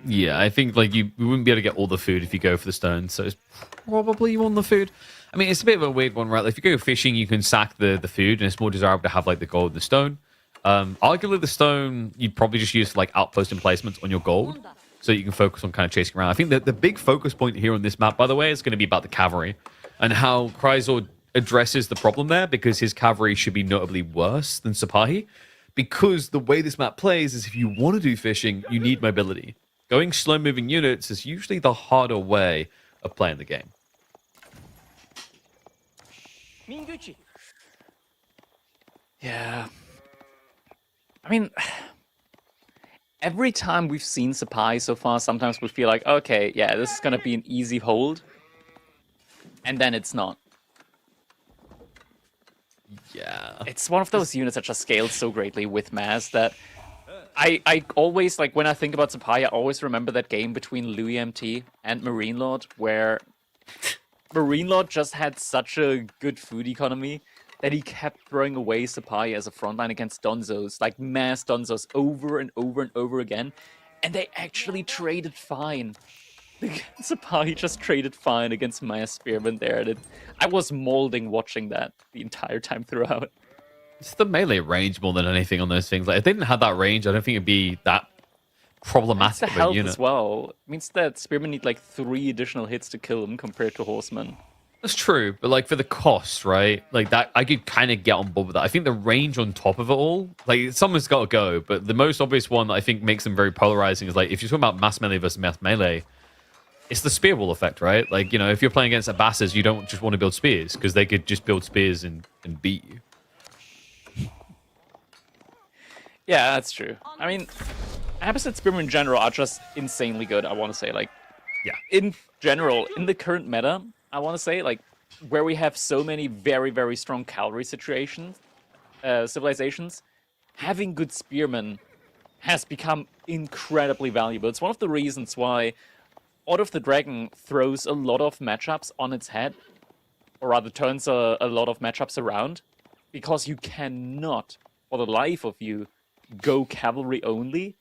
Yeah, I think like you wouldn't be able to get all the food if you go for the stone, so it's probably you want the food. I mean, it's a bit of a weird one, right? Like if you go fishing, you can sack the food, and it's more desirable to have like the gold and the stone. Arguably, the stone you'd probably just use for like outpost emplacements on your gold, so you can focus on kind of chasing around. I think that the big focus point here on this map, by the way, is going to be about the cavalry and how Chrysor addresses the problem there, because his cavalry should be notably worse than Sipahi. Because the way this map plays is if you want to do fishing, you need mobility. Going slow-moving units is usually the harder way of playing the game. Yeah. I mean, every time we've seen Sipahi so far, sometimes we feel like, okay, yeah, this is going to be an easy hold. And then it's not. Yeah. It's one of those units that just scales so greatly with mass that I always, like, when I think about Sipahi, I always remember that game between Louis MT and Marine Lord, where Marine Lord just had such a good food economy that he kept throwing away Sipahi as a frontline against Donzos, like mass Donzos, over and over and over again, and they actually traded fine. Sipahi just traded fine against mass Spearman there, and I was molding watching that the entire time throughout. It's the melee range more than anything on those things. Like if they didn't have that range, I don't think it'd be that problematic It's the of a health unit. as well. It means that Spearmen need like 3 additional hits to kill him compared to Horsemen. That's true, but like for the cost, right? Like that, I could kind of get on board with that. I think the range on top of it all, like someone's got to go. But the most obvious one that I think makes them very polarizing is like if you're talking about mass melee versus mass melee, it's the spear wall effect, right? Like, you know, if you're playing against Abbasis, you don't just want to build spears because they could just build spears and beat you. Yeah, that's true. I mean, Abbasid Spearmen in general are just insanely good, I want to say. Like, Yeah. in general, in the current meta, I want to say, like, where we have so many very, very strong cavalry civilizations, having good spearmen has become incredibly valuable. It's one of the reasons why Order of the Dragon throws a lot of matchups on its head, or rather turns a lot of matchups around, because you cannot, for the life of you, go cavalry only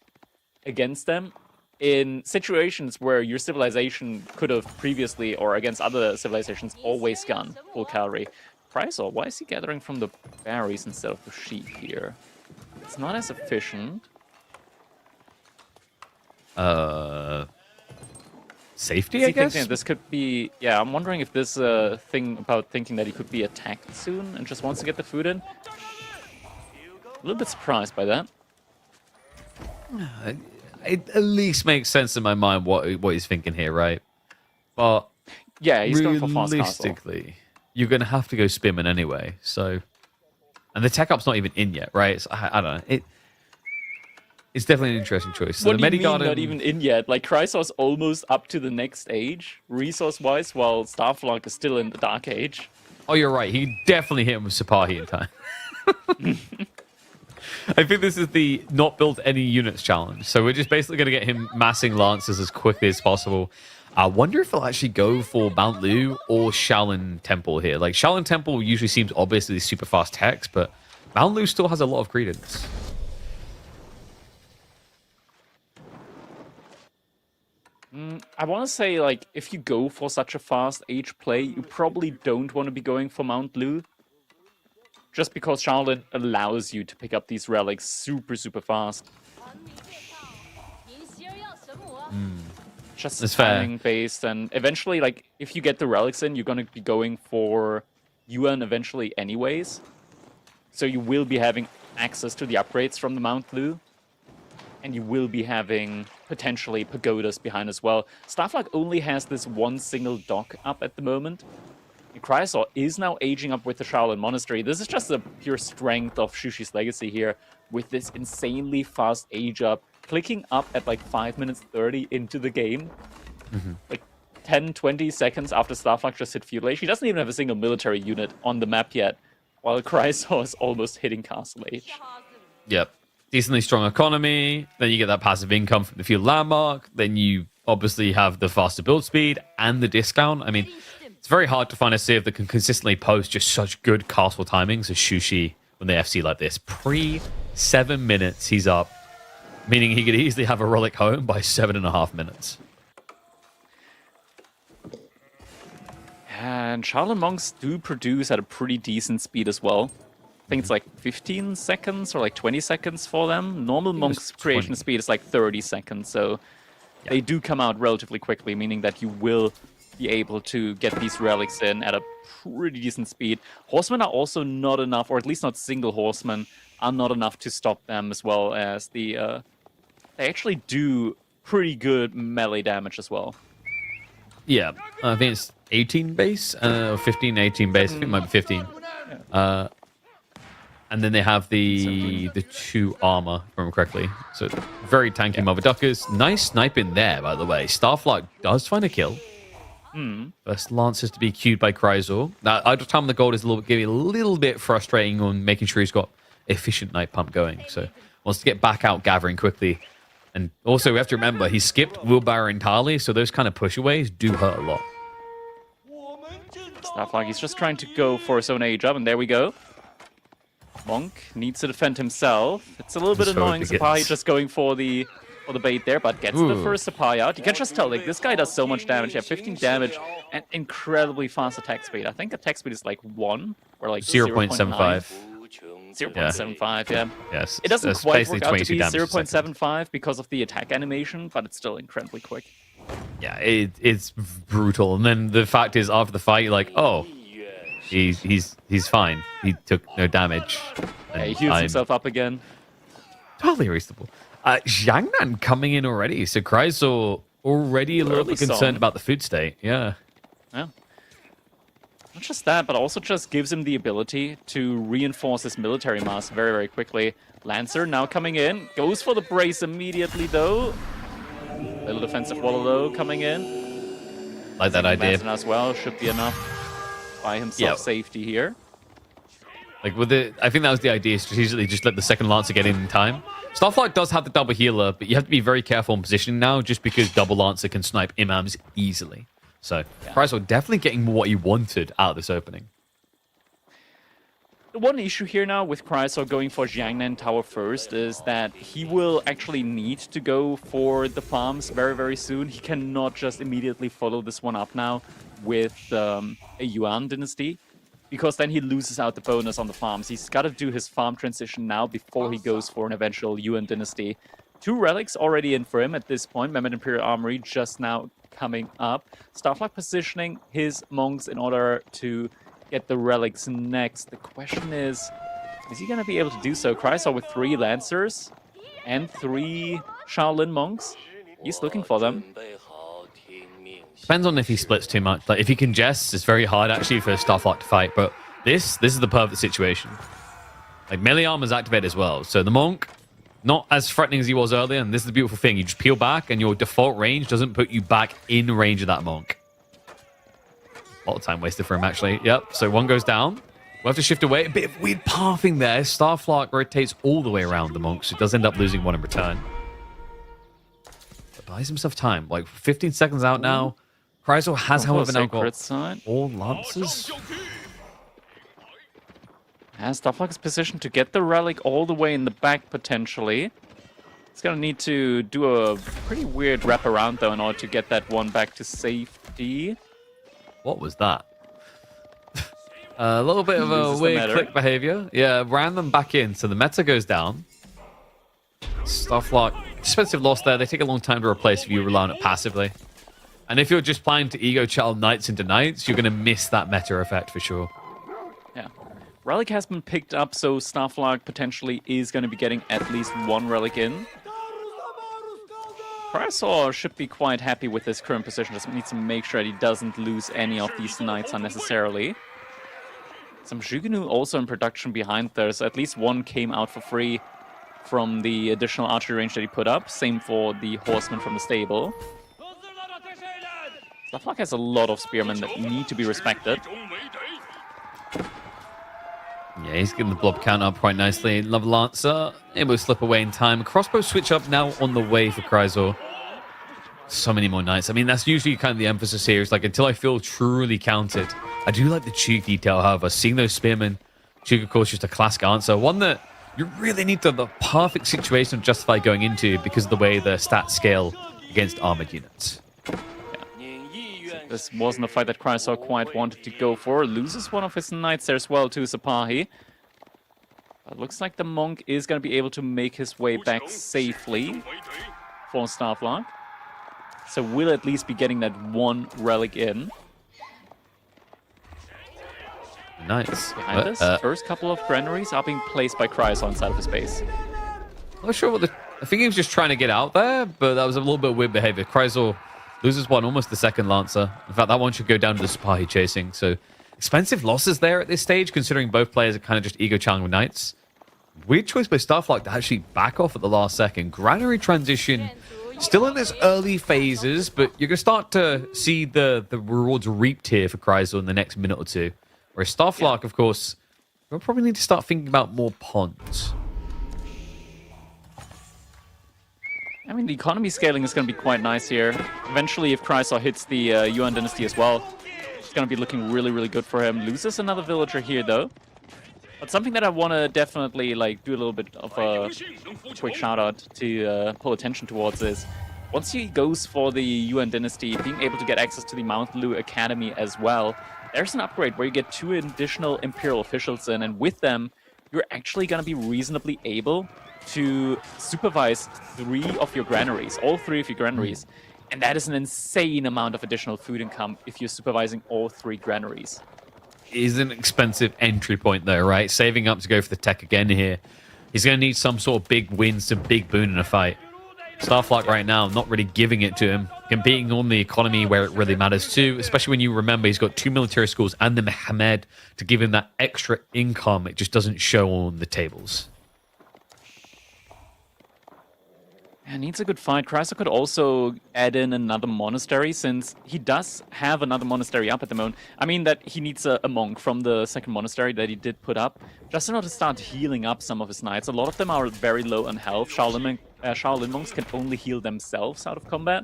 against them in situations where your civilization could have previously, or against other civilizations, always gone full cavalry. Chrysor, why is he gathering from the berries instead of the sheep here? It's not as efficient. Safety, Is I he guess? thinking this could be... Yeah, I'm wondering if this thing about thinking that he could be attacked soon and just wants to get the food in. A little bit surprised by that. It at least makes sense in my mind what he's thinking here, right? But Yeah, he's going for fast castle. realistically, you're going to have to go Spearman anyway. So, and the tech up's not even in yet, right? So, I don't know. It's definitely an interesting choice. So What the do you mean Medigarden, not even in yet? Like, Chrysor's almost up to the next age, resource-wise, while Starflunk is still in the Dark Age. Oh, you're right. He definitely hit him with Sipahi in time. I think this is the not build any units challenge. So we're just basically going to get him massing Lancers as quickly as possible. I wonder if he'll actually go for Mount Lu or Shaolin Temple here. Like, Shaolin Temple usually seems obviously super fast text, but Mount Lu still has a lot of credence. I want to say, like, if you go for such a fast age play, you probably don't want to be going for Mount Lu. Just because Shaolin allows you to pick up these relics super, super fast. Just That's fair. timing based, and eventually, like, if you get the relics in, you're going to be going for Yuan eventually anyways. So you will be having access to the upgrades from the Mount Lu, and you will be having potentially pagodas behind as well. Starflag only has this one single dock up at the moment. And Chrysor is now aging up with the Shaolin Monastery. This is just the pure strength of Shushi's legacy here, with this insanely fast age up, clicking up at like 5 minutes 30 into the game. Like 10, 20 seconds after Starflag just hit Feudal Age. He doesn't even have a single military unit on the map yet, while Chrysor is almost hitting Castle Age. Yep. Decently strong economy. Then you get that passive income from the Feudal Landmark. Then you obviously have the faster build speed and the discount. I mean, it's very hard to find a civ that can consistently post just such good castle timings as Shushi when they FC like this. Pre 7 minutes, he's up, meaning he could easily have a relic home by 7.5 minutes. And Shaolin Monks do produce at a pretty decent speed as well. I think it's like 15 seconds or like 20 seconds for them. Normal Monks creation speed is like 30 seconds, so they do come out relatively quickly, meaning that you will be able to get these relics in at a pretty decent speed. Horsemen are also not enough, or at least not single horsemen, are not enough to stop them, as well as the... they actually do pretty good melee damage as well. Yeah, I think it's 18 base, or 15, 18 base. I think it might be 15. And then they have the 2 armor, if I remember correctly. So very tanky Mother Duckers. Nice sniping there, by the way. Starflag does find a kill. First Lancers to be queued by Chrysor. Now, Idle Time on the Gold is getting a little bit frustrating on making sure he's got efficient Night Pump going. So wants to get back out gathering quickly. And also, we have to remember, he skipped Wheelbarrow entirely, so those kind of pushaways do hurt a lot. Starflag, he's just trying to go for his own age up, and there we go. Monk needs to defend himself. It's a little bit annoying, Sapai just going for the bait there, but gets the first Sapai out. You can just tell, like, this guy does so much damage. Yeah, 15 damage and incredibly fast attack speed. I think attack speed is like 1 or like 0.75. 0.75, yeah. Yes. It doesn't quite work out to be 0.75 0.75 because of the attack animation, but it's still incredibly quick. Yeah, it's brutal. And then the fact is, after the fight, you're like, oh, he's fine. He took no damage. Yeah, he heals himself up again. Totally reasonable. Jiangnan coming in already. So Chrysor already a little bit concerned about the food state. Yeah. Yeah. Not just that, but also just gives him the ability to reinforce his military mass very, very quickly. Lancer now coming in. Goes for the brace immediately, though. Little defensive Wololo coming in. Like that idea. As well should be enough. Buy himself safety here. Like with it, I think that was the idea. Strategically, just let the second Lancer get in time. Starflight does have the double healer, but you have to be very careful in positioning now, just because double Lancer can snipe imams easily. So Chrysor definitely getting what he wanted out of this opening. The one issue here now with Chrysor going for Jiangnan Tower first is that he will actually need to go for the farms very, very soon. He cannot just immediately follow this one up now with a Yuan dynasty, because then he loses out the bonus on the farms. He's got to do his farm transition now before he goes for an eventual Yuan dynasty. 2 relics already in for him at this point. Mehmet Imperial Armory just now coming up. Starflag positioning his monks in order to get the relics next. The question is he going to be able to do so? Chrysor with 3 Lancers and 3 Shaolin monks. He's looking for them. Depends on if he splits too much. Like if he congests, it's very hard actually for Starflight to fight. But this is the perfect situation. Like melee armor's activated as well. So the monk, not as threatening as he was earlier. And this is the beautiful thing. You just peel back and your default range doesn't put you back in range of that monk. A lot of time wasted for him, actually. Yep, so one goes down. We'll have to shift away. A bit of weird pathing there. Starflag rotates all the way around the monk, so he does end up losing one in return. But buys himself time. Like, 15 seconds out now. Chrysor has, however, now got all Lancers. And Starflag is positioned to get the relic all the way in the back, potentially. He's going to need to do a pretty weird wraparound, though, in order to get that one back to safety. What was that? A little bit of a weird click behavior. Yeah, ran them back in. So the meta goes down. Starflag expensive loss there. They take a long time to replace if you rely on it passively. And if you're just planning to ego child knights into knights, you're going to miss that meta effect for sure. Yeah. Relic has been picked up, so Starflag potentially is going to be getting at least one relic in. Crysaor should be quite happy with his current position. Just needs to make sure that he doesn't lose any of these knights unnecessarily. Some Jugunu also in production behind there, so at least one came out for free from the additional archery range that he put up. Same for the horsemen from the stable. Starflag has a lot of spearmen that need to be respected. Yeah, he's getting the blob count up quite nicely. Love Lancer able to slip away in time. Crossbow switch up now on the way for Crysaor. So many more knights. I mean, that's usually kind of the emphasis here. It's like, until I feel truly counted. I do like the cheek detail, however. Seeing those spearmen, cheek, of course, just a classic answer. One that you really need the perfect situation to justify going into because of the way the stats scale against armored units. This wasn't a fight that Crysaor quite wanted to go for. Loses one of his knights there as well to Sapahi. But looks like the monk is going to be able to make his way back safely for Starflag. So we'll at least be getting that one relic in. Nice. Behind us, first couple of granaries are being placed by Crysaor inside of his base. Not sure what I think he was just trying to get out there, but that was a little bit of weird behavior. Crysaor loses one, almost the second Lancer. In fact, that one should go down to the Sapahi chasing. So expensive losses there at this stage, considering both players are kind of just ego challenge with knights. Weird choice by Starflag to actually back off at the last second. Granary transition still in its early phases, but you're going to start to see the rewards reaped here for Crysaor in the next minute or two. Whereas Starflag, of course, we'll probably need to start thinking about more ponds. I mean, the economy scaling is going to be quite nice here. Eventually, if Crysaor hits the Yuan dynasty as well, it's going to be looking really, really good for him. Loses another villager here, though. But something that I want to definitely do a little bit of a quick shout out to pull attention towards is, once he goes for the Yuan dynasty, being able to get access to the Mount Lu Academy as well, there's an upgrade where you get 2 additional Imperial officials in, and with them, you're actually going to be reasonably able to supervise 3 of your granaries, all 3 of your granaries. And that is an insane amount of additional food income if you're supervising all 3 granaries. Is an expensive entry point, though, right? Saving up to go for the tech again here. He's going to need some sort of big win, some big boon in a fight. Starflag right now, not really giving it to him. Competing on the economy where it really matters too, especially when you remember he's got 2 military schools and the Mohammed to give him that extra income. It just doesn't show on the tables. Yeah, needs a good fight. Crysaor could also add in another monastery, since he does have another monastery up at the moment. I mean that he needs a monk from the second monastery that he did put up, just in order to start healing up some of his knights. A lot of them are very low on health. Shaolin monks can only heal themselves out of combat.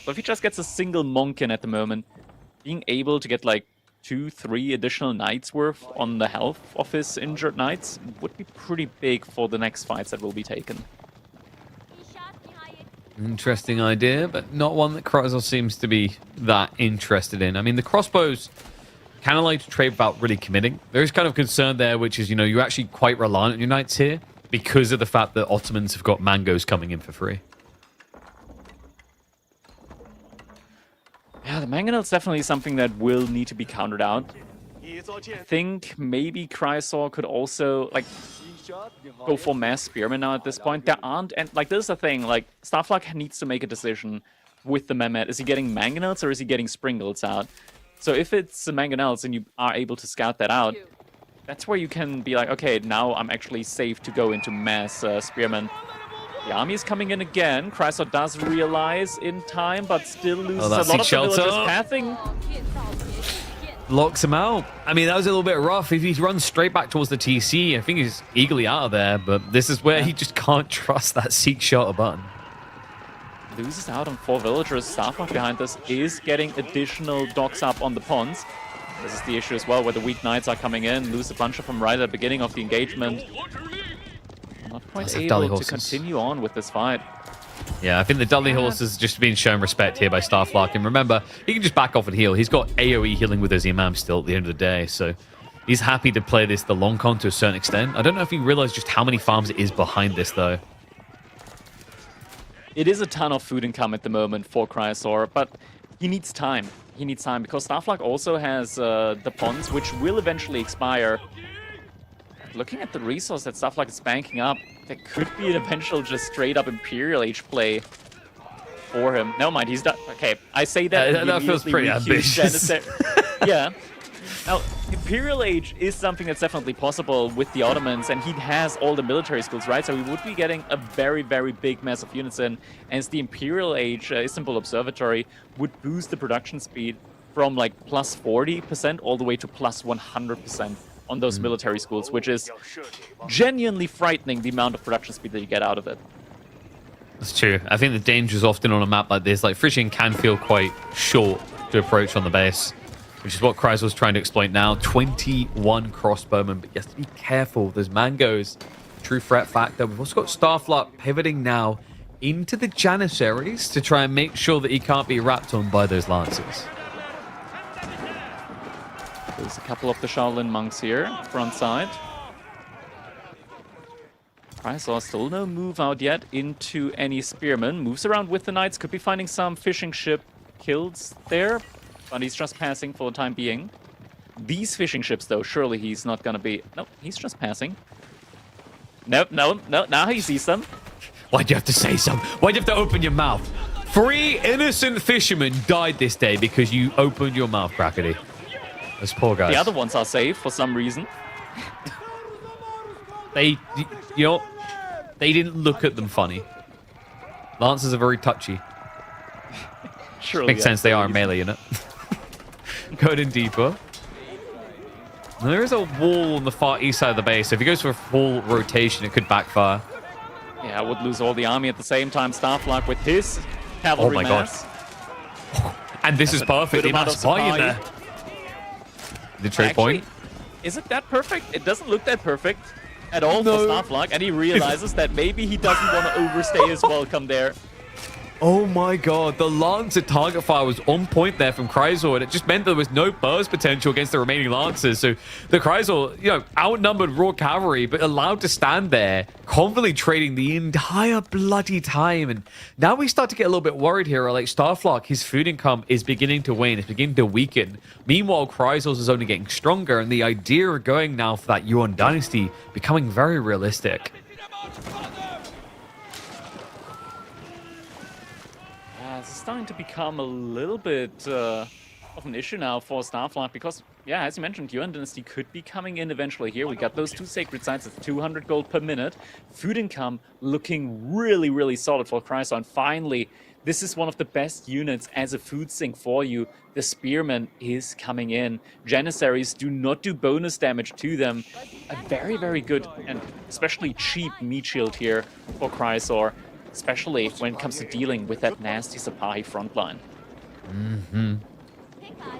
So if he just gets a single monk in at the moment, being able to get 2-3 additional knights worth on the health of his injured knights would be pretty big for the next fights that will be taken. Interesting idea, but not one that Crysaor seems to be that interested in. I mean, the crossbows kind of like to trade without really committing. There is kind of concern there, which is, you're actually quite reliant on your knights here because of the fact that Ottomans have got mangoes coming in for free. Yeah, the mangonel's definitely something that will need to be countered out. I think maybe Crysaor could also, go for mass spearmen now at this point. There aren't, and this is the thing, Starflag needs to make a decision with the Mehmet. Is he getting mangonels or is he getting springles out? So if it's the mangonels and you are able to scout that out, that's where you can be okay, now I'm actually safe to go into mass spearmen. The army is coming in again. Crysaor does realize in time, but still loses a lot of the villagers pathing. Locks him out. I mean, that was a little bit rough. If he runs straight back towards the TC, I think he's eagerly out of there, but this is where he just can't trust that seek shelter button. Loses out on 4 villagers. Starflag behind this is getting additional docks up on the ponds. This is the issue as well, where the weak knights are coming in. Lose a bunch of them right at the beginning of the engagement. Not quite able to continue on with this fight. Yeah, I think the Dudley horse has just been shown respect here by Starflag. And remember, he can just back off and heal. He's got AoE healing with his Imam still at the end of the day. So he's happy to play this the long con to a certain extent. I don't know if he realized just how many farms it is behind this, though. It is a ton of food income at the moment for Crysaor, but he needs time. He needs time because Starflug also has the ponds, which will eventually expire. Looking at the resource that Starflug is banking up, there could be an eventual just straight up Imperial Age play for him. Never mind, he's done. Okay, I say that. That feels pretty ambitious. Yeah. Now, Imperial Age is something that's definitely possible with the Ottomans, and he has all the military schools, right? So we would be getting a very, very big mass of units in, as the Imperial Age Istanbul Observatory would boost the production speed from like plus 40% all the way to plus 100% on those military schools, which is genuinely frightening, the amount of production speed that you get out of it. That's true. I think the danger is often on a map like this. Like, fishing can feel quite short to approach on the base, which is what Crysaor's trying to exploit now. 21 crossbowmen, but you have to be careful. There's Mangoes, true threat factor. We've also got Starflug pivoting now into the Janissaries to try and make sure that he can't be wrapped on by those Lancers. There's a couple of the Shaolin monks here, front side. Crysaor still no move out yet into any spearmen. Moves around with the knights, could be finding some fishing ship kills there, but he's just passing for the time being. These fishing ships, though, surely he's not gonna be... Nope, he's just passing. Nope, no, now he sees them. Why'd you have to say something? Why'd you have to open your mouth? 3 innocent fishermen died this day because you opened your mouth, Crackety. Those poor guys. The other ones are safe for some reason. They, you know, they didn't look at them funny. Lancers are very touchy. Surely Makes sense, they are a melee unit. Going in deeper. There is a wall on the far east side of the base, so if he goes for a full rotation, it could backfire. Yeah, I would lose all the army at the same time. Starflug with his cavalry mass. God. And this is perfect. The amount of supply in there. The trade point. Is it that perfect? It doesn't look that perfect at all for Starflug, and he realizes that maybe he doesn't want to overstay his welcome there. Oh my god, the Lancer target fire was on point there from Crysaor, and it just meant there was no burst potential against the remaining Lancers. So the Crysaor, you know, outnumbered raw cavalry, but allowed to stand there, confidently trading the entire bloody time. And now we start to get a little bit worried here. Like, Starflug, his food income is beginning to wane, it's beginning to weaken. Meanwhile, Crysaor's is only getting stronger, and the idea of going now for that Yuan dynasty becoming very realistic. It's starting to become a little bit of an issue now for Starflug because, yeah, as you mentioned, Yuan Dynasty could be coming in eventually here. We got those 2 sacred sites at 200 gold per minute. Food income looking really, really solid for Crysaor. And finally, this is one of the best units as a food sink for you. The Spearman is coming in. Janissaries do not do bonus damage to them. A very, very good and especially cheap meat shield here for Crysaor, especially when it comes to dealing with that nasty Sipahi frontline.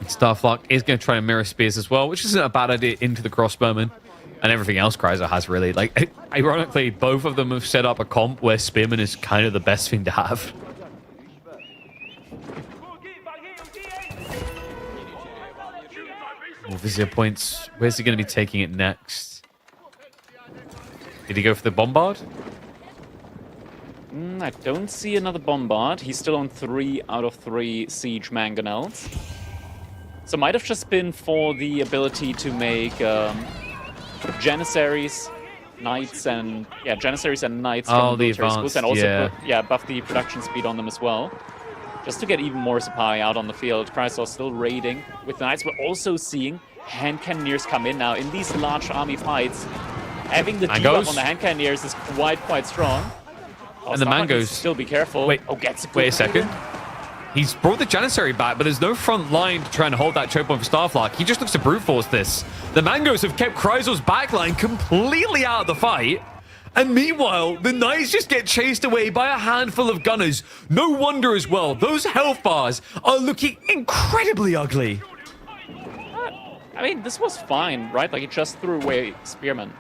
Starflug is going to try and mirror spears as well, which isn't a bad idea into the crossbowmen. And everything else Crysaor has, really. Like, ironically, both of them have set up a comp where spearman is kind of the best thing to have. Oh, Vizier points. Where's he going to be taking it next? Did he go for the bombard? I don't see another bombard. He's still on 3 out of 3 siege mangonels. So might have just been for the ability to make Janissaries, Knights, and Janissaries and Knights from the military schools, and also buff the production speed on them as well, just to get even more supply out on the field. Crysaor still raiding with the Knights. We're also seeing hand cannoneers come in now in these large army fights. Having the debuff on the hand cannoneers is quite strong. And the Mangoes still be careful. Wait a second. He's brought the Janissary back, but there's no front line to try and hold that choke point for Starflug. He just looks to brute force this. The Mangoes have kept Crysaor's backline completely out of the fight. And meanwhile, the Knights just get chased away by a handful of gunners. No wonder as well, those health bars are looking incredibly ugly. I mean, this was fine, right? Like, he just threw away Spearman.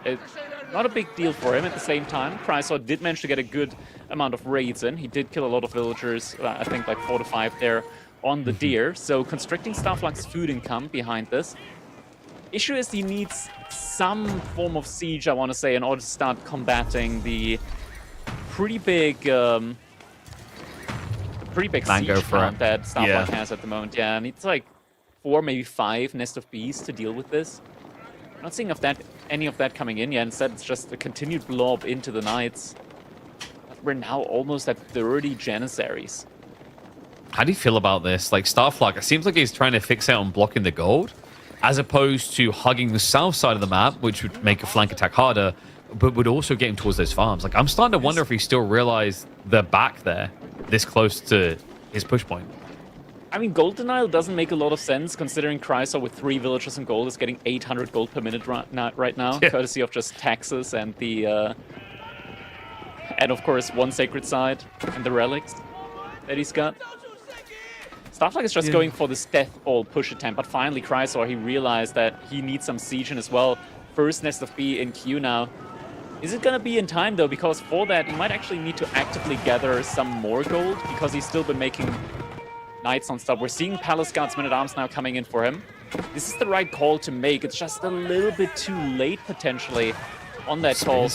Not a big deal for him at the same time. Crysaor did manage to get a good amount of raids in. He did kill a lot of villagers, I think like 4 to 5 there on the deer. So constricting Starflug's food income behind this. Issue is he needs some form of siege, I want to say, in order to start combating the pretty big pretty big Mango siege threat. count that Starflock Yeah. has at the moment. Yeah, needs like 4, maybe 5 Nest of Bees to deal with this. Not seeing any of that coming in yet. Instead, it's just a continued blob into the Knights. But we're now almost at 30 Janissaries. How do you feel about this? Like, Starflock, it seems like he's trying to fixate on blocking the gold, as opposed to hugging the south side of the map, which would make a flank attack harder, but would also get him towards those farms. Like, I'm starting to wonder if he still realized they're back there, this close to his push point. I mean, gold denial doesn't make a lot of sense, considering Chrysler with 3 villagers in gold is getting 800 gold per minute right now, Yeah. courtesy of just taxes and the... and of course, 1 sacred side and the relics that he's got. Starflock is just going for this death all push attempt, but finally Chrysler, he realized that he needs some siege in as well. First Nest of Bee in queue now. Is it going to be in time though? Because for that, he might actually need to actively gather some more gold, because he's still been making Knights on stop. We're seeing Palace Guards Men-at-Arms now coming in for him. This is the right call to make. It's just a little bit too late potentially on that call.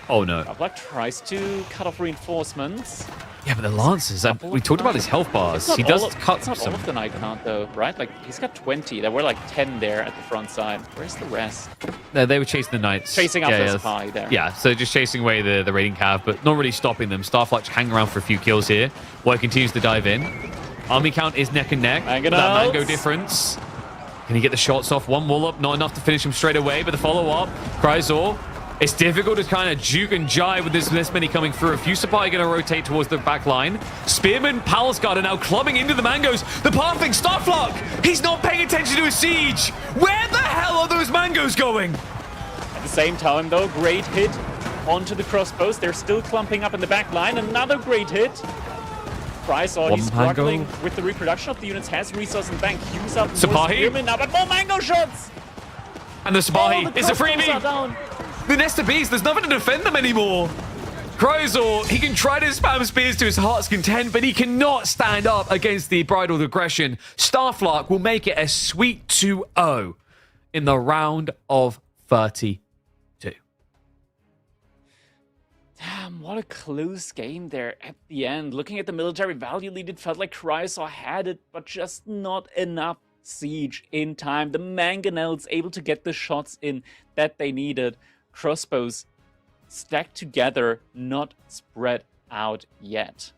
Oh no. Starflock tries to cut off reinforcements. Yeah, but the Lancers, we talked about his health bars. He does cut It's not all of the Knight count, though, right? Like, he's got 20. There were, like, 10 there at the front side. Where's the rest? No, they were chasing the Knights. Chasing after the spy there. Yeah, so just chasing away the raiding cav, but not really stopping them. Starflock hanging around for a few kills here, while he continues to dive in. Army count is neck and neck. That mango difference. Can he get the shots off? 1 wall up, not enough to finish him straight away, but the follow-up, Chrysler. It's difficult to kind of juke and jive with this many coming through. A few supply going to rotate towards the back line. Spearman, Palace Guard are now clubbing into the mangoes. The pathing, Starflock! He's not paying attention to his siege! Where the hell are those mangoes going? At the same time, though, great hit onto the crossbows. They're still clumping up in the back line. Another great hit. Chrysler, he's struggling with the reproduction of the units. Has resource in the bank. Hughes up more Spearman now, but more mango shots! And the Sabahi is a freebie! The Nest of Bees, there's nothing to defend them anymore. Chrysler, he can try to spam spears to his heart's content, but he cannot stand up against the bridled aggression. Starflock will make it a sweet 2-0 in the round of 32. Damn, what a close game there at the end. Looking at the military value lead, it felt like Chrysler had it, but just not enough siege in time. The Mangonels able to get the shots in that they needed. Crossbows stacked together, not spread out yet.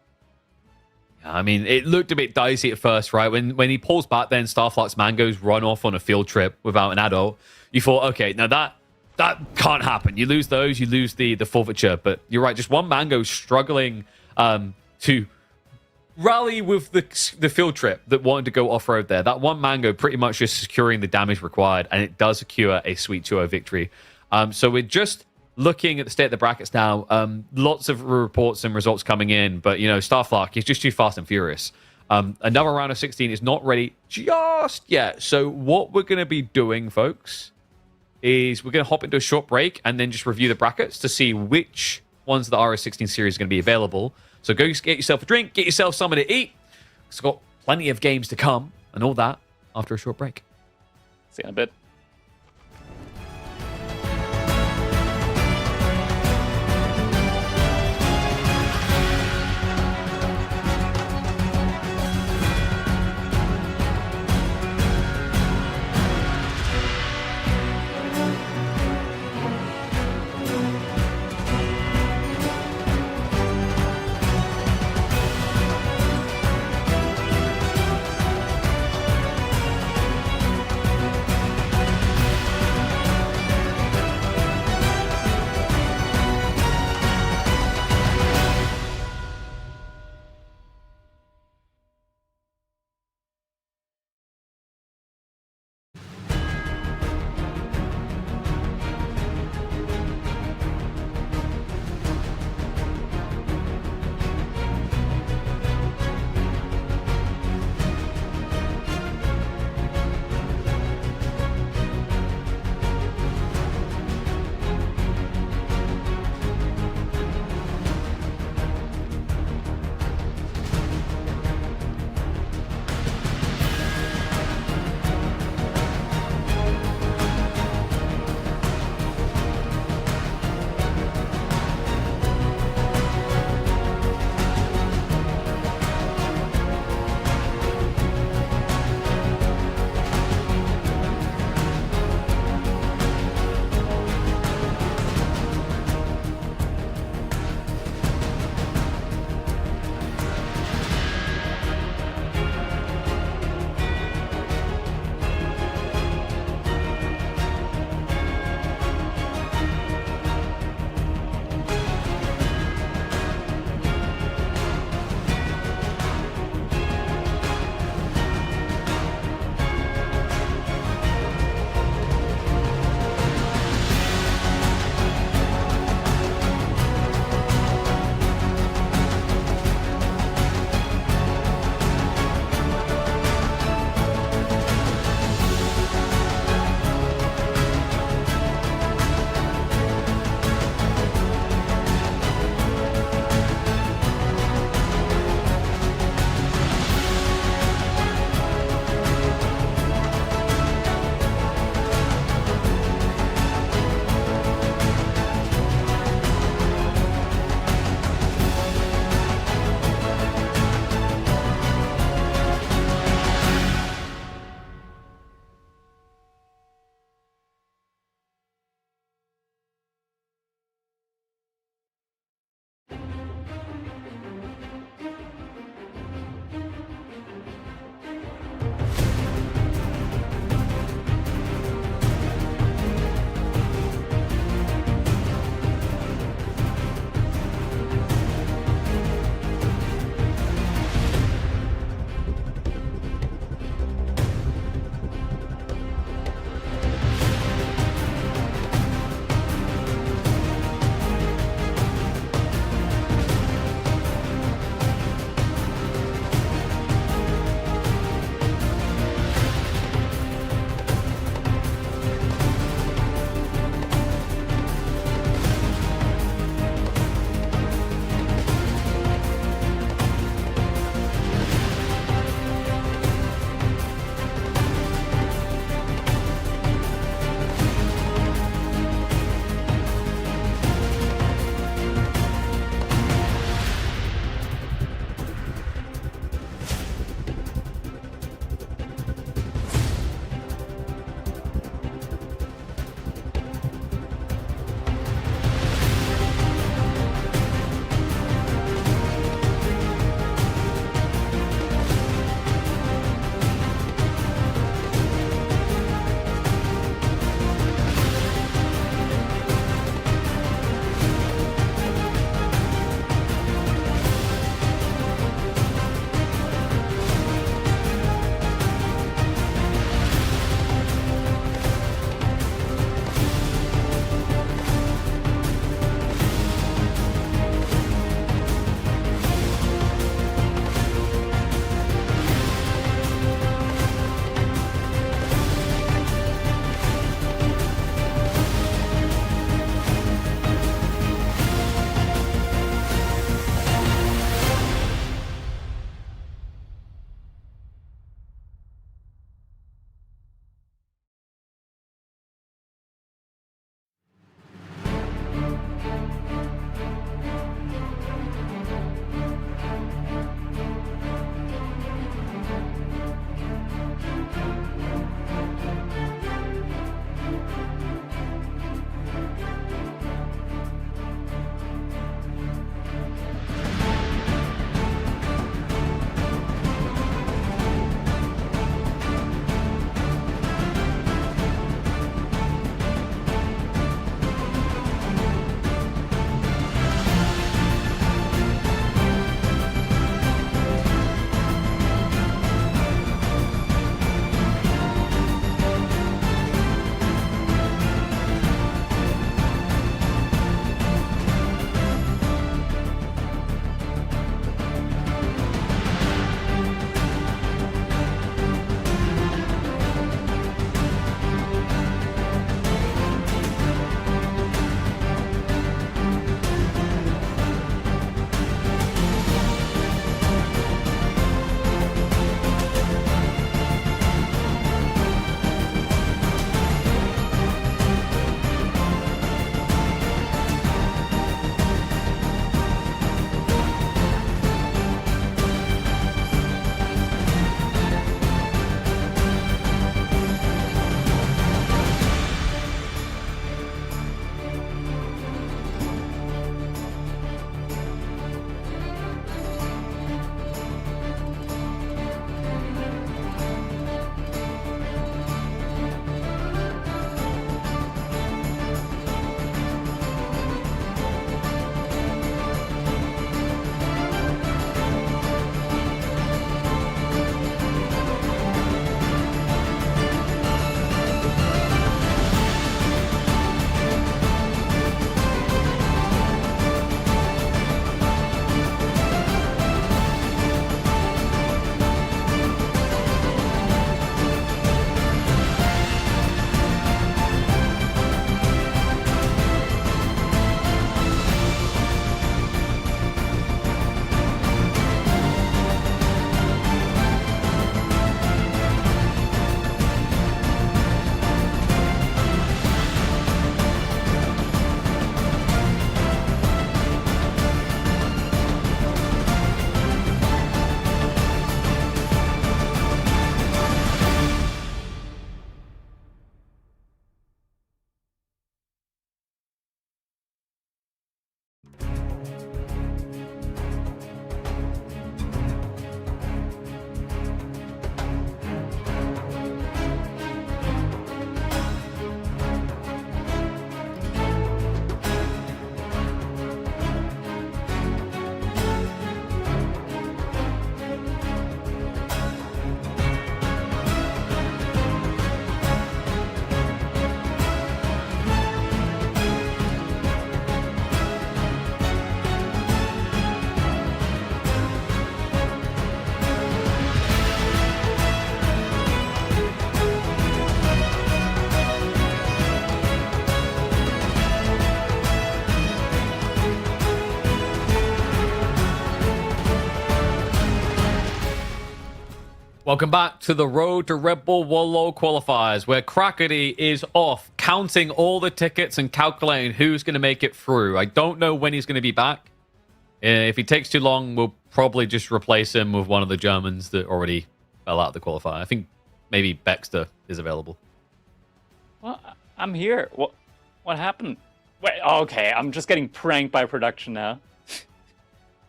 I mean, it looked a bit dicey at first, right? When he pulls back, then Starflock's mangoes run off on a field trip without an adult. You thought, okay, now that can't happen. You lose those, you lose the forfeiture. But you're right, just one mango struggling to rally with the field trip that wanted to go off-road there. That one mango pretty much just securing the damage required, and it does secure a sweet 2-0 victory. So we're just looking at the state of the brackets now. Lots of reports and results coming in, but, you know, Starflock is just too fast and furious. Another round of 16 is not ready just yet. So what we're going to be doing, folks, is we're going to hop into a short break and then just review the brackets to see which ones of the RS16 series are going to be available. So go get yourself a drink, get yourself something to eat. It's got plenty of games to come and all that after a short break. See you in a bit. Welcome back to the Road to Red Bull Wololo qualifiers, where Crackety is off counting all the tickets and calculating who's going to make it through. I don't know when he's going to be back. If he takes too long, we'll probably just replace him with one of the Germans that already fell out of the qualifier. I think maybe Baxter is available. Well, I'm here. What happened? Wait, okay, I'm just getting pranked by production now.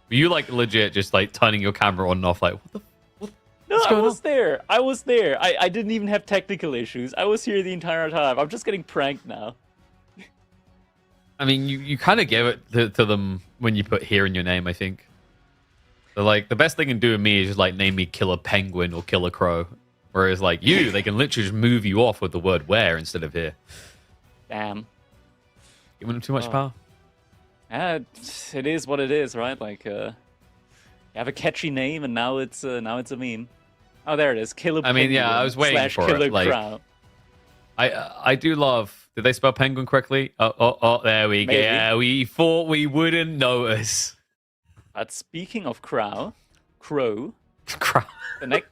Were you like legit just like turning your camera on and off like, what the No, I was there. I was there. I didn't even have technical issues. I was here the entire time. I'm just getting pranked now. I mean, you kind of gave it to them when you put here in your name, I think. So, like, the best they can do with me is just, like, name me Killer Penguin or Killer Crow. Whereas, like, they can literally just move you off with the word where instead of here. Damn. Giving them too much power. It is what it is, right? Like, you have a catchy name, and now it's a meme. Oh, there it is. Killer Penguin. I mean, yeah, I was waiting for Killer it. Like, Crow. I do love... Did they spell penguin correctly? Oh, there we go. Yeah, we thought we wouldn't notice. But speaking of crow. Crow. The next.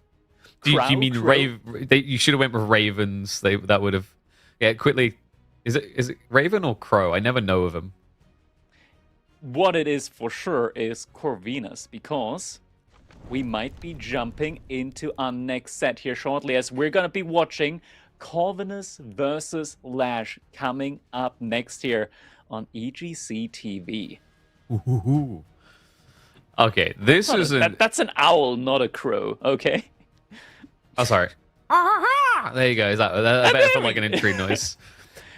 Do you mean you should have went with ravens. That would have. Yeah, quickly. Is it raven or crow? I never know of them. What it is for sure is Corvinus, because we might be jumping into our next set here shortly, as we're gonna be watching Corvinus versus Lash coming up next here on EGC TV. Ooh. Okay, this is that's an owl, not a crow. Okay. Oh, sorry. There you go. That better feel like an entry noise.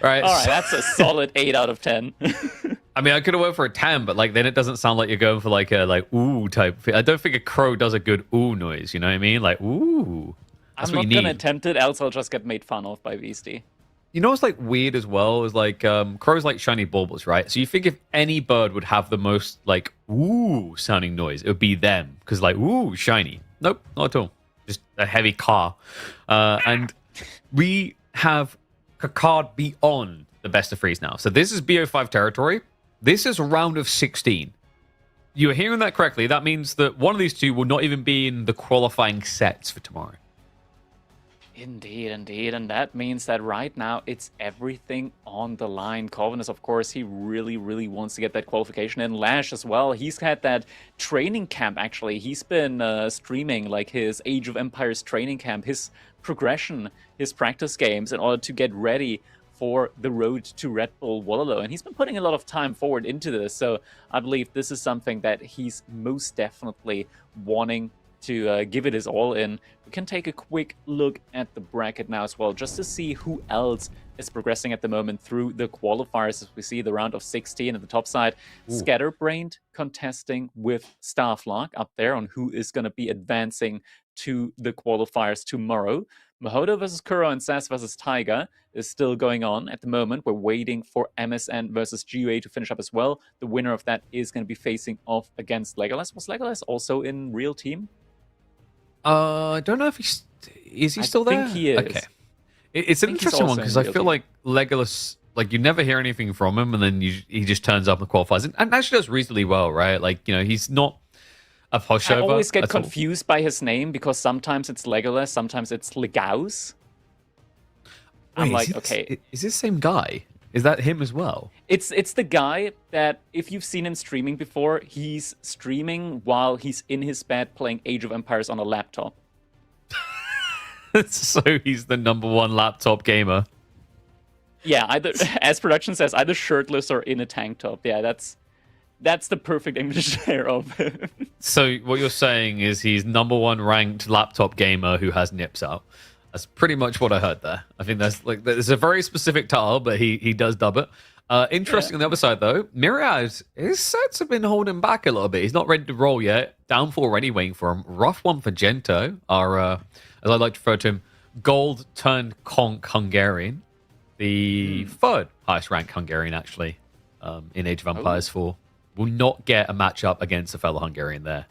All right, that's a solid 8 out of 10. I mean, I could have went for a 10, but like then it doesn't sound like you're going for like a ooh type. I don't think a crow does a good ooh noise. You know what I mean? Like ooh. That's I'm not gonna attempt it, else I'll just get made fun of by Beastie. You know what's like weird as well is like crows like shiny baubles, right? So you think if any bird would have the most like ooh sounding noise, it would be them because like ooh shiny. Nope, not at all. Just a heavy car, and we have a card beyond the best of threes now. So this is BO5 territory. This is a round of 16. You are hearing that correctly. That means that one of these two will not even be in the qualifying sets for tomorrow. Indeed. And that means that right now it's everything on the line. Corvinus, of course, he really wants to get that qualification. And Lash as well. He's had that training camp, actually. He's been streaming like his Age of Empires training camp, his progression, his practice games in order to get ready for the road to Red Bull Wololo. And he's been putting a lot of time forward into this. So I believe this is something that he's most definitely wanting to give it his all in. We can take a quick look at the bracket now as well, just to see who else is progressing at the moment through the qualifiers. As we see the round of 16 at the top side. Ooh. Scatterbrained contesting with Starflock up there on who is going to be advancing to the qualifiers tomorrow. Mahodo versus Kuro and Sass versus Tiger is still going on at the moment. We're waiting for MSN versus GUA to finish up as well. The winner of that is going to be facing off against Legolas. Was Legolas also in real team? I don't know if is he still there? I think he is. Okay. It's an interesting one because I feel like Legolas, like you never hear anything from him, and then he just turns up in the qualifiers and actually does reasonably well, right? Like, you know, he's not a pushover. I always get confused by his name because sometimes it's Legolas, sometimes it's Legaus. I'm like, okay, is this the same guy? Is that him as well? It's the guy that, if you've seen him streaming before, he's streaming while he's in his bed playing Age of Empires on a laptop. So he's the #1 laptop gamer. Yeah, either, as production says, either shirtless or in a tank top. Yeah, that's the perfect image there of him. So what you're saying is he's #1 ranked laptop gamer who has nips out. That's pretty much what I heard there. I think there's a very specific title, but he does dub it. Interesting on the other side, though, Myriad, his sets have been holding back a little bit. He's not ready to roll yet. Down 4 already waiting for him. Rough one for Gento, our, as I like to refer to him, gold-turned-conk Hungarian. The third highest ranked Hungarian, actually, in Age of Empires 4. Will not get a matchup against a fellow Hungarian there,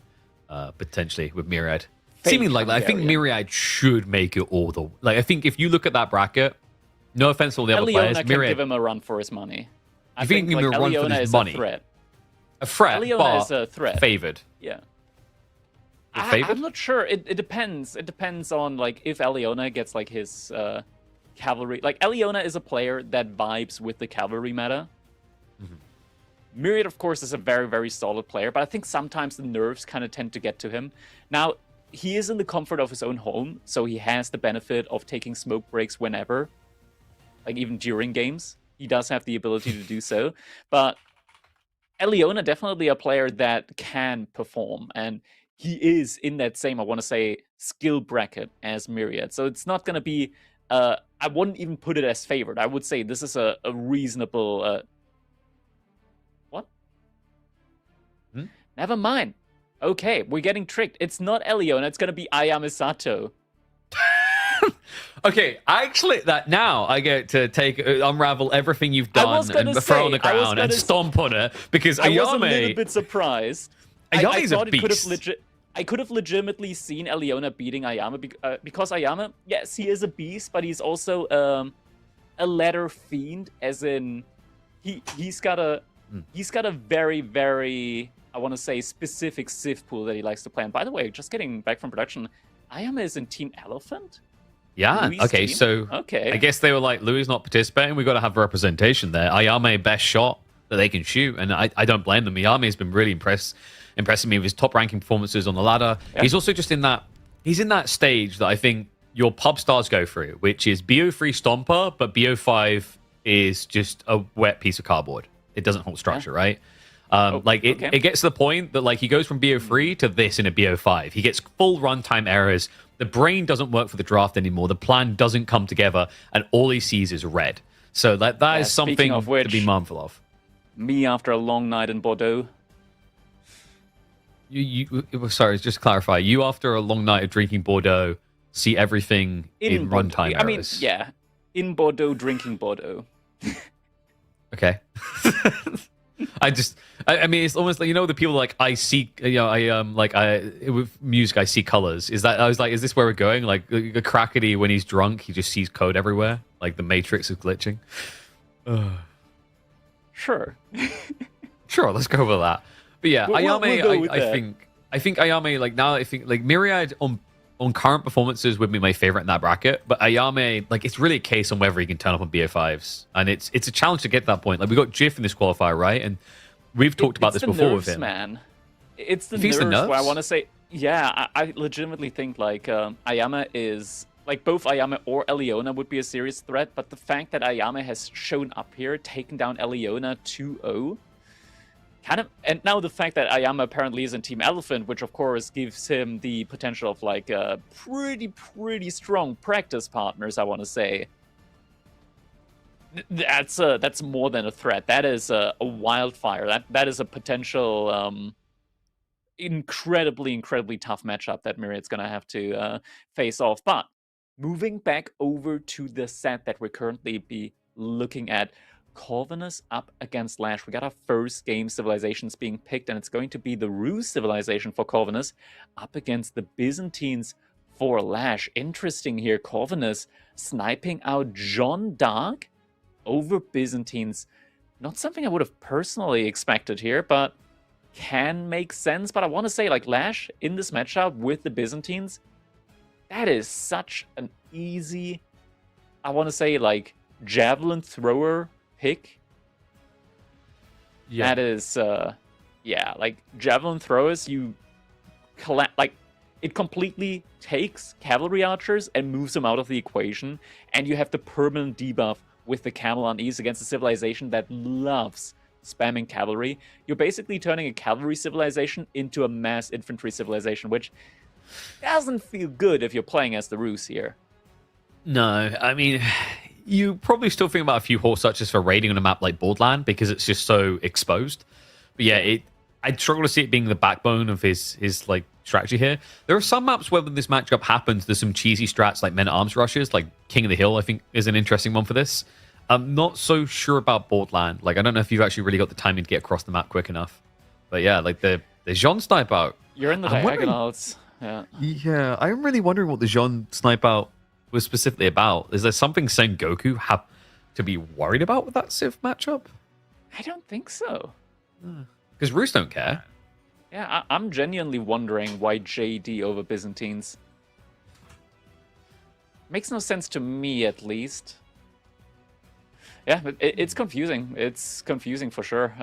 potentially, with Myriad. Seemingly like that. I think Myriad should make it all the... Like, I think if you look at that bracket, no offense to all the other players, Eliona can give him a run for his money. I think give him a run for his money. A threat. A threat, Eliona is a threat. Favored. Yeah. favored? I'm not sure. It depends. It depends on like if Eliona gets like his cavalry. Like Eliona is a player that vibes with the cavalry meta. Mhm. Myriad, of course, is a very, very solid player, but I think sometimes the nerves kind of tend to get to him. Now, he is in the comfort of his own home, so he has the benefit of taking smoke breaks whenever, like even during games. He does have the ability to do so, but Eliona definitely a player that can perform, and he is in that same, I want to say, skill bracket as Myriad. So it's not going to be, I wouldn't even put it as favored. I would say this is a reasonable, what? Hmm? Never mind. Okay, we're getting tricked. It's not Eliona, it's going to be Ayame Sato. Okay, actually, that now I get to take unravel everything you've done and throw on the ground and stomp on it because Ayame. I was a little bit surprised. Ayame's I thought a beast. I could have legitimately seen Eliona beating Ayame because Ayame, yes, he is a beast, but he's also a ladder fiend, as in he's got a very, very, I want to say, specific Civ pool that he likes to play. And by the way, just getting back from production, Ayame is in Team Elephant. Yeah. Louis' okay. team? So Okay. I guess they were like, Louis not participating. We got to have representation there. Ayame best shot that they can shoot, and I don't blame them. Ayame has been really impressing me with his top ranking performances on the ladder. Yeah. He's also just in that stage that I think your pub stars go through, which is BO3 Stomper, but BO5 is just a wet piece of cardboard. It doesn't hold structure, right? It gets to the point that like he goes from BO3 to this in a BO5. He gets full runtime errors. The brain doesn't work for the draft anymore. The plan doesn't come together, and all he sees is red. So that is something to be mindful of. Me after a long night in Bordeaux. Sorry, just to clarify. You after a long night of drinking Bordeaux see everything in runtime errors. Yeah, in Bordeaux, drinking Bordeaux. Okay. I mean, it's almost like, you know, the people like I see, you know, with music I see colors. Is this where we're going? Like a Crackety when he's drunk, he just sees code everywhere. Like the Matrix is glitching. Sure. Sure, let's go with that. But yeah, Ayame, I think Ayame, like now I think like Myriad on current performances would be my favorite in that bracket. But Ayame, like it's really a case on whether he can turn up on BO5s. And it's a challenge to get to that point. Like we got Jiff in this qualifier, right? And we've talked about this before with him. Man. It's the nerves where I want to say, yeah, I legitimately think like Ayame is, like both Ayame or Eliona would be a serious threat. But the fact that Ayame has shown up here, taken down Eliona 2-0, kind of, and now the fact that Ayame apparently is in Team Elephant, which of course gives him the potential of like pretty strong practice partners, I want to say. That's more than a threat. That is a wildfire. That is a potential incredibly tough matchup that Myriad's gonna have to face off. But moving back over to the set that we're currently be looking at. Corvinus up against Lash. We got our first game civilizations being picked, and it's going to be the Ruse civilization for Corvinus up against the Byzantines for Lash. Interesting here, Corvinus sniping out Jeanne d'Arc over Byzantines. Not something I would have personally expected here, but can make sense. But I want to say, like, Lash in this matchup with the Byzantines, that is such an easy, I want to say, like, javelin thrower pick. Yeah. That is, yeah, like javelin throwers, you collect, like, it completely takes cavalry archers and moves them out of the equation, and you have the permanent debuff with the camel on ease against a civilization that loves spamming cavalry. You're basically turning a cavalry civilization into a mass infantry civilization, which doesn't feel good if you're playing as the Ruse here. No, I mean, you probably still think about a few horse archers for raiding on a map like Borderland because it's just so exposed. But yeah, I'd struggle to see it being the backbone of his like strategy here. There are some maps where when this matchup happens, there's some cheesy strats like men-at-arms rushes, like King of the Hill, I think is an interesting one for this. I'm not so sure about Borderland. Like, I don't know if you've actually really got the timing to get across the map quick enough. But yeah, like the Jeanne snipe out. You're in the diagonals. Yeah. Yeah, I'm really wondering what the Jeanne snipe out was specifically about. Is there something Sen Goku have to be worried about with that Civ matchup? I don't think so. Because Roos don't care. Yeah, I'm genuinely wondering why JD over Byzantines. Makes no sense to me, at least. Yeah, but it's confusing. It's confusing for sure.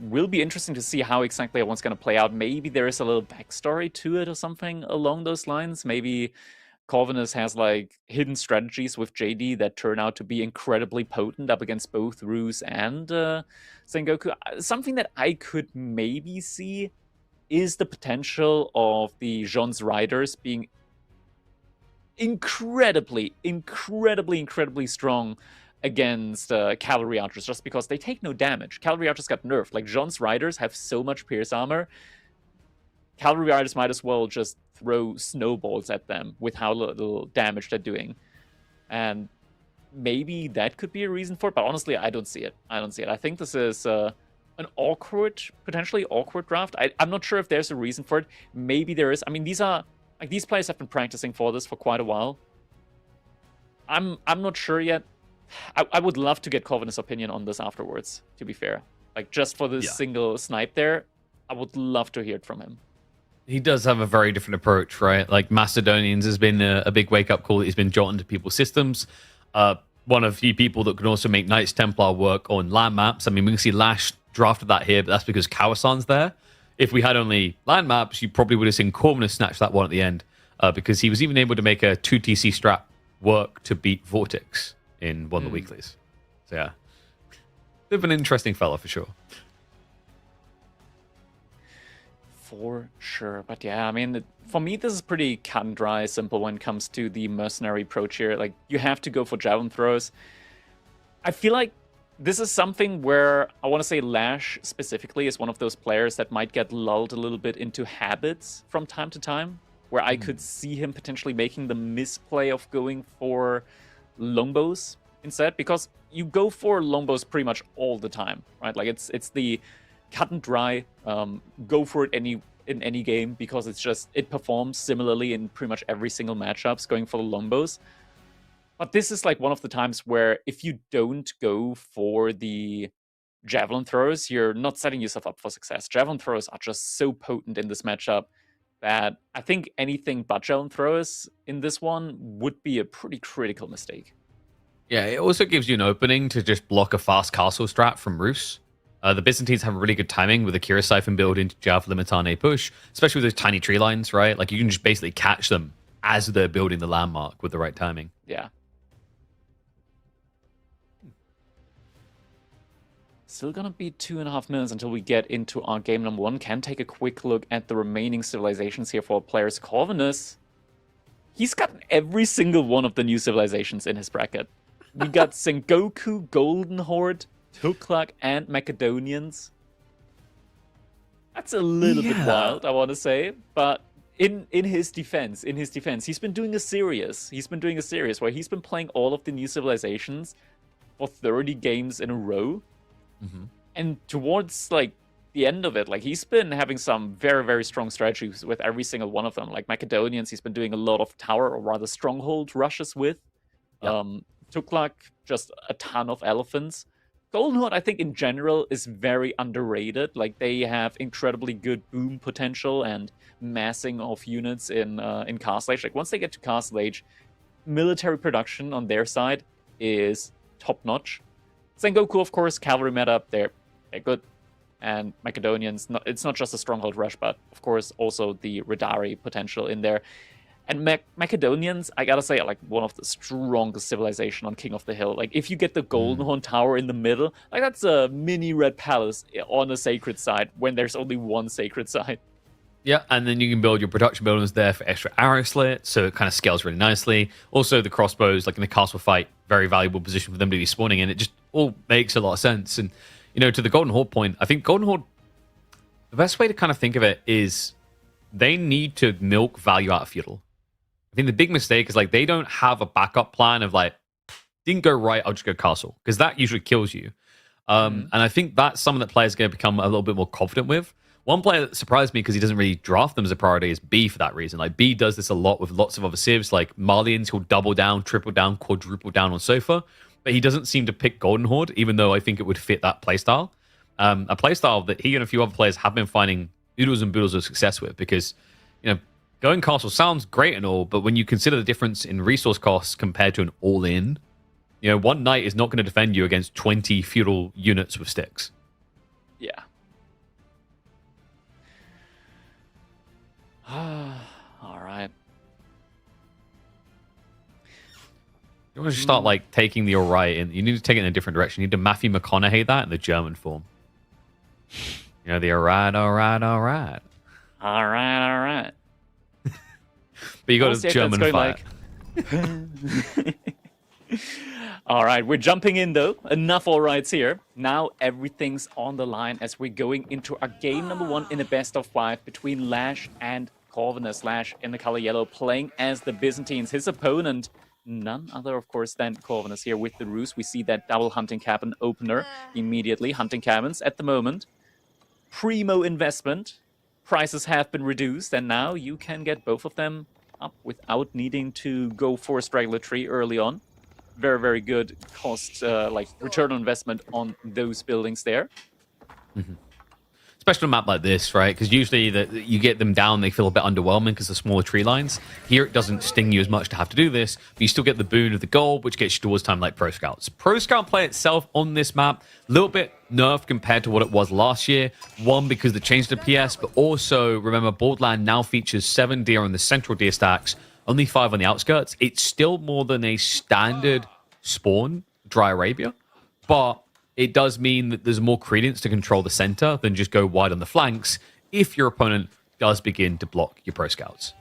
Will be interesting to see how exactly one's going to play out. Maybe there is a little backstory to it or something along those lines. Maybe Corvinus has like hidden strategies with JD that turn out to be incredibly potent up against both Ruse and Sengoku. Something that I could maybe see is the potential of the Jean's riders being incredibly strong against cavalry archers, just because they take no damage. Cavalry archers got nerfed. Like, Jean's riders have so much pierce armor. Cavalry riders might as well just throw snowballs at them with how little damage they're doing. And maybe that could be a reason for it, but honestly, I don't see it. I think this is an potentially awkward draft. I'm not sure if there's a reason for it. Maybe there is. I mean, these players have been practicing for this for quite a while. I'm not sure yet. I would love to get Corvinus' opinion on this afterwards, to be fair. Like, just for this single snipe there, I would love to hear it from him. He does have a very different approach, right? Like, Macedonians has been a big wake-up call that he's been jotting to people's systems. One of few people that can also make Knights Templar work on land maps. I mean, we can see Lash drafted that here, but that's because Kawasan's there. If we had only land maps, you probably would have seen Corvinus snatch that one at the end, because he was even able to make a 2TC strat work to beat Vortex in one of the weeklies. So yeah, bit of an interesting fella for sure. For sure. But yeah, I mean, for me, this is pretty cut and dry, simple when it comes to the mercenary approach here. Like, you have to go for javelin throws. I feel like this is something where I want to say Lash specifically is one of those players that might get lulled a little bit into habits from time to time, where I could see him potentially making the misplay of going for longbows instead, because you go for longbows pretty much all the time, right? Like, it's the cut and dry, go for it in any game, because it performs similarly in pretty much every single matchups, going for the longbows. But this is like one of the times where if you don't go for the javelin throws, you're not setting yourself up for success. Javelin throws are just so potent in this matchup that I think anything but javelin throws in this one would be a pretty critical mistake. Yeah, it also gives you an opening to just block a fast castle strat from Rus. The Byzantines have really good timing with the Kira Siphon build into Javelin Limitane push, especially with those tiny tree lines, right? Like, you can just basically catch them as they're building the landmark with the right timing. Yeah. Still gonna be 2.5 minutes until we get into our game number one. Can take a quick look at the remaining civilizations here for our players. Corvinus, he's gotten every single one of the new civilizations in his bracket. We got Sengoku, Golden Horde, Tuklak, and Macedonians. That's a little bit wild, I want to say, but in his defense, he's been doing a series. Where he's been playing all of the new civilizations for 30 games in a row. And towards like the end of it, like, he's been having some very, very strong strategies with every single one of them. Like, Macedonians, he's been doing a lot of tower, or rather stronghold rushes with. Tuklak, just a ton of elephants. Golden Horde, I think, in general, is very underrated. Like, they have incredibly good boom potential and massing of units in Castle Age. Like, once they get to Castle Age, military production on their side is top-notch. Sengoku, of course, cavalry meta, they're good. And Macedonians, it's not just a stronghold rush, but of course also the Radari potential in there. And Macedonians, I gotta say, are like one of the strongest civilization on King of the Hill. Like, if you get the Golden Horn Tower in the middle, like, that's a mini Red Palace on a sacred side when there's only one sacred side. Yeah, and then you can build your production buildings there for extra arrow slit, so it kind of scales really nicely. Also, the crossbows, like in the castle fight, very valuable position for them to be spawning in. It just all makes a lot of sense. And, you know, to the Golden Horde point, I think Golden Horde, the best way to kind of think of it is they need to milk value out of feudal. I think the big mistake is, like, they don't have a backup plan of, like, didn't go right, I'll just go castle, because that usually kills you. And I think that's something that players are going to become a little bit more confident with. One player that surprised me because he doesn't really draft them as a priority is B for that reason. Like, B does this a lot with lots of other civs, like Malians, who'll double down, triple down, quadruple down on Sofa. But he doesn't seem to pick Golden Horde, even though I think it would fit that playstyle. A playstyle that he and a few other players have been finding, noodles and boodles of success with, because going castle sounds great and all, but when you consider the difference in resource costs compared to an all-in, one knight is not going to defend you against 20 feudal units with sticks. Yeah. All right. You want to start taking the all right, and you need to take it in a different direction. You need to Matthew McConaughey that in the German form. The all right, all right, all right. All right, all right. But you got a German fight. All right, we're jumping in though. Enough all rights here. Now everything's on the line as we're going into our game number 1 in a best of 5 between Lash and Corvinus. Lash in the color yellow playing as the Byzantines. His opponent, none other of course than Corvinus here with the Ruse. We see that double hunting cabin opener immediately. Hunting cabins at the moment. Primo investment. Prices have been reduced and now you can get both of them up without needing to go for a straggler tree early on. Very, very good cost, return on investment on those buildings there. Mm-hmm. Especially on a map like this, right? Because usually you get them down, they feel a bit underwhelming because of smaller tree lines. Here it doesn't sting you as much to have to do this, but you still get the boon of the gold, which gets you towards time like Pro Scouts. Pro Scout play itself on this map, a little bit nerfed compared to what it was last year. One, because they changed the PS, but also, remember, Borderland now features 7 deer on the central deer stacks, only 5 on the outskirts. It's still more than a standard spawn, Dry Arabia, but it does mean that there's more credence to control the center than just go wide on the flanks if your opponent does begin to block your Pro Scouts.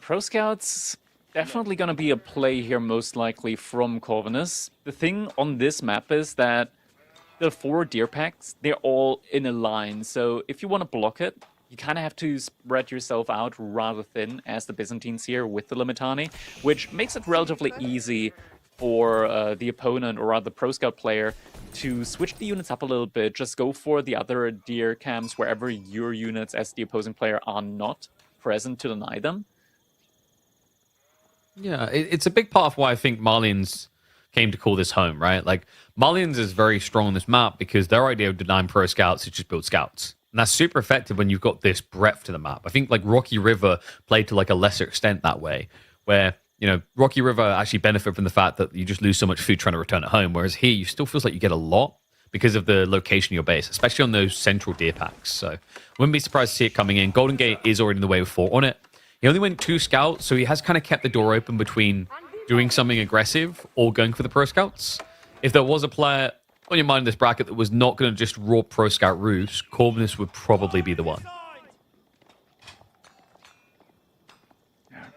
Pro Scouts, definitely going to be a play here most likely from Corvinus. The thing on this map is that the 4 deer packs, they're all in a line, so if you want to block it, you kind of have to spread yourself out rather thin as the Byzantines here with the Limitani, which makes it relatively easy for the opponent or rather the Pro Scout player to switch the units up a little bit, just go for the other deer camps wherever your units as the opposing player are not present to deny them. Yeah, it's a big part of why I think Marlians came to call this home, right? Like, Marlians is very strong on this map because their idea of denying Pro Scouts is just build scouts. And that's super effective when you've got this breadth to the map. I think Rocky River played to a lesser extent that way, where, Rocky River actually benefit from the fact that you just lose so much food trying to return it home, whereas here you still feels like you get a lot because of the location of your base, especially on those central deer packs. So wouldn't be surprised to see it coming in. Golden Gate is already in the way with 4 on it. He only went 2 scouts, so he has kind of kept the door open between doing something aggressive or going for the Pro Scouts. If there was a player on your mind in this bracket that was not going to just raw Pro Scout Ruse, Corvinus would probably be the one.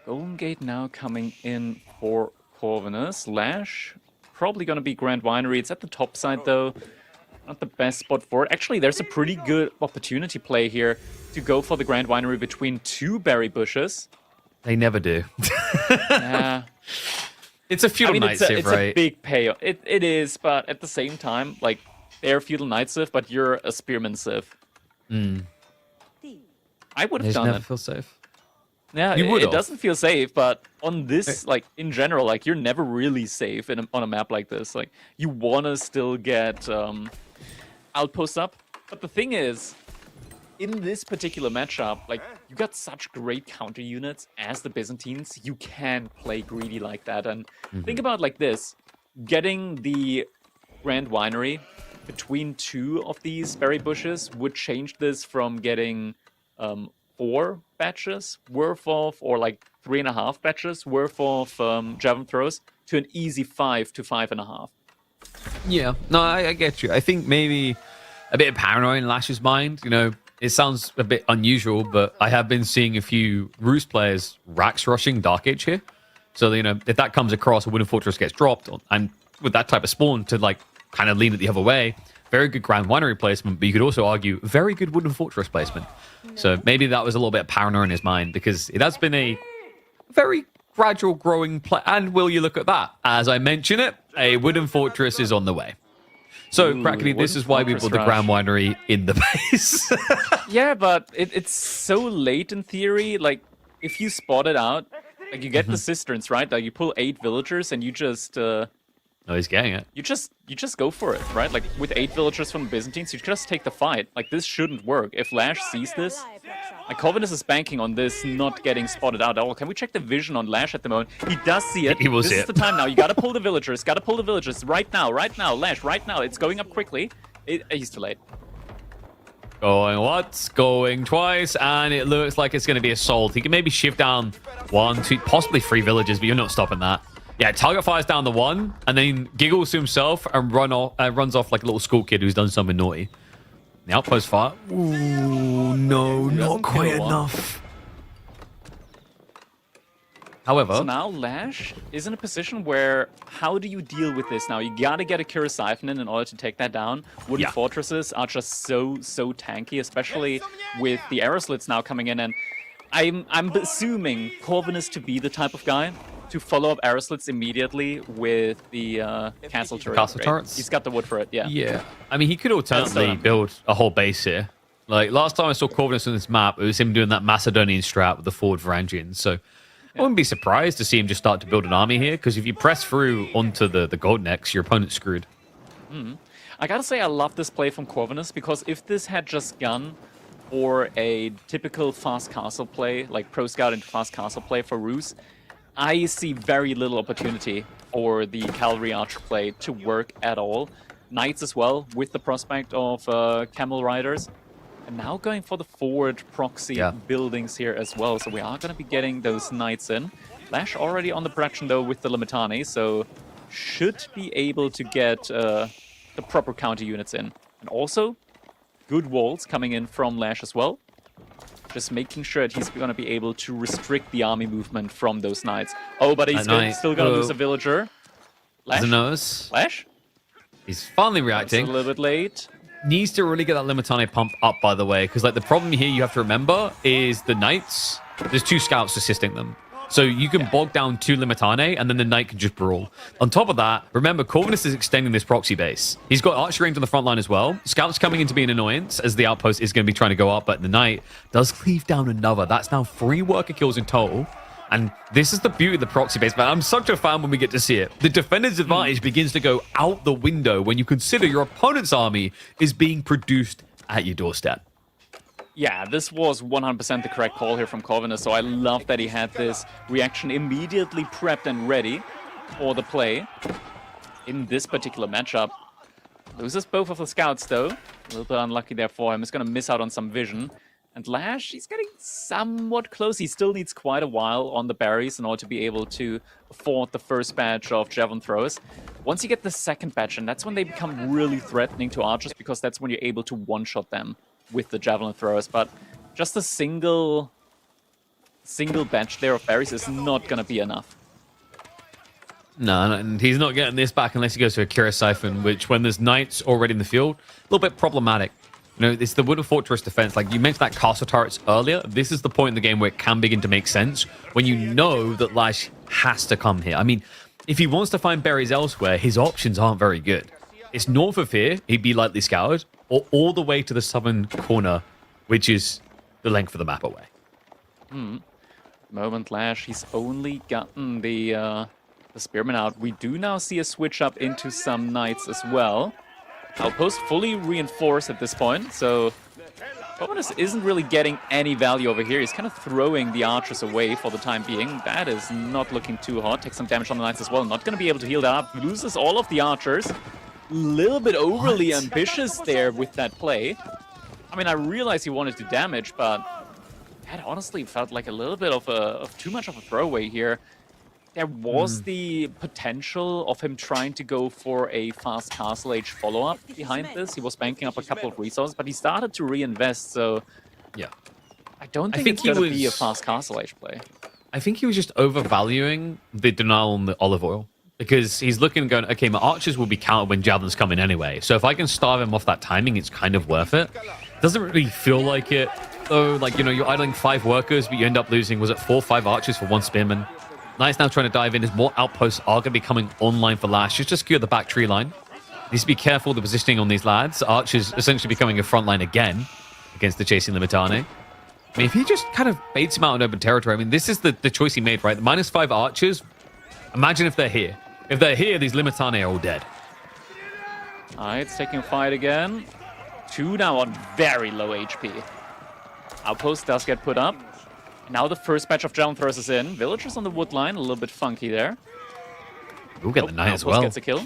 Golden Gate now coming in for Corvinus. Lash, probably going to be Grand Winery. It's at the top side, though. Not the best spot for it. Actually, there's a pretty good opportunity play here to go for the Grand Winery between 2 berry bushes. They never do. Yeah. It's a feudal knight civ, right? It's a big payoff. It is, but at the same time, they're feudal knight civ, but you're a spearman civ. Mm. I would have done never it. Feel safe. Yeah, it doesn't feel safe, but on this, in general, you're never really safe on a map like this. You want to still get outposts up, but the thing is, in this particular matchup, you got such great counter units as the Byzantines, you can play greedy like that. And think about it like this, getting the Grand Winery between 2 of these berry bushes would change this from getting 4 batches worth of, or 3.5 batches worth of javelin throws to an easy 5 to 5.5. Yeah, no, I get you. I think maybe a bit of paranoia in Lash's mind, It sounds a bit unusual, but I have been seeing a few Roost players Rax rushing Dark Age here. So, if that comes across, a Wooden Fortress gets dropped, and with that type of spawn to, kind of lean it the other way, very good Grand Winery placement, but you could also argue very good Wooden Fortress placement. So maybe that was a little bit of paranoia in his mind, because it has been a very gradual growing play. And will you look at that? As I mention it, a Wooden Fortress is on the way. So, Crackly, this is why we built the Grand Winery in the base. Yeah, but it's so late in theory. If you spot it out, you get the cisterns, right? You pull 8 villagers and you just No, he's getting it. You just go for it, right? Like with 8 villagers from the Byzantines, you just take the fight. Like this shouldn't work. If Lash sees this, like Corvinus is banking on this not getting spotted out at all. Can we check the vision on Lash at the moment? He does see it. He will see This it. is the time now. You gotta pull the villagers. Gotta pull the villagers right now. Lash, right now. It's going up quickly. He's too late. Going once, going twice, and it looks like it's going to be assault. He can maybe shift down 1, 2, possibly 3 villages, but you're not stopping that. Yeah, target fires down the 1, and then giggles to himself and runs off like a little school kid who's done something naughty. The outpost fire. Ooh, no, not quite enough. However, so now Lash is in a position where, how do you deal with this now? You gotta get a Cura Siphon in order to take that down. Wooden fortresses are just so tanky, especially with the arrow slits now coming in. And I'm assuming Corvinus to be the type of guy to follow up arrow slits immediately with the castle turret. Castle turrets? He's got the wood for it, yeah. Yeah. I mean, he could alternately build a whole base here. Like, last time I saw Corvinus on this map, it was him doing that Macedonian strat with the forward Varangians. So I wouldn't be surprised to see him just start to build an army here, because if you press through onto the Golden X, your opponent's screwed. I gotta say, I love this play from Corvinus, because if this had just gone for a typical fast castle play, like Pro Scout into fast castle play for Ruse, I see very little opportunity for the Cavalry Archer play to work at all. Knights as well, with the prospect of Camel Riders. And now going for the forward proxy buildings here as well. So we are going to be getting those knights in. Lash already on the production though with the Limitani, so should be able to get the proper counter units in. And also, good walls coming in from Lash as well. Just making sure that he's going to be able to restrict the army movement from those knights. Oh, but he's still going to lose a villager. Lash? Lash? He's finally reacting. That's a little bit late. Needs to really get that Limitane pump up, by the way, because like the problem here you have to remember is the knights. There's 2 scouts assisting them, so you can bog down 2 Limitane, and then the knight can just brawl. On top of that, remember Corvinus is extending this proxy base. He's got archer range on the front line as well. Scouts coming in to be an annoyance as the outpost is going to be trying to go up, but the knight does cleave down another. That's now 3 worker kills in total. And this is the beauty of the proxy base, man. I'm such a fan when we get to see it. The defender's advantage begins to go out the window when you consider your opponent's army is being produced at your doorstep. Yeah, this was 100% the correct call here from Corvinus, so I love that he had this reaction immediately prepped and ready for the play in this particular matchup. Loses both of the scouts, though. A little bit unlucky there for him. He's going to miss out on some vision. And Lash, he's getting somewhat close. He still needs quite a while on the berries in order to be able to afford the first batch of javelin throwers. Once you get the second batch, and that's when they become really threatening to archers, because that's when you're able to one-shot them with the javelin throwers. But just a single batch there of berries is not going to be enough. No, and he's not getting this back unless he goes to a Cura Siphon, which when there's knights already in the field, a little bit problematic. You know, it's the Wooden Fortress defense. Like you mentioned that castle turrets earlier. This is the point in the game where it can begin to make sense when you know that Lash has to come here. I mean, if he wants to find berries elsewhere, his options aren't very good. It's north of here, he'd be lightly scoured, or all the way to the southern corner, which is the length of the map away. Moment Lash, he's only gotten the spearman out. We do now see a switch up into some knights as well. Outpost fully reinforced at this point, so Corvinus isn't really getting any value over here. He's kind of throwing the archers away for the time being. That is not looking too hot. Takes some damage on the knights as well. Not going to be able to heal that up. Loses all of the archers. Little bit overly ambitious there with that play. I mean, I realize he wanted to damage, but that honestly felt like a little bit of too much of a throwaway here. There was the potential of him trying to go for a fast castle age follow-up behind this. He was banking up a couple of resources, but he started to reinvest, so yeah, I don't think it's going to be a fast castle age play. I think he was just overvaluing the denial on the olive oil, because he's looking and going, okay, my archers will be countered when javelins come in anyway, so if I can starve him off that timing, it's kind of worth it. Doesn't really feel like it, though. Like, you know, you're idling 5 workers, but you end up losing, was it 4 or 5 archers for 1 spearman? Knight's now trying to dive in as more outposts are going to be coming online for Lash. Just to secure the back tree line. Needs to be careful the positioning on these lads. Archers essentially becoming a front line again against the chasing Limitane. I mean, if he just kind of baits him out in open territory, I mean, this is the choice he made, right? The -5 archers, imagine if they're here. If they're here, these Limitane are all dead. Alright, it's taking a fight again. 2 now on very low HP. Outpost does get put up. Now the first batch of javelin throwers is in. Villagers on the wood line, a little bit funky there. We'll get the knight as Outpost well. gets a kill.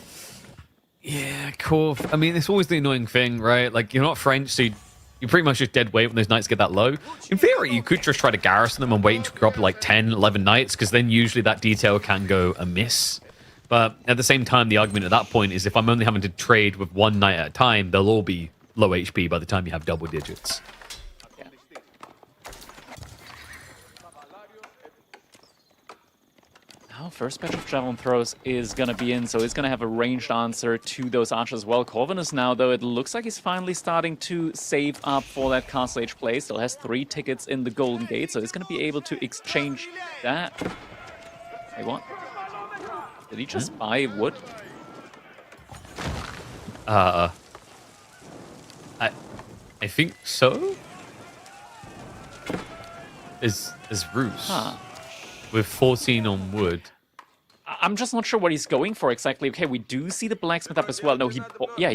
Yeah, cool. I mean, it's always the annoying thing, right? Like, you're not French, so you're pretty much just dead weight when those knights get that low. In theory, you could just try to garrison them and wait until you drop like 10, 11 knights, because then usually that detail can go amiss. But at the same time, the argument at that point is if I'm only having to trade with 1 knight at a time, they'll all be low HP by the time you have double digits. Yeah. Now, first batch of javelin throws is going to be in, so he's going to have a ranged answer to those archers as well. Corvinus now, though, it looks like he's finally starting to save up for that Castle Age play. Still has 3 tickets in the Golden Gate, so he's going to be able to exchange that. Hey, what? Did he just buy wood? I think so. Is Roos with 14 on wood. I'm just not sure what he's going for exactly. Okay, we do see the blacksmith up as well. No, he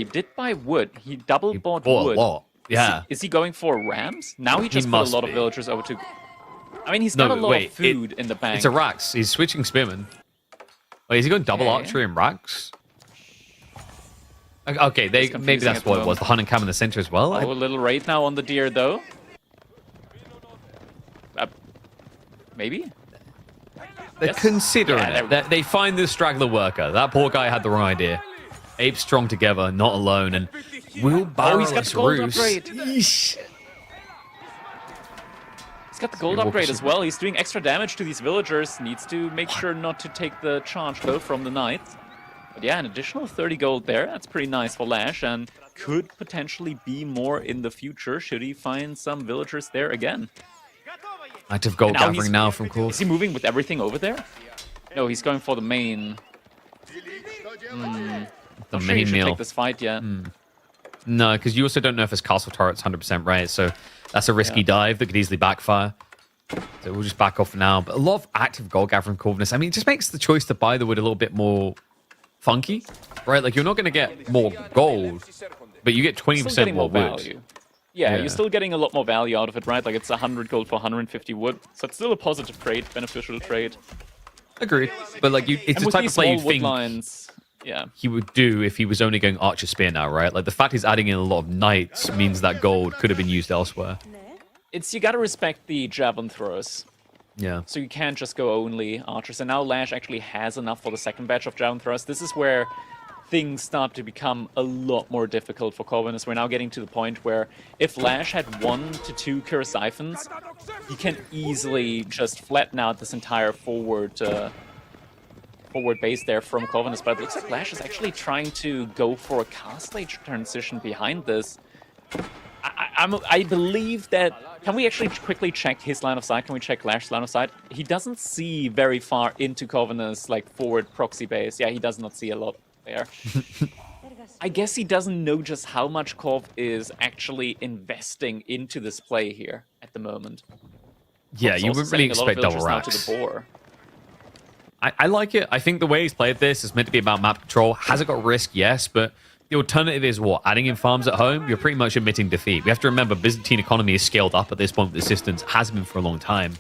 did buy wood. He bought wood. A lot. Yeah. Is he going for rams? Now he just put a lot of villagers over to. I mean, he's got a lot of food in the bank. It's a Rax. He's switching spearmen. Wait, is he going double archery and Rax? Okay, maybe that's what it was. The hunting cam in the center as well. Oh, a little raid now on the deer, though. Maybe? They're considering it. They find this straggler worker. That poor guy had the wrong idea. Apes strong together, not alone. And Will he's got the gold upgrade. He's got the gold upgrade as well. He's doing extra damage to these villagers. Needs to make sure not to take the charge, though, from the knights. But yeah, an additional 30 gold there. That's pretty nice for Lash, and could potentially be more in the future should he find some villagers there again. Active gold gathering now from course. Is he moving with everything over there? No, he's going for the main. The main meal. Take this fight yet. No, because you also don't know if his castle turret's 100% right, so that's a risky dive that could easily backfire. So we'll just back off for now. But a lot of active gold gathering Corvinus. I mean, it just makes the choice to buy the wood a little bit more funky, right? Like, you're not going to get more gold, but you get 20% more wood. Value. Yeah, you're still getting a lot more value out of it, right? Like, it's 100 gold for 150 wood. So it's still a positive trade, beneficial trade. Agreed. But, like, it's the type of play you think he would do if he was only going archer spear now, right? Like, the fact he's adding in a lot of knights means that gold could have been used elsewhere. You got to respect the javelin throwers. Yeah. So you can't just go only archers. And now Lash actually has enough for the second batch of javelin throwers. This is where things start to become a lot more difficult for Corvinus. We're now getting to the point where if Lash had 1 to 2 Cure Siphons, he can easily just flatten out this entire forward base there from Corvinus. But it looks like Lash is actually trying to go for a Castle Age transition behind this. I believe that... Can we actually quickly check his line of sight? Can we check Lash's line of sight? He doesn't see very far into Corvinus' like forward proxy base. Yeah, he does not see a lot there. I guess he doesn't know just how much Corv is actually investing into this play here at the moment. Yeah, you wouldn't really expect double racks. I like it. I think the way he's played this is meant to be about map control. Has it got risk? Yes, but the alternative is what? Adding in farms at home? You're pretty much admitting defeat. We have to remember Byzantine economy is scaled up at this point with assistance. Has been for a long time.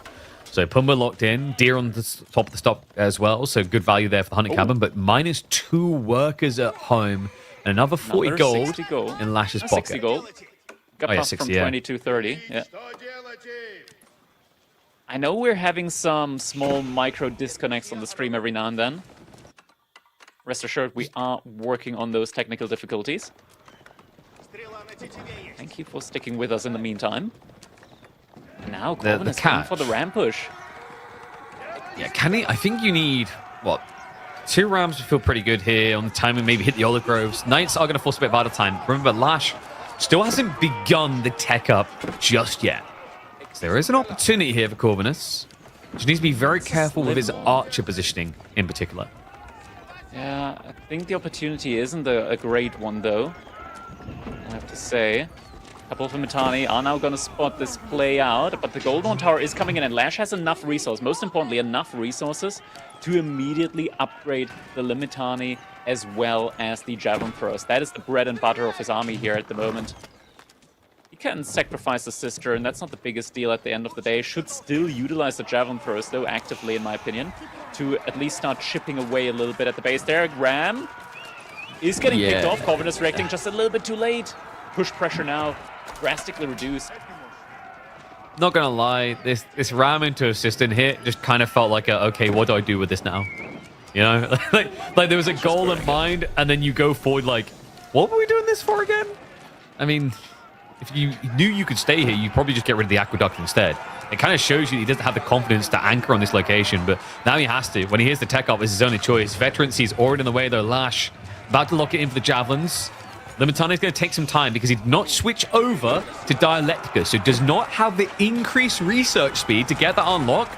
So Pumba locked in. Deer on the top of the stock as well. So good value there for the hunting cabin. But -2 workers at home. And another 40 gold in Lash's pocket. 60 gold. Got buffed from 20 to 30. Yeah. I know we're having some small micro disconnects on the stream every now and then. Rest assured, we are working on those technical difficulties. Thank you for sticking with us in the meantime. And now Corvin is going for the ram push. Yeah, can he? I think you need, what, 2 rams to feel pretty good here on the timing, maybe hit the olive groves. Knights are going to force a bit of idle time. Remember, Lash still hasn't begun the tech up just yet. So there is an opportunity here for Corvinus. He needs to be very careful with his archer positioning in particular. Yeah, I think the opportunity isn't a great one, though, I have to say. Couple of Limitani are now going to spot this play out, but the Golden Tower is coming in, and Lash has enough resources, most importantly, enough resources to immediately upgrade the Limitani as well as the Javelin Throws. That is the bread and butter of his army here at the moment. He can sacrifice the Sister, and that's not the biggest deal at the end of the day. Should still utilize the Javelin Throws, though, actively, in my opinion, to at least start chipping away a little bit at the base there. Ram is getting picked off. Corvin is reacting just a little bit too late. Push pressure now drastically reduced. Not gonna lie, this ram into assistant hit just kind of felt like okay, what do I do with this now? You know, like there was a goal in mind, and then you go forward like, what were we doing this for again? I mean, if you knew you could stay here, you'd probably just get rid of the aqueduct instead. It kind of shows you he doesn't have the confidence to anchor on this location, but now he has to. When he hears the tech up, it's his only choice. Veterancy's already in the way though. Lash about to lock it in for the javelins. Limitani's going to take some time because he did not switch over to Dialectica, so does not have the increased research speed to get that unlock.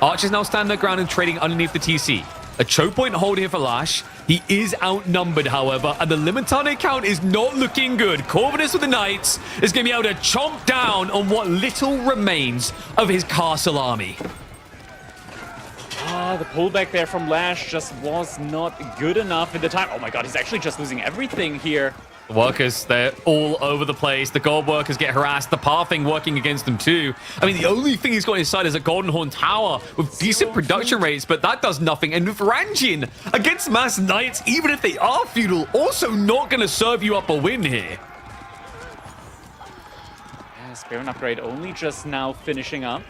Archer's now standing their ground and trading underneath the TC. A choke point hold here for Lash. He is outnumbered, however, and the Limitani count is not looking good. Corvinus with the Knights is going to be able to chomp down on what little remains of his castle army. The pullback there from Lash just was not good enough in the time. Oh my god, he's actually just losing everything here. The workers, they're all over the place. The gold workers get harassed. The pathing working against them too. I mean, the only thing he's got in his side is a Golden Horn Tower with decent production rates, but that does nothing. And with Ranjin against Mass Knights, even if they are feudal, also not going to serve you up a win here. Yeah, Spearman upgrade only just now finishing up.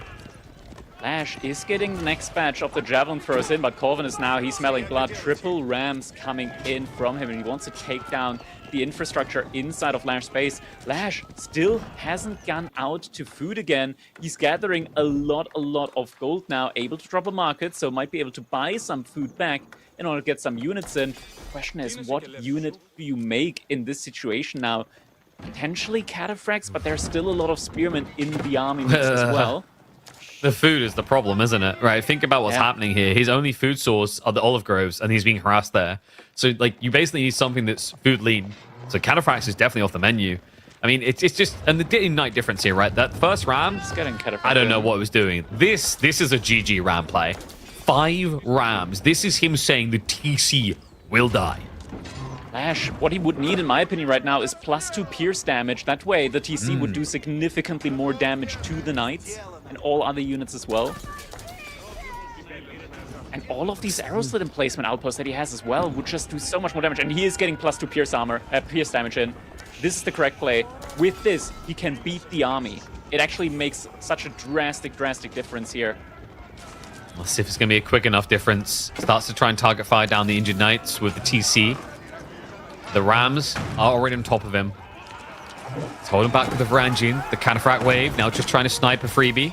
Lash is getting the next batch of the Javelin Throws in, but Corvin is now, he's smelling blood. Triple Rams coming in from him, and he wants to take down the infrastructure inside of Lash's base. Lash still hasn't gone out to food again. He's gathering a lot of gold now, able to drop a market, so might be able to buy some food back in order to get some units in. The question is, what unit do you make in this situation now? Potentially Cataphracts, but there's still a lot of Spearmen in the army mix as well. The food is the problem, isn't it? Right, think about what's happening here. His only food source are the olive groves, and he's being harassed there. So, like, you basically need something that's food lean. So Cataphracts is definitely off the menu. I mean, it's just... And the day and night difference here, right? That first ram, I don't know what it was doing. This is a GG ram play. 5 rams. This is him saying the TC will die. Lash, what he would need, in my opinion, right now is +2 pierce damage. That way, the TC would do significantly more damage to the Knights and all other units as well. And all of these arrow slit emplacement outposts that he has as well would just do so much more damage. And he is getting +2 pierce damage in. This is the correct play. With this, he can beat the army. It actually makes such a drastic difference here. Let's see if it's going to be a quick enough difference. Starts to try and target fire down the injured Knights with the TC. The Rams are already on top of him. He's holding back with the Varangian. The Cataphract wave now just trying to snipe a freebie.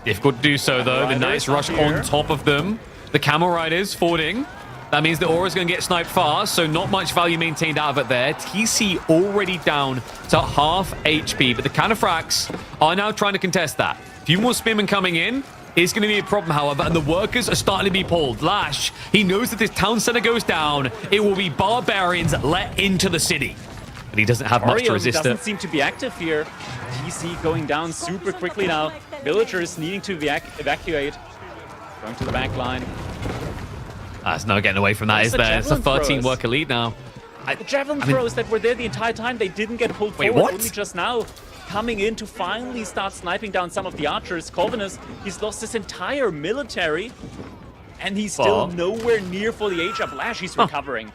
Difficult to do so though. The Knights rush on top of them. The Camel Riders fording. That means the Aura's going to get sniped fast, so not much value maintained out of it there. TC already down to half HP, but the Cataphracts are now trying to contest that. A few more Spearmen coming in. It's going to be a problem, however, and the workers are starting to be pulled. Lash, he knows that this town center goes down. It will be barbarians let into the city. But he doesn't have much to resist it. Doesn't seem to be active here. TC going down super quickly now. Villagers needing to evacuate. Going to the back line. There's no getting away from that, is there? It's a 13 worker lead now. The Javelin throws that were there the entire time, they didn't get pulled forward. Only just now coming in to finally start sniping down some of the archers. Corvinus, he's lost his entire military, and he's still nowhere near for the age up. Lash, he's recovering.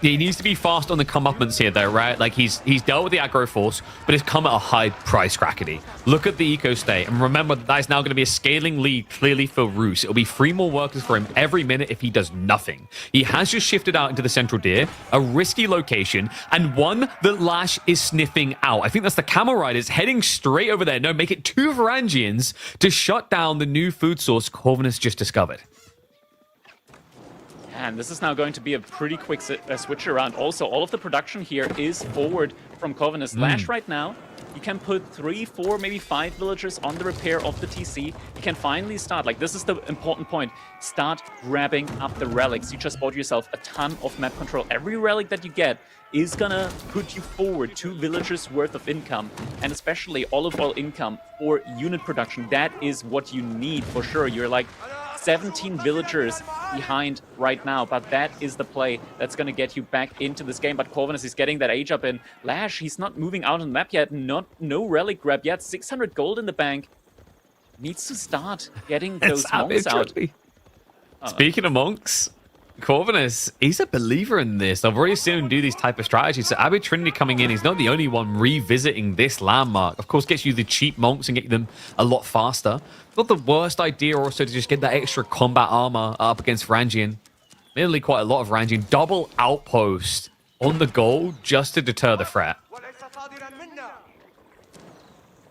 He needs to be fast on the comeuppance here, though, right? Like, he's dealt with the aggro force, but it's come at a high price, Crackety. Look at the eco state, and remember that is now going to be a scaling lead clearly for Roos. It'll be 3 more workers for him every minute if he does nothing. He has just shifted out into the Central Deer, a risky location, and one that Lash is sniffing out. I think that's the Camel Riders heading straight over there. No, make it 2 Varangians to shut down the new food source Corvinus just discovered. And this is now going to be a pretty quick switch around. Also, all of the production here is forward from Corvinus. Lash right now you can put 3, 4, maybe 5 villagers on the repair of the TC. You can finally start, like, this is the important point, start grabbing up the relics. You just bought yourself a ton of map control. Every relic that you get is gonna put you forward 2 villagers worth of income, and especially olive oil income for unit production. That is what you need for sure. You're like 17 villagers behind right now, but that is the play that's going to get you back into this game. But Corvinus is getting that age up in. Lash, he's not moving out on the map yet. No relic grab yet. 600 gold in the bank. Needs to start getting those monks out. Speaking of monks, Corvinus, he's a believer in this. I've already seen him do these type of strategies. So Abbey Trinity coming in, he's not the only one revisiting this landmark. Of course, gets you the cheap monks and get them a lot faster. Not the worst idea also to just get that extra combat armor up against Rangian. Nearly quite a lot of Rangian. Double outpost on the goal just to deter the threat.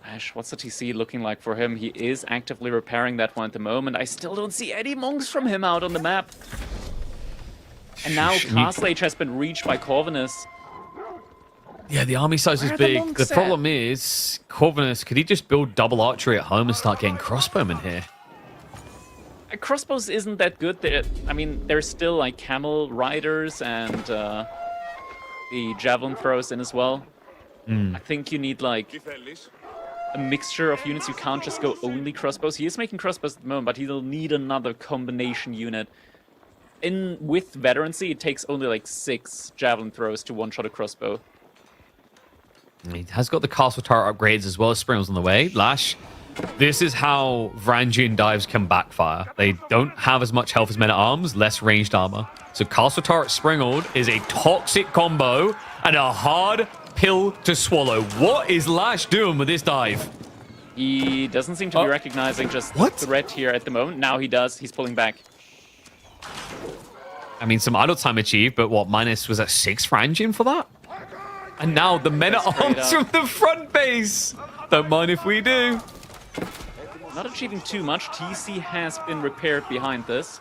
Ash, what's the TC looking like for him? He is actively repairing that one at the moment. I still don't see any monks from him out on the map. And now Castle Age has been reached by Corvinus. Yeah, the army size is big. The problem is, Corvinus, could he just build double archery at home and start getting crossbowmen here? Crossbows isn't that good. I mean, there's still like camel riders and the javelin throws in as well. I think you need like a mixture of units. You can't just go only crossbows. He is making crossbows at the moment, but he'll need another combination unit. With veterancy, it takes only like 6 javelin throws to one-shot a crossbow. He has got the castle turret upgrades as well as Springles on the way. Lash, this is how Varangian dives can backfire. They don't have as much health as men-at-arms, less ranged armor. So castle turret Springald is a toxic combo and a hard pill to swallow. What is Lash doing with this dive? He doesn't seem to be recognizing just the threat here at the moment. Now he does. He's pulling back. I mean, some idle time achieved, but what, minus was that 6 Varangian for that? And now the men-at-arms from the front base. Don't mind if we do. Not achieving too much. TC has been repaired behind this.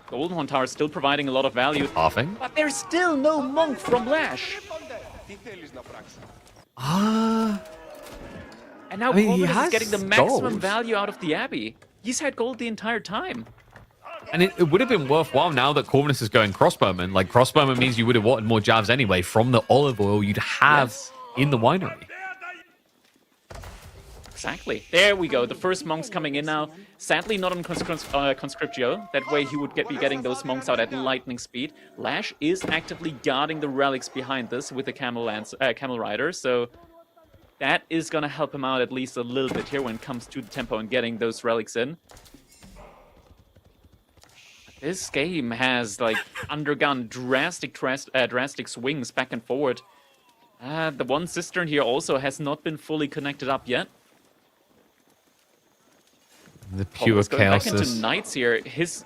Golden Horn Tower still providing a lot of value. Halving. But there's still no monk from Lash. And now Corvinus is getting the maximum value out of the Abbey. He's had gold the entire time. And it would have been worthwhile now that Corvinus is going crossbowman. Like, crossbowman means you would have wanted more jabs anyway from the olive oil you'd have in the winery. Exactly. There we go. The first monks coming in now. Sadly, not on Conscriptio. That way he would be getting those monks out at lightning speed. Lash is actively guarding the relics behind this with the camel rider. So that is going to help him out at least a little bit here when it comes to the tempo and getting those relics in. This game has like undergone drastic swings back and forward. The one cistern here also has not been fully connected up yet. The pure chaos. Back into Knights here. His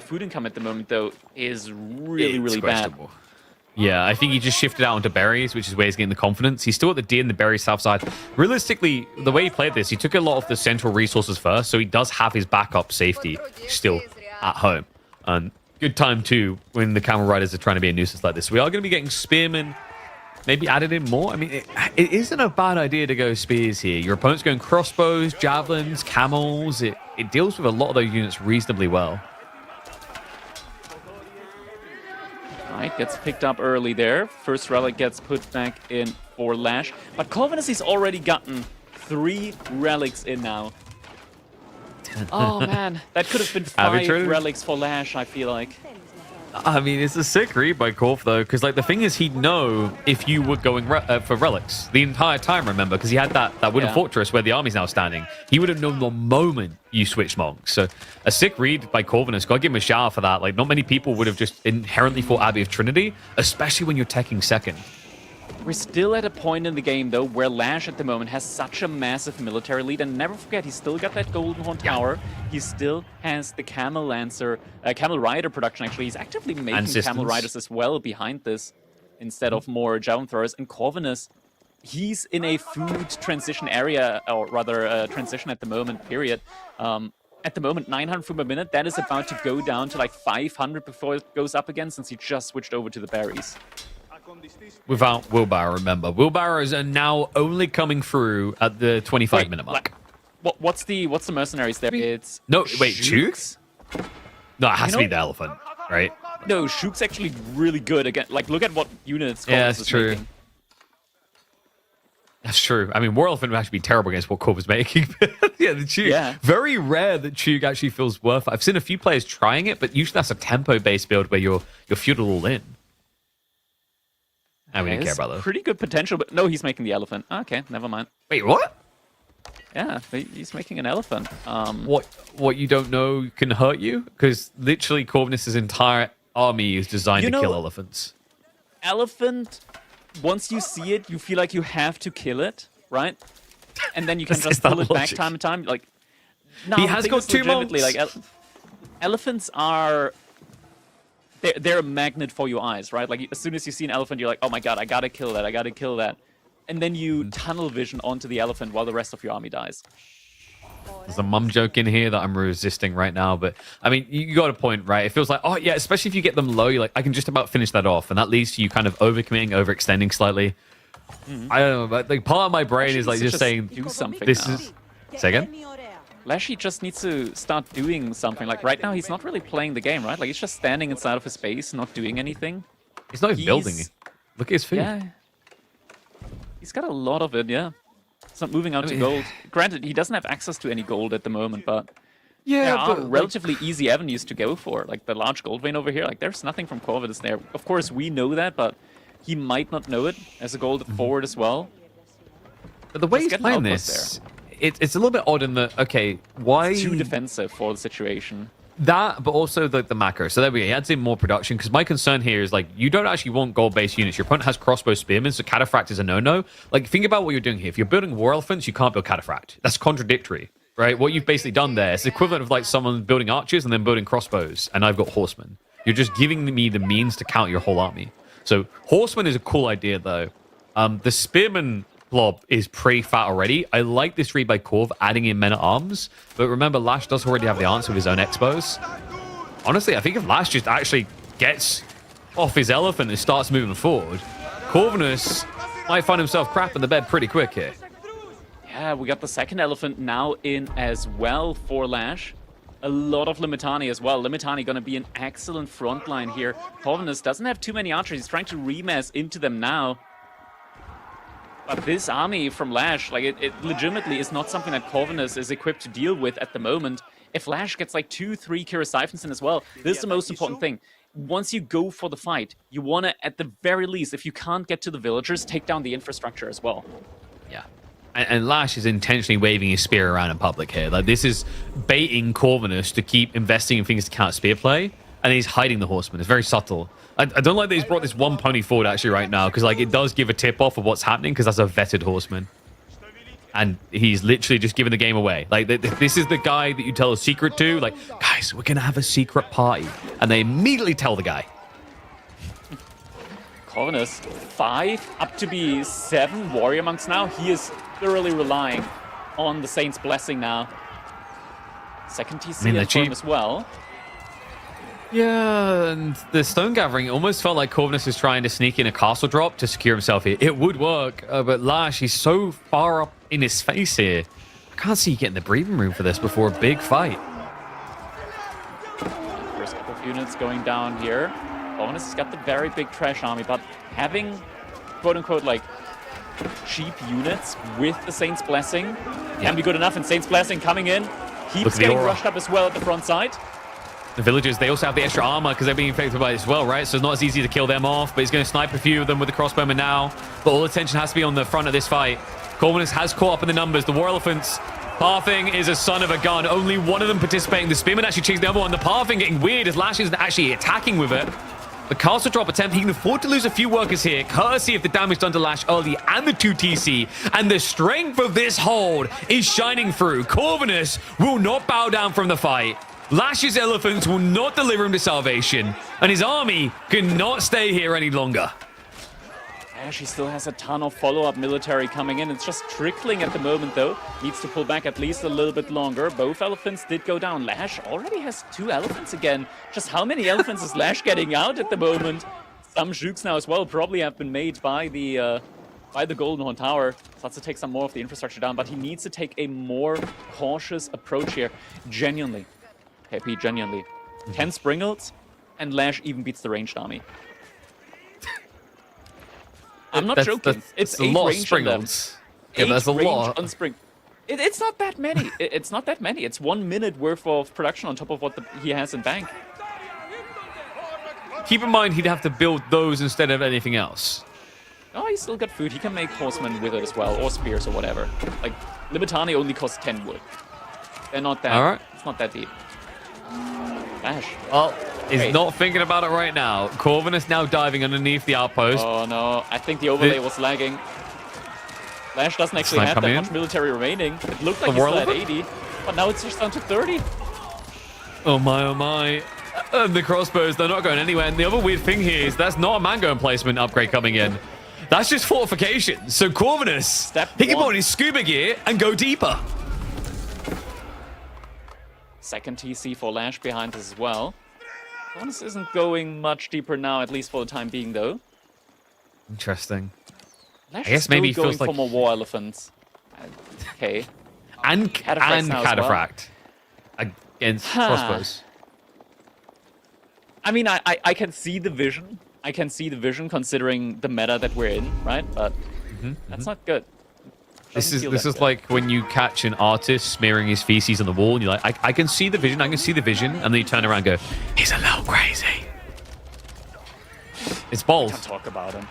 food income at the moment, though, is really bad. Yeah, I think he just shifted out onto berries, which is where he's getting the confidence. He's still at the D and the berry south side. Realistically, the way he played this, he took a lot of the central resources first, so he does have his backup safety still at home. And good time, too, when the camel riders are trying to be a nuisance like this. We are going to be getting spearmen maybe added in more. I mean, it isn't a bad idea to go spears here. Your opponent's going crossbows, javelins, camels. It deals with a lot of those units reasonably well. Right, gets picked up early there. First relic gets put back in for Lash. But Corvinus has already gotten 3 relics in now. Oh man, that could have been 5 relics for Lash, I feel like. I mean, it's a sick read by Corv, though, because like the thing is, he'd know if you were going for relics the entire time, remember, because he had that wooden fortress where the army's now standing. He would have known the moment you switched monks. So a sick read by Corvinus. Gotta give him a shout out for that. Like, not many people would have just inherently thought Abbey of Trinity, especially when you're teching second. We're still at a point in the game, though, where Lash at the moment has such a massive military lead. And never forget, he's still got that Golden Horn Tower. He still has the Camel Rider production, actually. He's actively making Camel Riders as well behind this instead of more Javelin Throwers. And Corvinus, he's in a food transition area, or rather transition at the moment, period. At the moment, 900 food per minute. That is about to go down to like 500 before it goes up again, since he just switched over to the berries. without wheelbarrow, remember. Wheelbarrows are now only coming through at the 25-minute mark. What's the mercenaries there? It's no, wait, Shooks? No, it has to be the elephant, right? No, Shook's actually really good again. Like, look at what units. Yeah, that's true. Making. That's true. I mean, War Elephant would actually be terrible against what Corv was making. Yeah, the Chug. Yeah. Very rare that Chug actually feels worth it. I've seen a few players trying it, but usually that's a tempo-based build where you're feudal all in. And we didn't care about that. Pretty good potential, but no, he's making the elephant. Okay, never mind. Wait, what? Yeah, he's making an elephant. What you don't know can hurt you? Because literally Corvinus' entire army is designed to kill elephants. Elephant, once you see it, you feel like you have to kill it, right? And then you can just pull it back time and time. Like, no, he has got 2 monks. Like, elephants are... They're a magnet for your eyes, right? Like, as soon as you see an elephant, you're like, oh my god, I gotta kill that, I gotta kill that. And then you tunnel vision onto the elephant while the rest of your army dies. There's a mum joke in here that I'm resisting right now, but I mean, you got a point, right? It feels like, oh yeah, especially if you get them low, you're like, I can just about finish that off, and that leads to you kind of overcommitting, overextending slightly. I don't know, but like part of my brain is like just saying, do something. This is. Say again? Lashy just needs to start doing something. Like right now, he's not really playing the game, right? Like he's just standing inside of his base, not doing anything. He's not even building. Look at his food. Yeah. He's got a lot of it, yeah. It's not moving out to gold. Granted, he doesn't have access to any gold at the moment, but there are relatively easy avenues to go for. Like the large gold vein over here, like there's nothing from Corvinus there. Of course, we know that, but he might not know it as a gold forward as well. But the way he's playing this, it's a little bit odd in that, okay, why... It's too defensive for the situation. That, but also the macro. So there we go. He adds in more production, because my concern here is, like, you don't actually want gold-based units. Your opponent has crossbow spearmen, so cataphract is a no-no. Like, think about what you're doing here. If you're building war elephants, you can't build cataphract. That's contradictory, right? What you've basically done there is the equivalent of, like, someone building archers and then building crossbows, and I've got horsemen. You're just giving me the means to counter your whole army. So horsemen is a cool idea, though. The spearman blob is pretty fat already. I like this read by Corv, adding in men-at-arms. But remember, Lash does already have the answer with his own expos. Honestly, I think if Lash just actually gets off his elephant and starts moving forward, Corvinus might find himself crap in the bed pretty quick here. Yeah, we got the second elephant now in as well for Lash. A lot of Limitani as well. Limitani going to be an excellent front line here. Corvinus doesn't have too many archers. He's trying to remass into them now. But this army from Lash, like it legitimately is not something that Corvinus is equipped to deal with at the moment. If Lash gets like 2-3 Kira Siphons in as well, this is the most important thing. Once you go for the fight, you want to, at the very least, if you can't get to the villagers, take down the infrastructure as well. Yeah. And Lash is intentionally waving his spear around in public here. Like, this is baiting Corvinus to keep investing in things to counter spear play, and he's hiding the horseman. It's very subtle. I don't like that he's brought this one pony forward actually right now, because like it does give a tip off of what's happening, because that's a vetted horseman. And he's literally just giving the game away. Like, this is the guy that you tell a secret to. Like, guys, we're going to have a secret party. And they immediately tell the guy. Corvinus, 5 up to be 7 warrior monks now. He is thoroughly relying on the Saint's Blessing now. Second TC for him as well. Yeah, and the Stone Gathering almost felt like Corvinus was trying to sneak in a castle drop to secure himself here. It would work, but Lash, he's so far up in his face here. I can't see you getting the breathing room for this before a big fight. First couple of units going down here. Corvinus has got the very big trash army, but having, quote-unquote, like, cheap units with the Saint's Blessing can be good enough, and Saint's Blessing coming in. Keeps getting rushed up as well at the front side. The villagers, they also have the extra armor because they're being affected by it as well, right? So it's not as easy to kill them off, but he's going to snipe a few of them with the crossbowman now. But all attention has to be on the front of this fight. Corvinus has caught up in the numbers. The War Elephants, Pathing is a son of a gun. Only one of them participating. The Spearman actually chasing the other one. The Pathing getting weird as Lash isn't actually attacking with it. The castle drop attempt, he can afford to lose a few workers here, courtesy of the damage done to Lash early and the 2 TC. And the strength of this hold is shining through. Corvinus will not bow down from the fight. Lash's elephants will not deliver him to salvation, and his army cannot stay here any longer. Lash, he still has a ton of follow-up military coming in. It's just trickling at the moment, though. Needs to pull back at least a little bit longer. Both elephants did go down. Lash already has 2 elephants again. Just how many elephants is Lash getting out at the moment? Some jukes now as well probably have been made by the Golden Horn Tower. So has to take some more of the infrastructure down, but he needs to take a more cautious approach here. Genuinely. KP, genuinely. 10 Springles, and Lash even beats the ranged army. I'm not joking. It's a 8 lot of range on them. Springles. Yeah, that's a lot. On Spring. It's not that many. It's not that many. It's 1 minute worth of production on top of what he has in bank. Keep in mind, he'd have to build those instead of anything else. Oh, he's still got food. He can make horsemen with it as well, or spears or whatever. Like, Limitani only costs 10 wood. They're not that. All right. It's not that deep. Lash. Well, he's not thinking about it right now. Corvin is now diving underneath the outpost. Oh no, I think the overlay was lagging. Lash doesn't actually have that much military remaining. It looked like he still had 80, but now it's just down to 30. Oh my, oh my. The crossbows, they're not going anywhere. And the other weird thing here is that's not a mango emplacement upgrade coming in. That's just fortification. So Corvinus, he can put on his scuba gear and go deeper. Second TC for Lash behind us as well. Corvinus isn't going much deeper now, at least for the time being, though. Interesting. Lash I guess maybe he feels going like for more war elephants. Okay. And Cataphract against crossbows. I mean, I can see the vision. I can see the vision considering the meta that we're in, right? But that's not good. This is like when you catch an artist smearing his feces on the wall, and you're like, I can see the vision, I can see the vision, and then you turn around and go, he's a little crazy. It's bold. Can't talk about him.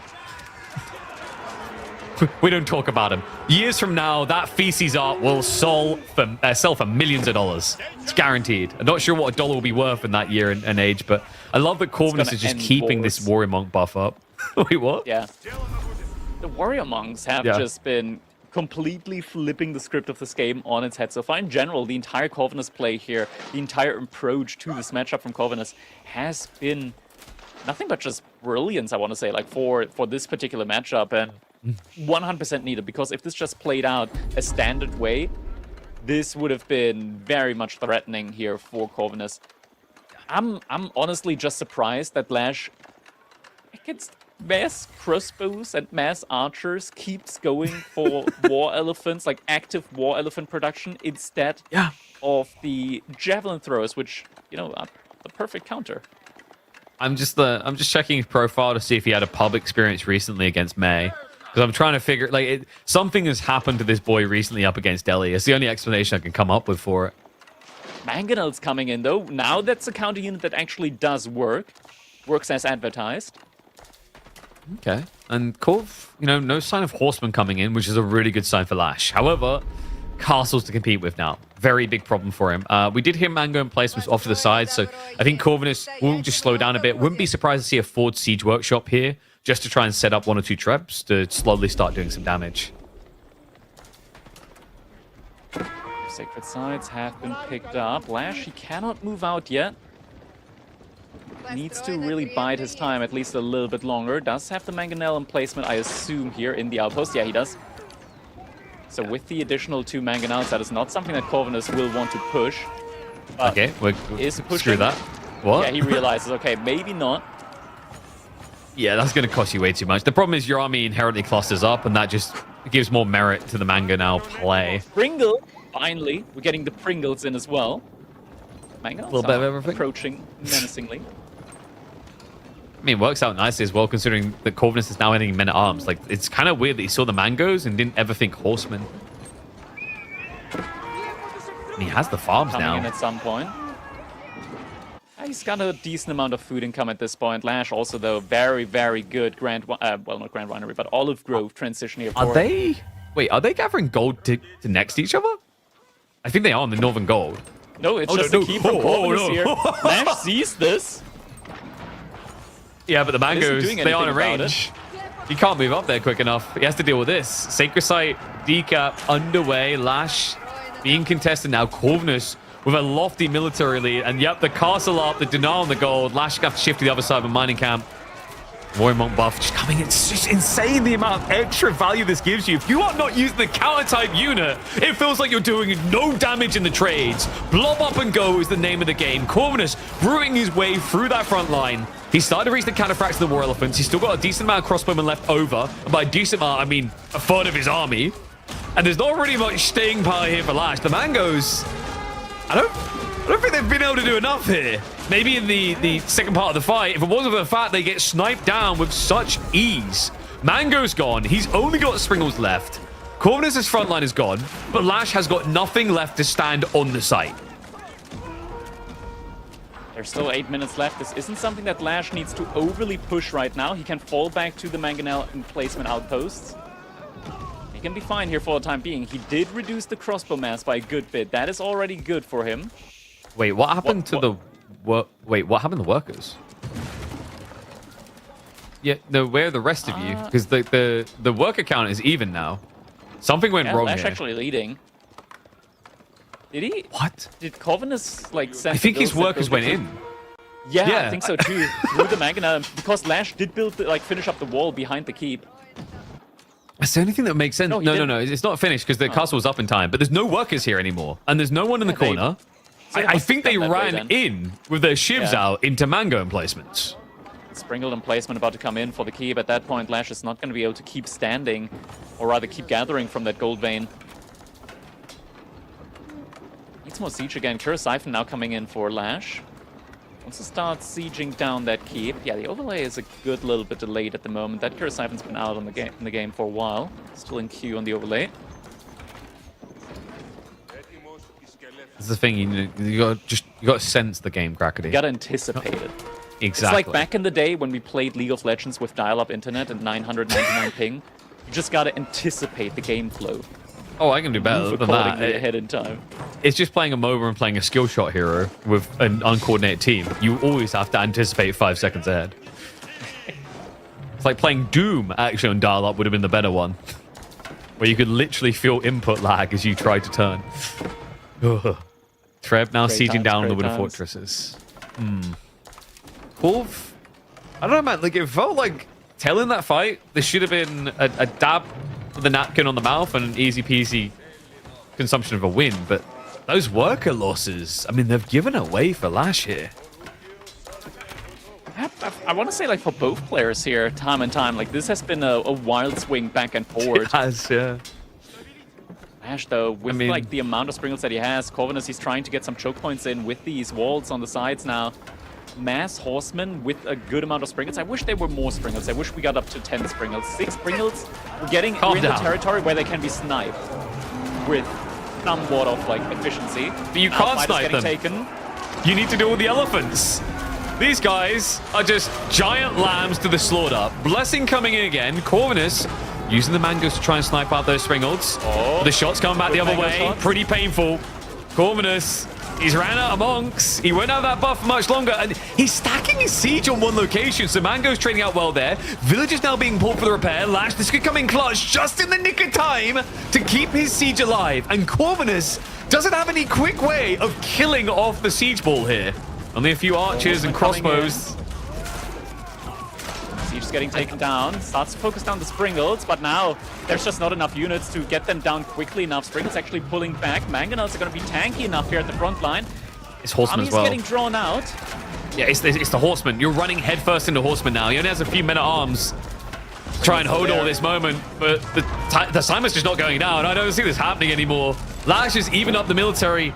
We don't talk about him. Years from now, that feces art will sell for millions of dollars. It's guaranteed. I'm not sure what a dollar will be worth in that year and age, but I love that Corvinus is just keeping this Warrior Monk buff up. Wait, what? Yeah. The Warrior Monks have just been completely flipping the script of this game on its head. So far, in general, the entire Corvinus play here, the entire approach to this matchup from Corvinus has been nothing but just brilliance, I want to say, like for this particular matchup. And 100% needed, because if this just played out a standard way, this would have been very much threatening here for Corvinus. I'm honestly just surprised that Lash against mass crossbows and mass archers keeps going for war elephants, like active war elephant production, instead of the javelin throwers, which, you know, are the perfect counter. I'm just checking his profile to see if he had a pub experience recently against May. Because I'm trying to figure, like, something has happened to this boy recently up against Delhi. It's the only explanation I can come up with for it. Mangonel's coming in, though. Now that's a counter unit that actually does work. Works as advertised. Okay. And Corv, you know, no sign of horsemen coming in, which is a really good sign for Lash. However, castles to compete with now. Very big problem for him. We did hear Mango in placements off to the side, so I think Corvinus will just slow down a bit. Wouldn't be surprised to see a Ford Siege Workshop here, just to try and set up 1 or 2 traps to slowly start doing some damage. Sacred Sides have been picked up. Lash, he cannot move out yet. Needs to really bide his time at least a little bit longer. Does have the Mangonel in placement, I assume, here in the outpost. Yeah, he does. So with the additional 2 Mangonels, that is not something that Corvinus will want to push. Okay, is pushing. Screw that. What? Yeah, he realizes, okay, maybe not. Yeah, that's going to cost you way too much. The problem is your army inherently clusters up, and that just gives more merit to the Mangonel play. Pringle, finally. We're getting the Pringles in as well. Mangonel, a little bit of everything. Approaching menacingly. I mean, it works out nicely as well, considering that Corvinus is now ending men-at-arms. Like, it's kind of weird that he saw the mangoes and didn't ever think horsemen. And he has the farms now. Coming in at some point. He's got a decent amount of food income at this point. Lash also, though, very, very good well, not Grand Winery, but Olive Grove transition here. Wait, are they gathering gold to next to each other? I think they are on the Northern Gold. No, it's just a key from Corvinus here. Lash sees this. Yeah, but the mangoes, they aren't in range. He can't move up there quick enough. He has to deal with this. Sacred Site, decap, underway. Lash being contested now. Corvinus with a lofty military lead. And yep, the castle up, the denial on the gold. Lash got to shift to the other side of a mining camp. Warrior Monk buff just coming in. It's just insane the amount of extra value this gives you. If you are not using the counter type unit, it feels like you're doing no damage in the trades. Blob up and go is the name of the game. Corvinus brewing his way through that front line. He's started to reach the cataphracts of the War Elephants. He's still got a decent amount of crossbowmen left over. And by decent amount, I mean a third of his army. And there's not really much staying power here for Lash. The Mangoes, I don't think they've been able to do enough here. Maybe in the second part of the fight, if it wasn't for the fact they get sniped down with such ease. Mango's gone. He's only got Springles left. Corvinus' front line is gone, but Lash has got nothing left to stand on the site. There's still 8 minutes left. This isn't something that Lash needs to overly push right now. He can fall back to the Mangonel emplacement outposts. He can be fine here for the time being. He did reduce the crossbow mass by a good bit. That is already good for him. Wait, what happened to the... Wait, what happened to the workers? Yeah, no, where are the rest of you? Because the worker count is even now. Something went wrong Lash here. actually leading. Did he? What? Did Corvinus like send? I think his workers went in. Yeah, I think so too. Through the Magna, because Lash did build finish up the wall behind the keep. That's the only thing that makes sense. No. It's not finished because the castle was up in time. But there's no workers here anymore, and there's no one in the corner. I think they ran in with their shivs out into Mango emplacements. Springled emplacement about to come in for the keep. At that point, Lash is not going to be able to keep standing, or rather keep gathering from that gold vein. Needs more siege again. Siphon now coming in for Lash. Wants to start sieging down that keep. Yeah, the overlay is a good little bit delayed at the moment. That Siphon's been out on in the game for a while. Still in queue on the overlay. This is the thing, you got to sense the game, Crackety. You gotta anticipate it. Exactly. It's like back in the day when we played League of Legends with dial-up internet and 999 ping. You just gotta anticipate the game flow. Oh, I can do better than that. Ahead in time. It's just playing a MOBA and playing a skill shot hero with an uncoordinated team. You always have to anticipate 5 seconds ahead. It's like playing Doom, actually, on dial-up would have been the better one. Where you could literally feel input lag as you try to turn. Ugh. Treb now sieging down the wooden fortresses. Corv, I don't know, man. Like, it felt like telling that fight, there should have been a dab with the napkin on the mouth and an easy peasy consumption of a win. But those worker losses, I mean, they've given away for Lash here. I want to say, like, for both players here, time and time, like, this has been a wild swing back and forward. It has, yeah. Lash, though, with like the amount of Springles that he has, Corvinus, he's trying to get some choke points in with these walls on the sides now. Mass Horsemen with a good amount of Springles. I wish there were more Springles. I wish we got up to 10 Springles. 6 Springles. We're in the territory where they can be sniped with somewhat of like efficiency. But you can't snipe them. Taken. You need to deal with the elephants. These guys are just giant lambs to the slaughter. Blessing coming in again. Corvinus using the mangoes to try and snipe out those Springles. The shots coming back the other way. Shot. Pretty painful. Corvinus, he's ran out of monks. He won't have that buff for much longer. And he's stacking his siege on one location. So Mango's trading out well there. Village is now being pulled for the repair. Lash, this could come in clutch just in the nick of time to keep his siege alive. And Corvinus doesn't have any quick way of killing off the siege ball here. Only a few archers and crossbows. Siege getting taken down. Starts to focus down the Springles, but now there's just not enough units to get them down quickly enough. Springles actually pulling back. Mangonels are going to be tanky enough here at the front line. It's Horseman as well. Getting drawn out. Yeah, it's the Horseman. You're running headfirst into Horseman now. He only has a few men at arms. Try and hold all this moment, but the Simon's just not going down. I don't see this happening anymore. Lash is even up the military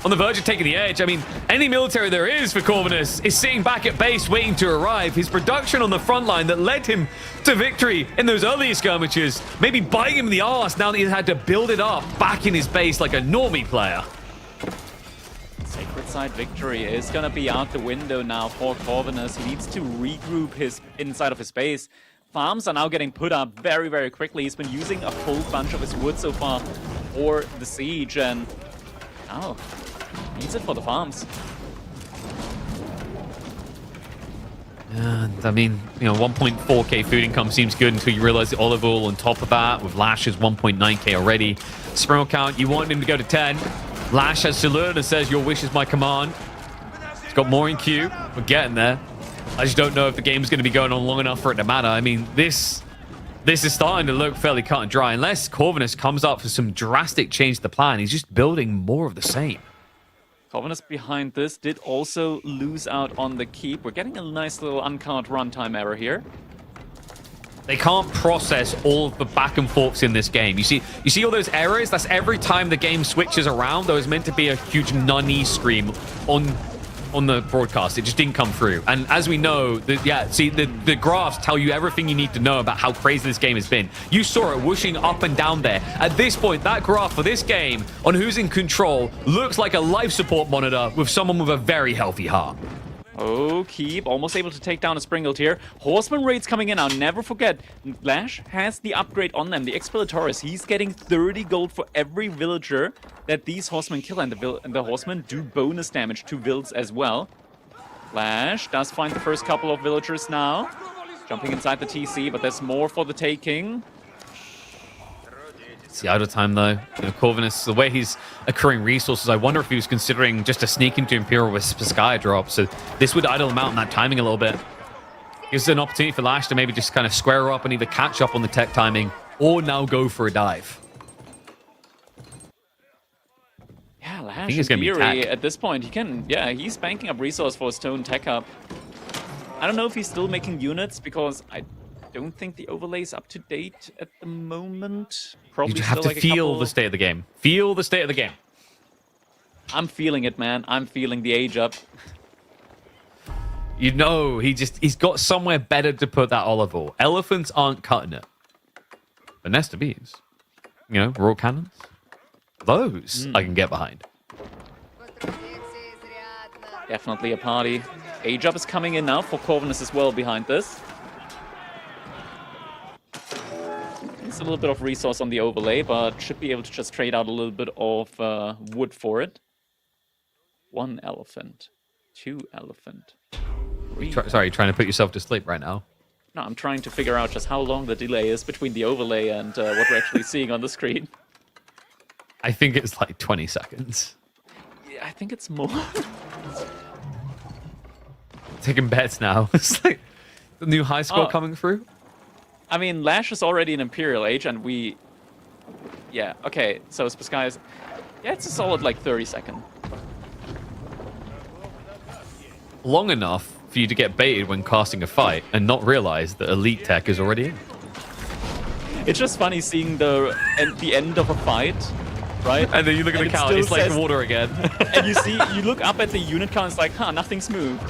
on the verge of taking the edge. I mean, any military there is for Corvinus is sitting back at base waiting to arrive. His production on the front line that led him to victory in those earlier skirmishes, maybe biting him in the arse now that he's had to build it up back in his base like a normie player. Sacred Side victory is going to be out the window now for Corvinus. He needs to regroup his inside of his base. Farms are now getting put up very, very quickly. He's been using a whole bunch of his wood so far for the siege, and now needs it for the farms. And I mean, 1.4k food income seems good until you realize the olive oil on top of that, with Lash's 1.9k already. Springle count, you want him to go to 10. Lash has saluted and says, "Your wish is my command." He's got more in queue. We're getting there. I just don't know if the game's going to be going on long enough for it to matter. I mean, this is starting to look fairly cut and dry. Unless Corvinus comes up for some drastic change to the plan, he's just building more of the same. Corvinus behind this did also lose out on the keep. We're getting a nice little uncounted runtime error here. They can't process all of the back and forths in this game. You see all those errors? That's every time the game switches around. There was meant to be a huge nunny scream on the broadcast. It just didn't come through. And as we know, the graphs tell you everything you need to know about how crazy this game has been. You saw it whooshing up and down there. At this point, that graph for this game on who's in control looks like a life support monitor with someone with a very healthy heart. Oh, Keep almost able to take down a Springald here. Horseman raids coming in now. Never forget, Lash has the upgrade on them. The Exploratores, he's getting 30 gold for every villager that these horsemen kill. And the horsemen do bonus damage to vills as well. Lash does find the first couple of villagers now. Jumping inside the TC, but there's more for the taking. It's the idle time, though. You know, Corvinus, the way he's accruing resources, I wonder if he was considering just a sneak into Imperial with Sky drop. So this would idle him out in that timing a little bit. Gives an opportunity for Lash to maybe just kind of square up and either catch up on the tech timing or now go for a dive. Yeah, Lash in theory, at this point, he can, he's banking up resource for his own tech up. I don't know if he's still making units because I don't think the overlay's up to date at the moment. Probably you have to like feel the state of the game. Feel the state of the game. I'm feeling it, man. I'm feeling the age up. You know, he's got somewhere better to put that olive oil. Elephants aren't cutting it. But Nesta bees, you know, raw cannons, those I can get behind. Definitely a party. Age up is coming in now for Corvinus as well behind this. It's a little bit of resource on the overlay, but should be able to just trade out a little bit of wood for it. 1 elephant, 2 elephant, 3. Sorry, you're trying to put yourself to sleep right now. No, I'm trying to figure out just how long the delay is between the overlay and what we're actually seeing on the screen. I think it's like 20 seconds. Yeah, I think it's more. Taking bets now. It's like the new high score coming through. I mean, Lash is already an Imperial Age, and we... Yeah, okay, so Sky is... Yeah, it's a solid, like, 30 second. Long enough for you to get baited when casting a fight and not realize that elite tech is already in. It's just funny seeing the end of a fight, right? And then you look at the count, it's like water again. And you look up at the unit count, it's like, nothing's moved.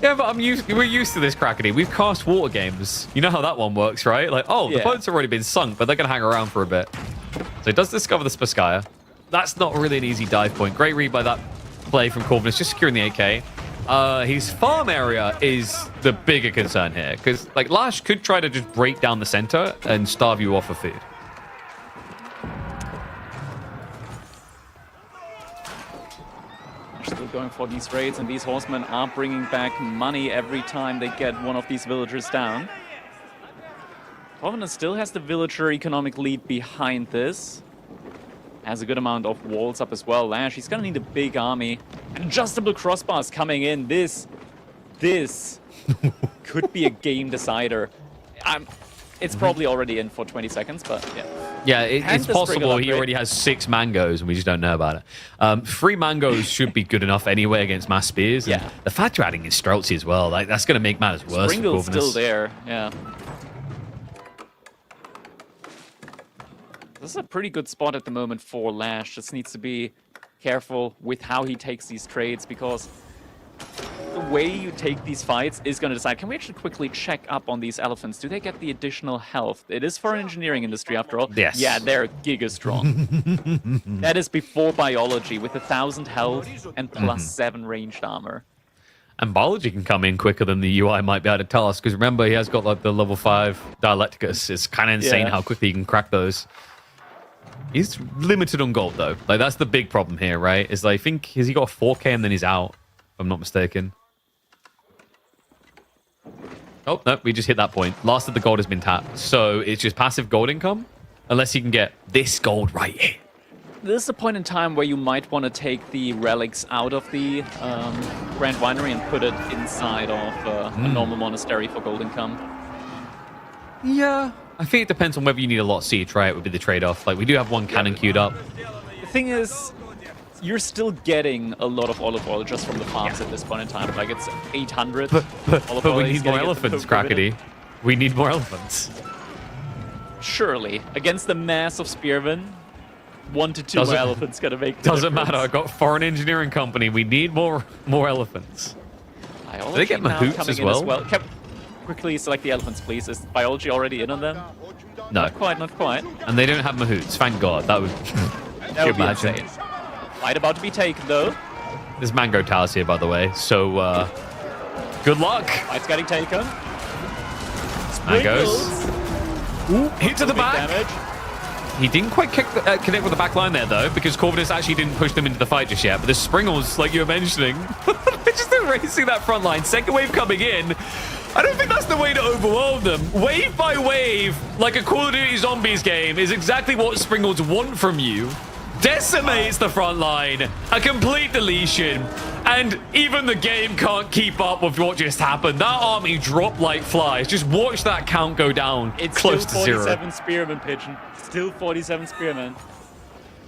Yeah, but we're used to this, Crackety. We've cast water games. You know how that one works, right? Like, the boats have already been sunk, but they're going to hang around for a bit. So he does discover the Spaskaya. That's not really an easy dive point. Great read by that play from Corvinus, just securing the AK. His farm area is the bigger concern here, because like Lash could try to just break down the center and starve you off of food. Still going for these raids, and these horsemen are bringing back money every time they get one of these villagers down. Corvinus still has the villager economic lead behind this. Has a good amount of walls up as well. Lash, he's gonna need a big army. Adjustable crossbars coming in. This could be a game decider. It's probably already in for 20 seconds, but yeah. Yeah, it's possible he already has 6 mangoes and we just don't know about it. 3 mangoes should be good enough anyway against mass spears. Yeah. The fact you're adding in Streltsy as well, like that's going to make matters worse. Springald's still there, yeah. This is a pretty good spot at the moment for Lash. Just needs to be careful with how he takes these trades, because the way you take these fights is going to decide. Can we actually quickly check up on these elephants? Do they get the additional health? It is for an engineering industry after all. Yes. Yeah, they're giga strong. That is before biology with 1,000 health and +7 ranged armor. And biology can come in quicker than the UI might be able to task, because remember, he has got like the level 5 Dialecticus. It's kind of insane how quickly you can crack those. He's limited on gold, though. Like, that's the big problem here, right? Is like, I think, has he got a 4K and then he's out, if I'm not mistaken. Oh, no, we just hit that point. Last of the gold has been tapped. So it's just passive gold income, unless you can get this gold right here. This is a point in time where you might want to take the relics out of the Grand Winery and put it inside of a normal monastery for gold income. Yeah. I think it depends on whether you need a lot of siege, right? Would be the trade-off. Like, we do have one cannon queued up. The thing is, you're still getting a lot of olive oil just from the farms at this point in time. Like, it's 800 But we need more elephants, Crackety. We need more elephants. Surely. Against the mass of spearmen, 1 to 2 more elephants gonna make the Doesn't difference. matter. I got foreign engineering company. We need more elephants. Biology Do they get now mahouts coming as in well? Quickly select the elephants, please. Is biology already in on them? No. Not quite, not quite. And they don't have mahouts. Thank God. That would... That would be imagine? insane. Fight about to be taken, though. There's mango towers here, by the way. So, good luck. Fight's getting taken. Mangoes. Sprinkles. Ooh, hit to the Big back. damage. He didn't quite connect with the back line there, though, because Corvinus actually didn't push them into the fight just yet. But the Springles, like you were mentioning, they're just erasing that front line. Second wave coming in. I don't think that's the way to overwhelm them. Wave by wave, like a Call of Duty Zombies game, is exactly what Springles want from you. Decimates the front line, a complete deletion, and even the game can't keep up with what just happened. That army dropped like flies. Just watch that count go down. It's close still to zero. 47 spearmen, Pigeon. Still 47 spearmen.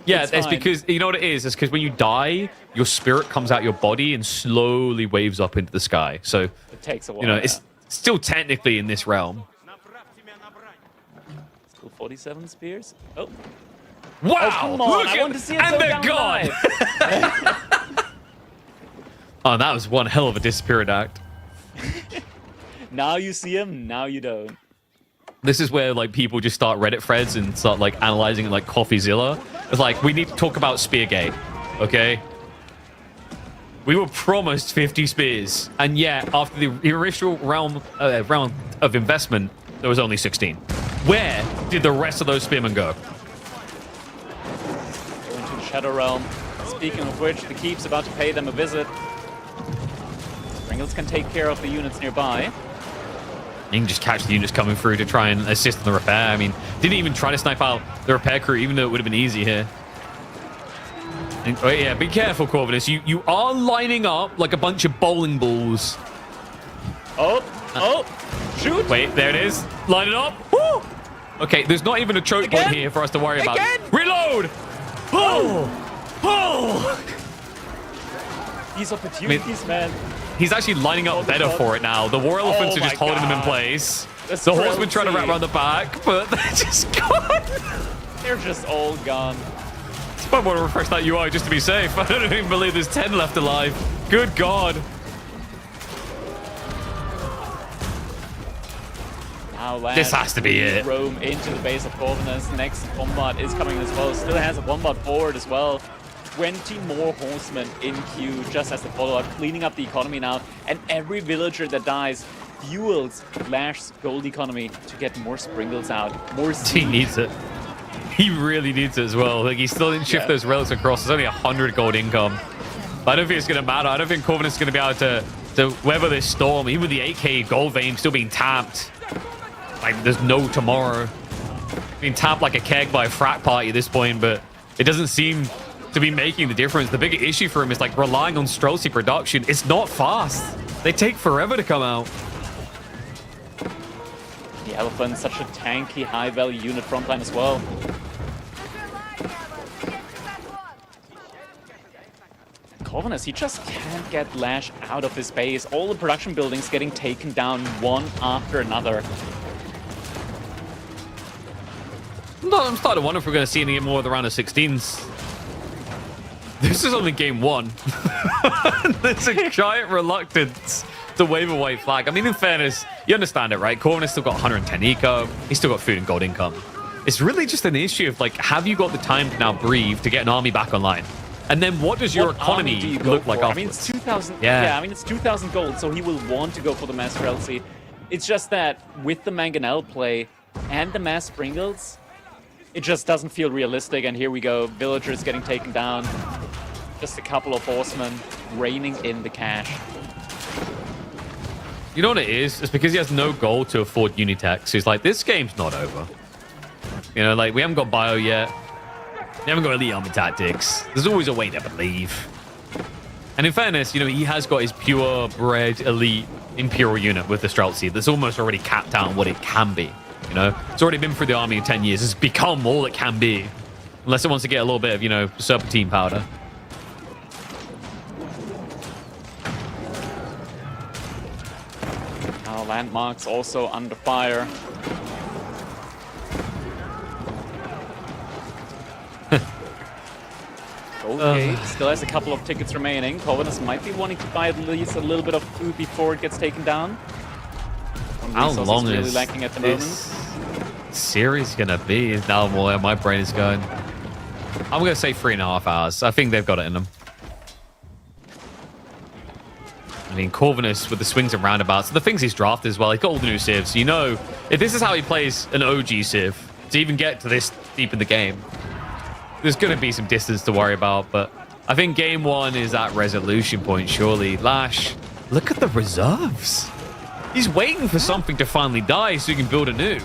Yeah, It's it's fine. because, you know what it is? It's because when you die, your spirit comes out your body and slowly waves up into the sky. So, It takes a while. you know, it's still technically in this realm. Still 47 spears. Oh, Wow! come on. Look I at, want to see it and go they're down gone! live. Oh, that was one hell of a disappearing act. Now you see him, now you don't. This is where, like, people just start Reddit threads and start, like, analyzing, like, CoffeeZilla. It's like, we need to talk about Speargate, okay? We were promised 50 spears, and yet, after the initial round of investment, there was only 16. Where did the rest of those spearmen go? Going to the Shadow Realm. Speaking of which, the Keep's about to pay them a visit. Pringles can take care of the units nearby. You can just catch the units coming through to try and assist in the repair. I mean, didn't even try to snipe out the repair crew, even though it would have been easy here. And, oh yeah, be careful, Corvinus. You are lining up like a bunch of bowling balls. Oh, shoot! Wait, there it is. Line it up. Woo! Okay, there's not even a choke point here for us to worry about. Reload! Pull! Pull! These opportunities, man. He's actually lining up better for it now. The war elephants are just holding them in place. The horsemen trying to wrap around the back, but they're just gone. They're just all gone. I want to refresh that UI just to be safe. I don't even believe there's 10 left alive. Good God. Now This has to be it. Roam into the base of Corvinus. Next combat is coming as well. Still has a bombard forward as well. 20 more horsemen in queue just as the follow-up, cleaning up the economy now. And every villager that dies fuels Lash's gold economy to get more Springles out. More He needs it. He really needs it as well. Like, he still didn't shift those relics across. There's only 100 gold income. But I don't think it's going to matter. I don't think Corvinus is going to be able to weather this storm. Even with the 8k gold vein still being tapped. Like, there's no tomorrow. Being tapped like a keg by a frat party at this point, but it doesn't seem to be making the difference. The bigger issue for him is, like, relying on Streltsy production. It's not fast. They take forever to come out. The Elephant, such a tanky, high-value unit frontline as well. Corvinus, he just can't get Lash out of his base. All the production buildings getting taken down one after another. No, I'm starting to wonder if we're going to see any more of the round of 16s. This is only game one. There's a giant reluctance to wave a white flag. I mean, in fairness, you understand it, right? Corvinus still got 110 eco. He's still got food and gold income. It's really just an issue of, like, have you got the time to now breathe to get an army back online? And then what does your economy look like afterwards? I mean, it's 2,000. Yeah, I mean, it's 2,000 gold, so he will want to go for the Mass Streltsy. It's just that with the Mangonel play and the Mass Springles, it just doesn't feel realistic. And here we go, villagers getting taken down. Just a couple of horsemen reigning in the cash. You know what it is? It's because he has no gold to afford Unitech. So he's like, this game's not over. You know, like, we haven't got bio yet. We haven't got elite army tactics. There's always a way to believe. And in fairness, you know, he has got his purebred elite Imperial unit with the Streltsy that's almost already capped out on what it can be. You know, it's already been through the army in 10 years. It's become all it can be. Unless it wants to get a little bit of, you know, serpentine powder. Now landmarks also under fire. Okay, still has a couple of tickets remaining. Corvinus might be wanting to buy at least a little bit of food before it gets taken down. How long really is lacking at the this series gonna be? Now my brain is going. I'm gonna say 3.5 hours. I think they've got it in them. I mean, Corvinus with the swings and roundabouts, the things he's drafted as well. He's got all the new civs. You know, if this is how he plays an OG civ to even get to this deep in the game, there's going to be some distance to worry about, but I think game one is that resolution point, surely. Lash, look at the reserves. He's waiting for something to finally die so he can build anew.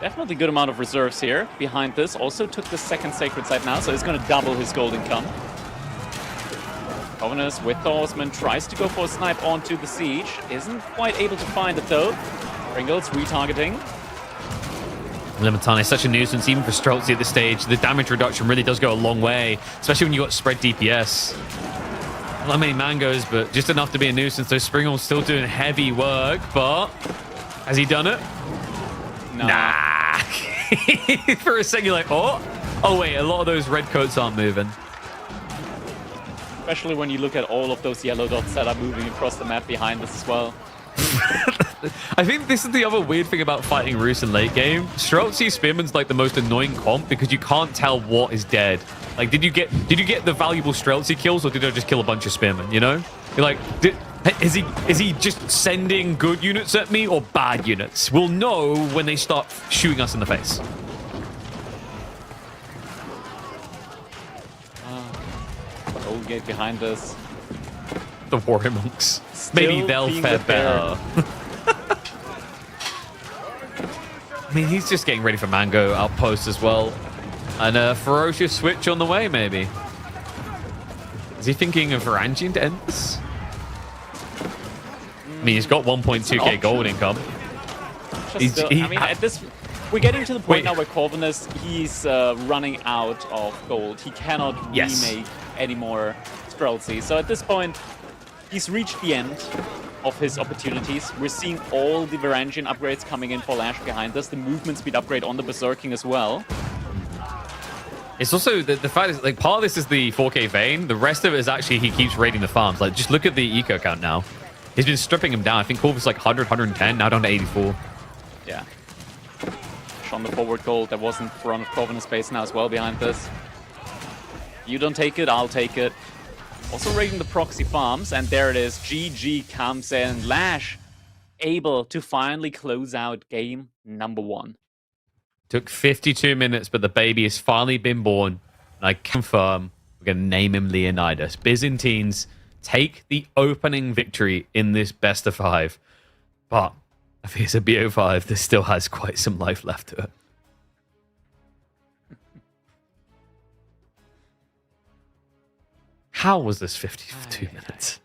Definitely good amount of reserves here. Behind this, also took the second sacred site now, so he's going to double his gold income. Corvinus with the horseman tries to go for a snipe onto the siege. Isn't quite able to find it though. Pringles retargeting. Limitan is such a nuisance, even for Streltsy at this stage. The damage reduction really does go a long way, especially when you got spread DPS. Not many mangoes, but just enough to be a nuisance. Those Springal's still doing heavy work, but has he done it? No. Nah. For a second, you're like, oh wait, a lot of those red coats aren't moving. Especially when you look at all of those yellow dots that are moving across the map behind us as well. I think this is the other weird thing about fighting Roos in late game. Streltsy Spearman's like the most annoying comp because you can't tell what is dead. Like, did you get the valuable Streltsy kills, or did I just kill a bunch of Spearmen? You know, you're like, is he just sending good units at me or bad units? We'll know when they start shooting us in the face. Old gate behind us. The warrior monks. Still Maybe they'll fare better. I mean, he's just getting ready for Mango Outpost as well. And a ferocious switch on the way, maybe. Is he thinking of Varangian to end this? I mean, he's got 1.2k gold income. I mean, at this, we're getting to the point now where Corvinus, he's running out of gold. He cannot remake any more Streltsy. So at this point, he's reached the end of his opportunities. We're seeing all the Varangian upgrades coming in for Lash behind us. The movement speed upgrade on the Berserking as well. It's also the fact is, like, part of this is the 4k vein. The rest of it is actually he keeps raiding the farms. Like, just look at the eco count now. He's been stripping him down. I think Corvus like 100, 110, now down to 84. Yeah. On the forward gold that was in front of Corvinus space now as well behind this. You don't take it, I'll take it. Also raiding the proxy farms, and there it is. GG comes in. Lash able to finally close out game number 1. Took 52 minutes, but the baby has finally been born. And I confirm we're going to name him Leonidas. Byzantines take the opening victory in this best of 5. But I think it's a BO5 that still has quite some life left to it. How was this 52 minutes?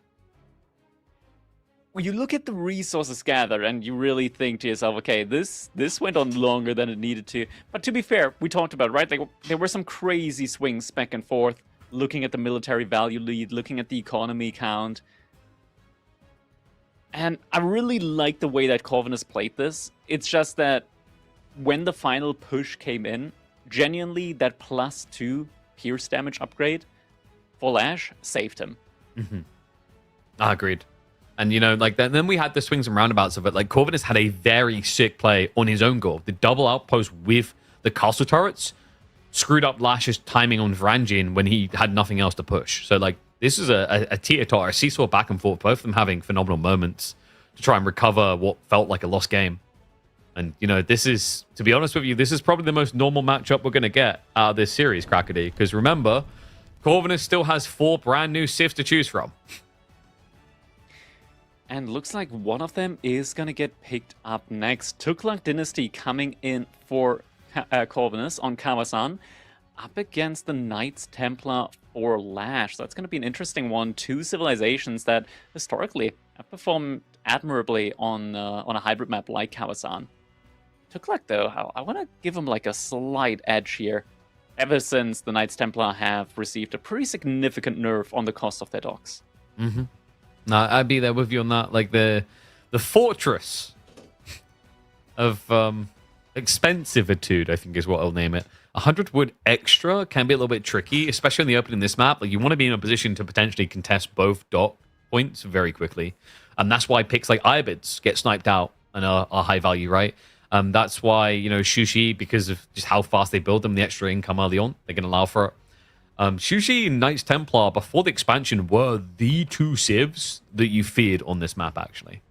When you look at the resources gathered and you really think to yourself, okay, this went on longer than it needed to. But to be fair, we talked about, right? Like, there were some crazy swings back and forth, looking at the military value lead, looking at the economy count. And I really like the way that Corvinus played this. It's just that when the final push came in, genuinely that +2 pierce damage upgrade for Lash saved him. I agreed. And, you know, like, then we had the swings and roundabouts of it. Like, Corvinus had a very sick play on his own goal. The double outpost with the castle turrets screwed up Lash's timing on Varangian when he had nothing else to push. So, like, this is a teeter-totter, a seesaw back and forth, both of them having phenomenal moments to try and recover what felt like a lost game. And, you know, this is, to be honest with you, this is probably the most normal matchup we're going to get out of this series, Crackedy. Because remember, Corvinus still has 4 brand new civs to choose from. And looks like one of them is going to get picked up next. Tuklak Dynasty coming in for Corvinus on Kawasan. up against the Knights Templar for Lash. So that's going to be an interesting one. Two civilizations that historically have performed admirably on a hybrid map like Kawasan. Tuklak, though, I want to give him like a slight edge here. Ever since the Knights Templar have received a pretty significant nerf on the cost of their docks. Mm-hmm. No, I'd be there with you on that. Like the fortress of expensivitude, I think is what I'll name it. 100 wood extra can be a little bit tricky, especially in the open in this map. Like you want to be in a position to potentially contest both dock points very quickly, and that's why picks like Ibids get sniped out and are high value, right? That's why, you know, Shushi, because of just how fast they build them, the extra income early on, they can allow for it. Shushi and Knights Templar, before the expansion, were the two civs that you feared on this map, actually.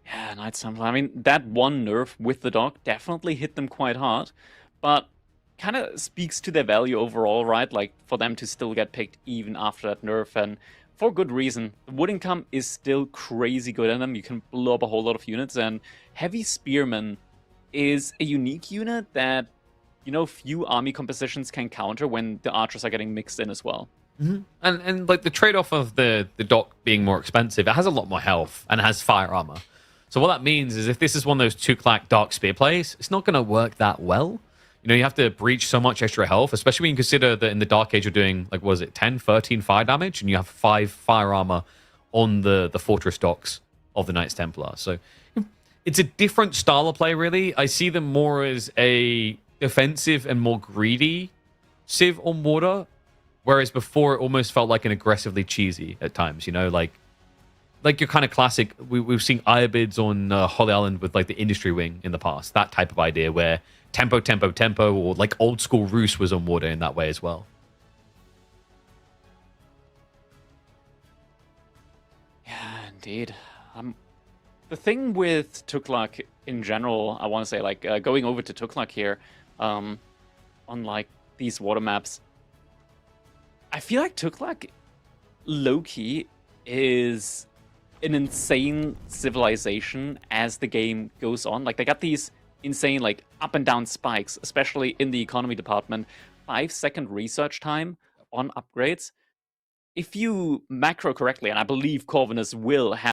Yeah, Knights Templar. I mean, that one nerf with the dock definitely hit them quite hard, but kind of speaks to their value overall, right? Like, for them to still get picked even after that nerf, and for good reason. The wood income is still crazy good in them. You can blow up a whole lot of units, and Heavy Spearman is a unique unit that, you know, few army compositions can counter when the archers are getting mixed in as well. Mm-hmm. And like the trade-off of the dock being more expensive, it has a lot more health and it has fire armor. So what that means is if this is one of those two-clack dark spear plays, it's not going to work that well. You know, you have to breach so much extra health, especially when you consider that in the Dark Age you're doing, like, was it 10, 13 fire damage, and you have 5 fire armor on the fortress docks of the Knights Templar. So it's a different style of play, really. I see them more as a defensive and more greedy civ on water, whereas before it almost felt like an aggressively cheesy at times, you know, like your kind of classic. We've seen Ibids on Holly Island with like the industry wing in the past, that type of idea where tempo, tempo, tempo, or like old school Roos was on water in that way as well. Yeah, indeed. The thing with Tuklak in general, I want to say, like, going over to Tuklak here, on like these water maps, I feel like Tuklak low-key is an insane civilization as the game goes on. Like, they got these insane, like, up and down spikes, especially in the economy department. 5-second research time on upgrades. If you macro correctly, and I believe Corvinus will have